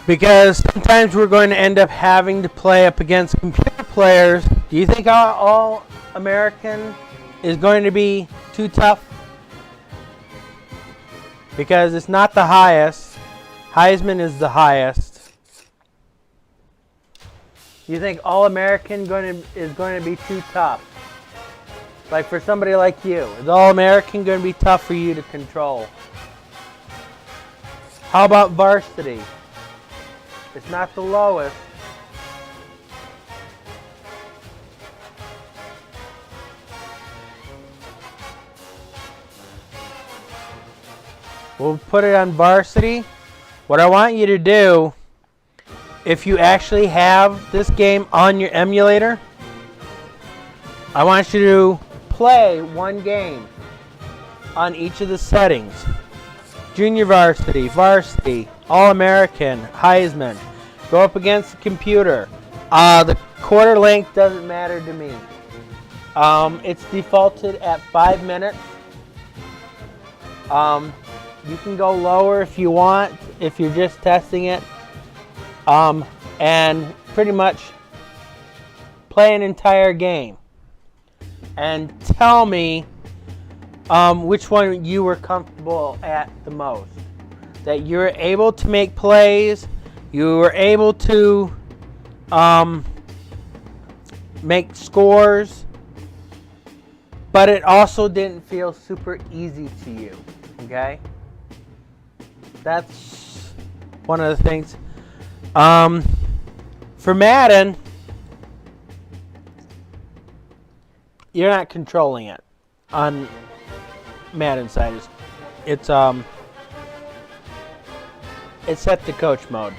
Because sometimes we're going to end up having to play up against computer players. Do you think all American is going to be too tough? Because it's not the highest. Heisman is the highest. You think All-American is going to be too tough? Like for somebody like you, is All-American going to be tough for you to control? How about varsity? It's not the lowest. We'll put it on varsity. What I want you to do, if you actually have this game on your emulator, I want you to play one game on each of the settings. Junior varsity, varsity, All-American, Heisman. Go up against the computer. The quarter length doesn't matter to me. It's defaulted at 5 minutes. You can go lower if you want, if you're just testing it. And pretty much play an entire game. And tell me which one you were comfortable at the most. That you're able to make plays, you were able to make scores, but it also didn't feel super easy to you, okay? That's one of the things. For Madden, you're not controlling it on Madden side. It's set to coach mode.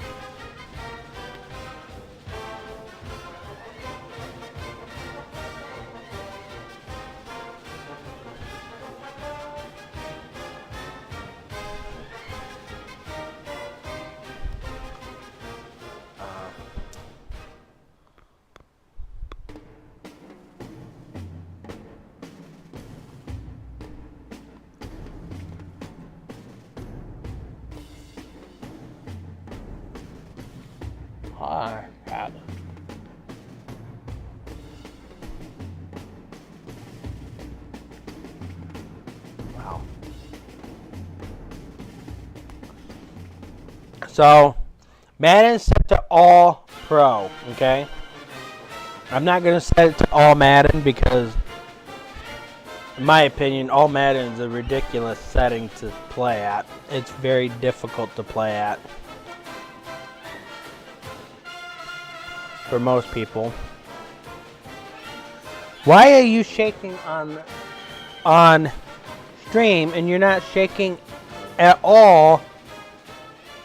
Wow. So, Madden's set to all pro, okay? I'm not going to set it to all Madden because, in my opinion, all Madden is a ridiculous setting to play at. It's very difficult to play at for most people. Why are you shaking on stream and you're not shaking at all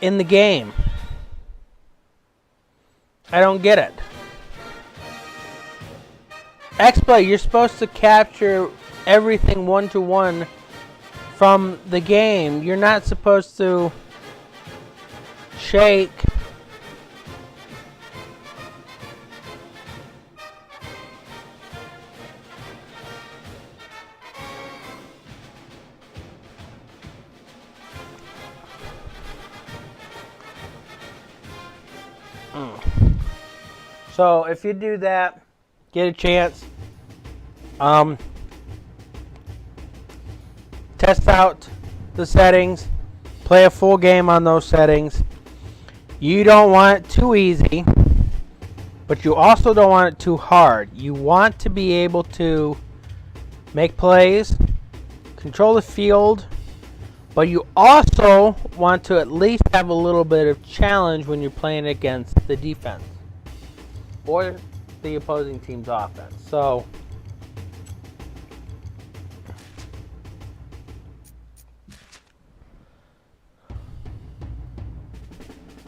in the game? I don't get it. XPlay, you're supposed to capture everything one-to-one from the game. You're not supposed to shake. So if you do that, get a chance, test out the settings, play a full game on those settings. You don't want it too easy, but you also don't want it too hard. You want to be able to make plays, control the field, but you also want to at least have a little bit of challenge when you're playing against the defense or the opposing team's offense. So,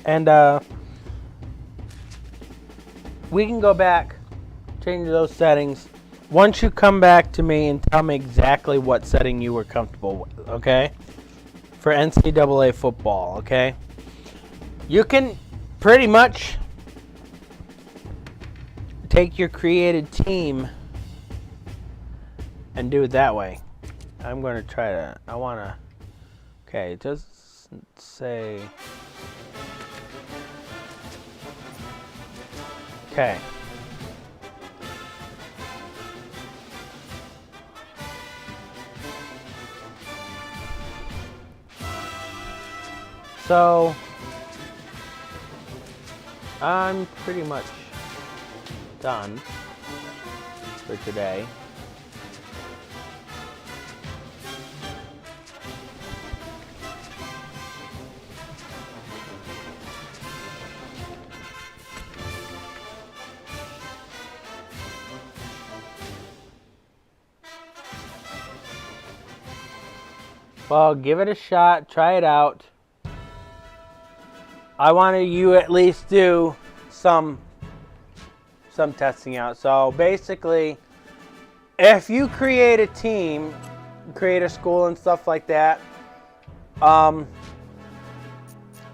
and we can go back, change those settings once you come back to me and tell me exactly what setting you were comfortable with, okay? For NCAA football, okay? You can pretty much take your created team and do it that way. I'm going to try to, okay, it doesn't say, okay. So, I'm pretty much done for today. Well, give it a shot, try it out. I wanted you at least do some testing out. So basically, if you create a team, create a school and stuff like that,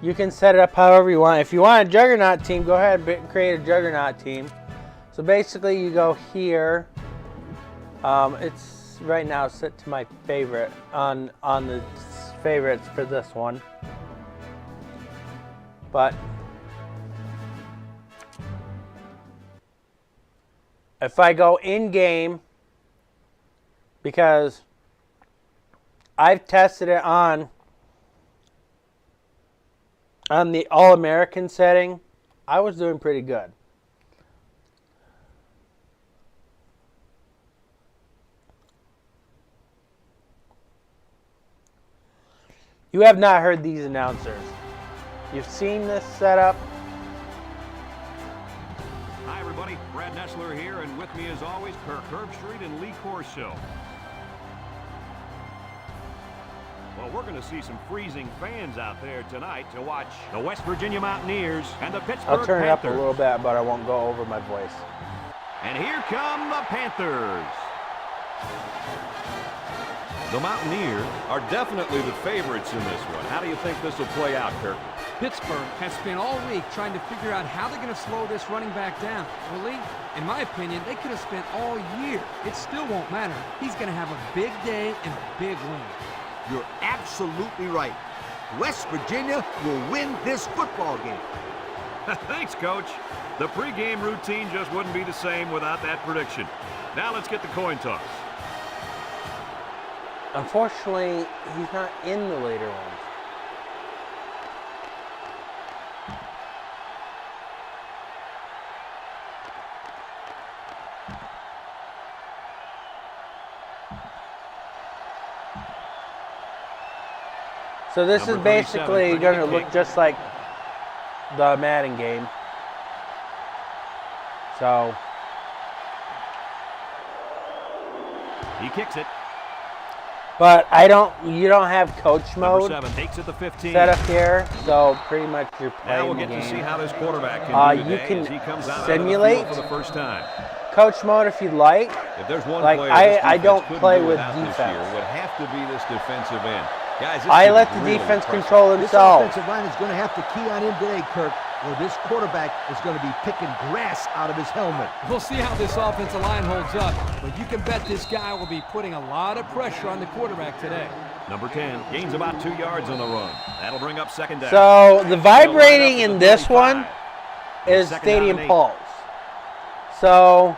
you can set it up however you want. If you want a juggernaut team, go ahead and create a juggernaut team. So basically, you go here. It's right now set to my favorite on the favorites for this one. But if I go in-game, because I've tested it on the All-American setting, I was doing pretty good. You have not heard these announcers. You've seen this setup. Hi, everybody. Brad Nessler here, and with me, as always, Kirk Herbstreit and Lee Corso. Well, we're going to see some freezing fans out there tonight to watch the West Virginia Mountaineers and the Pittsburgh I'll turn Panthers. it up a little bit, but I won't go over my voice. And here come the Panthers. The Mountaineers are definitely the favorites in this one. How do you think this will play out, Kirk? Pittsburgh has spent all week trying to figure out how they're going to slow this running back down. Well, Lee, in my opinion, they could have spent all year. It still won't matter. He's going to have a big day and a big win. You're absolutely right. West Virginia will win this football game. Thanks, Coach. The pregame routine just wouldn't be the same without that prediction. Now let's get the coin toss. Unfortunately, he's not in the later ones. So this is basically going to look just like the Madden game. So he kicks it. But you don't have coach mode Number 7 takes it to 15. set up here, so pretty much you're playing Now we'll the get game. to see how this quarterback can do You today can as he comes out simulate onto the field for the first time. Coach mode if you'd like. If there's one Like, player I this defense don't couldn't play do with without defense. This year would have to be this defensive end. Guys, this I kid let is the really defense impressive. control This themselves. offensive line is going to have to key on in today, Kirk, or this quarterback is going to be picking grass out of his helmet. We'll see how this offensive line holds up, but you can bet this guy will be putting a lot of pressure on the quarterback today. Number 10 gains about 2 yards on the run. That'll bring up second down. So the vibrating in this one is Stadium Pulse. So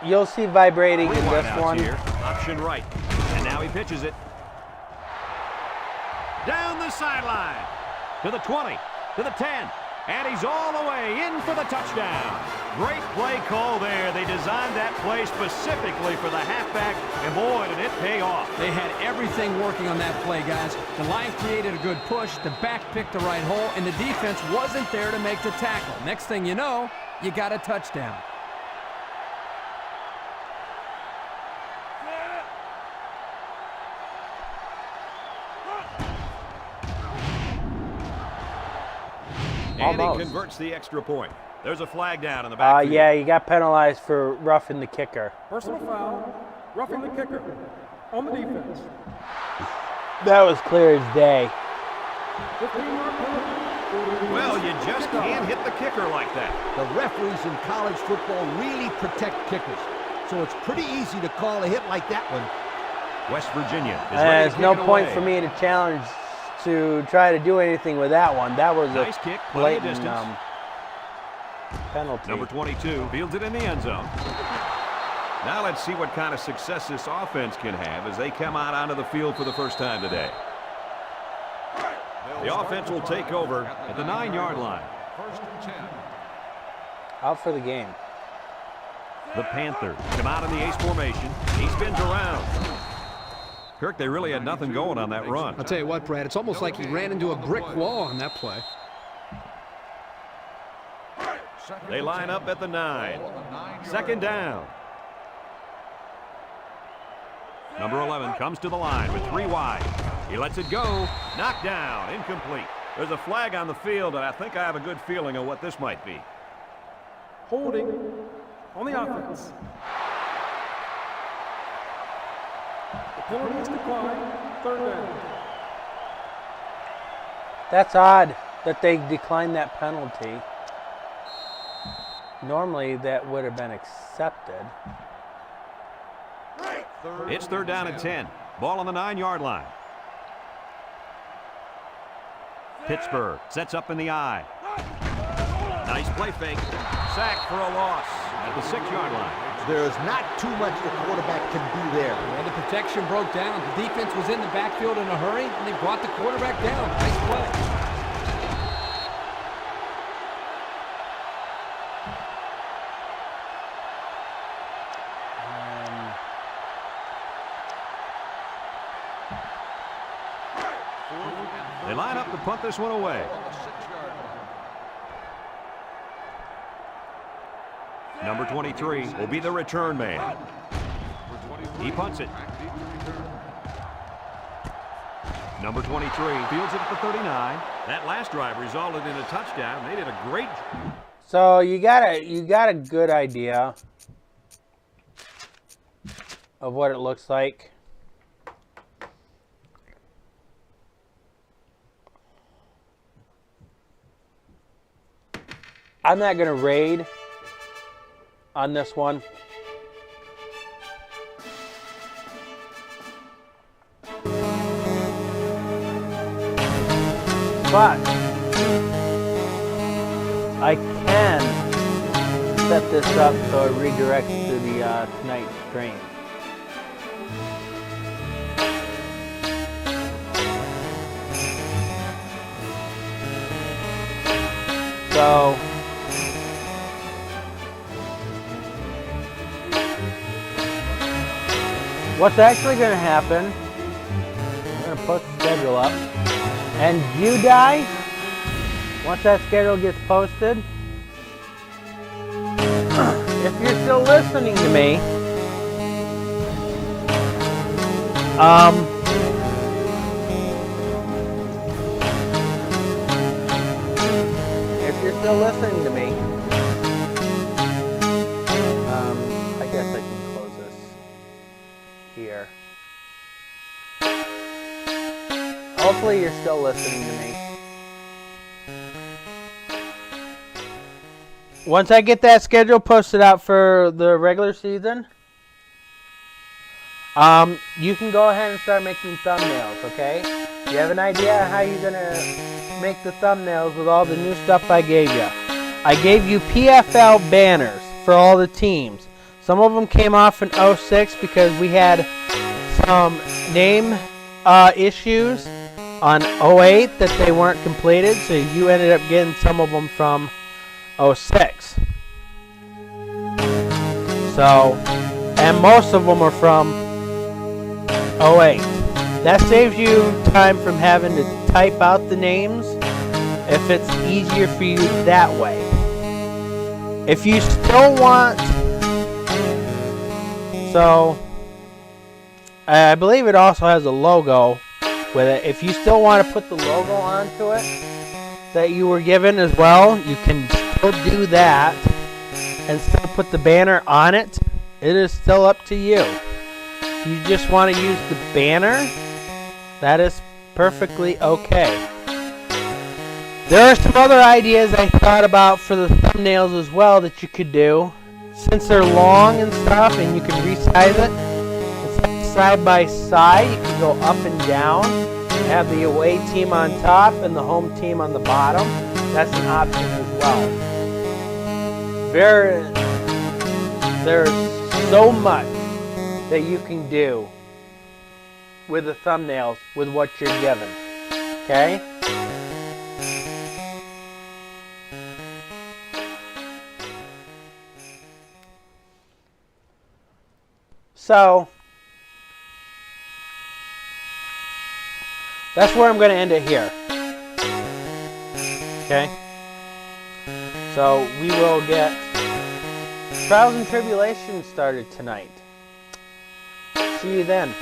you'll see vibrating in this one. Here. Option right. And now he pitches it. Down the sideline. To the 20. To the 10. And he's all the way in for the touchdown. Great play call there. They designed that play specifically for the halfback, and boy, did it pay off. They had everything working on that play, guys. The line created a good push, the back picked the right hole, and the defense wasn't there to make the tackle. Next thing you know, you got a touchdown. And Almost. he converts the extra point. There's a flag down in the backfield. Yeah, you got penalized for roughing the kicker. Personal foul, roughing the kicker on the defense. That was clear as day. 15-yard penalty. Well, you just can't hit the kicker like that. The referees in college football really protect kickers, so it's pretty easy to call a hit like that one. West Virginia is ready to There's kick no it point away. for me to challenge to try to do anything with that one. That was Nice a kick, plenty of blatant distance. penalty. Number 22 fields it in the end zone. Now let's see what kind of success this offense can have as they come out onto the field for the first time today. The offense will take over at the 9-yard line. First and 10. Out for the game. The Panthers come out in the ace formation. He spins around. Kirk, they really had nothing going on that run. I'll tell you what, Brad, it's almost like he ran into a brick wall on that play. They line up at the 9. Second down. Number 11 comes to the line with 3 wide. He lets it go. Knocked down. Incomplete. There's a flag on the field, and I think I have a good feeling of what this might be. Holding on the offense. The penalty is declined. Third down. That's odd that they declined that penalty. Normally that would have been accepted. It's third down and 10. Ball on the 9-yard line. Pittsburgh sets up in the eye. Nice play fake. Sack for a loss at the 6-yard line. There's not too much the quarterback can do there. And the protection broke down. The defense was in the backfield in a hurry, and they brought the quarterback down. Nice play. They line up to punt this one away. Number 23 will be the return man. He punts it. Number 23 fields it at the 39. That last drive resulted in a touchdown. They did a great. So you got a good idea of what it looks like. I'm not going to raid on this one. But I can set this up so it redirects to the tonight's stream. So what's actually going to happen, I'm going to post the schedule up, and you die, once that schedule gets posted, if you're still listening to me, I guess I can close this here. Hopefully you're still listening to me. Once I get that schedule posted out for the regular season, you can go ahead and start making thumbnails, okay? You have an idea how you're going to make the thumbnails with all the new stuff I gave you. I gave you PFL banners for all the teams. Some of them came off in 06 because we had some name issues on 08 that they weren't completed, so you ended up getting some of them from 06. So, and most of them are from 08. That saves you time from having to type out the names if it's easier for you that way. If you still want, so I believe it also has a logo with it. If you still want to put the logo onto it that you were given as well, you can still do that and still put the banner on it. It is still up to you. If you just want to use the banner, that is perfectly okay. There are some other ideas I thought about for the thumbnails as well that you could do. Since they're long and stuff and you can resize it, it's side by side, you can go up and down. Have the away team on top and the home team on the bottom. That's an option as well. There's so much that you can do with the thumbnails with what you're given. Okay? So that's where I'm going to end it here. Okay? So we will get Trials and Tribulations started tonight. See you then.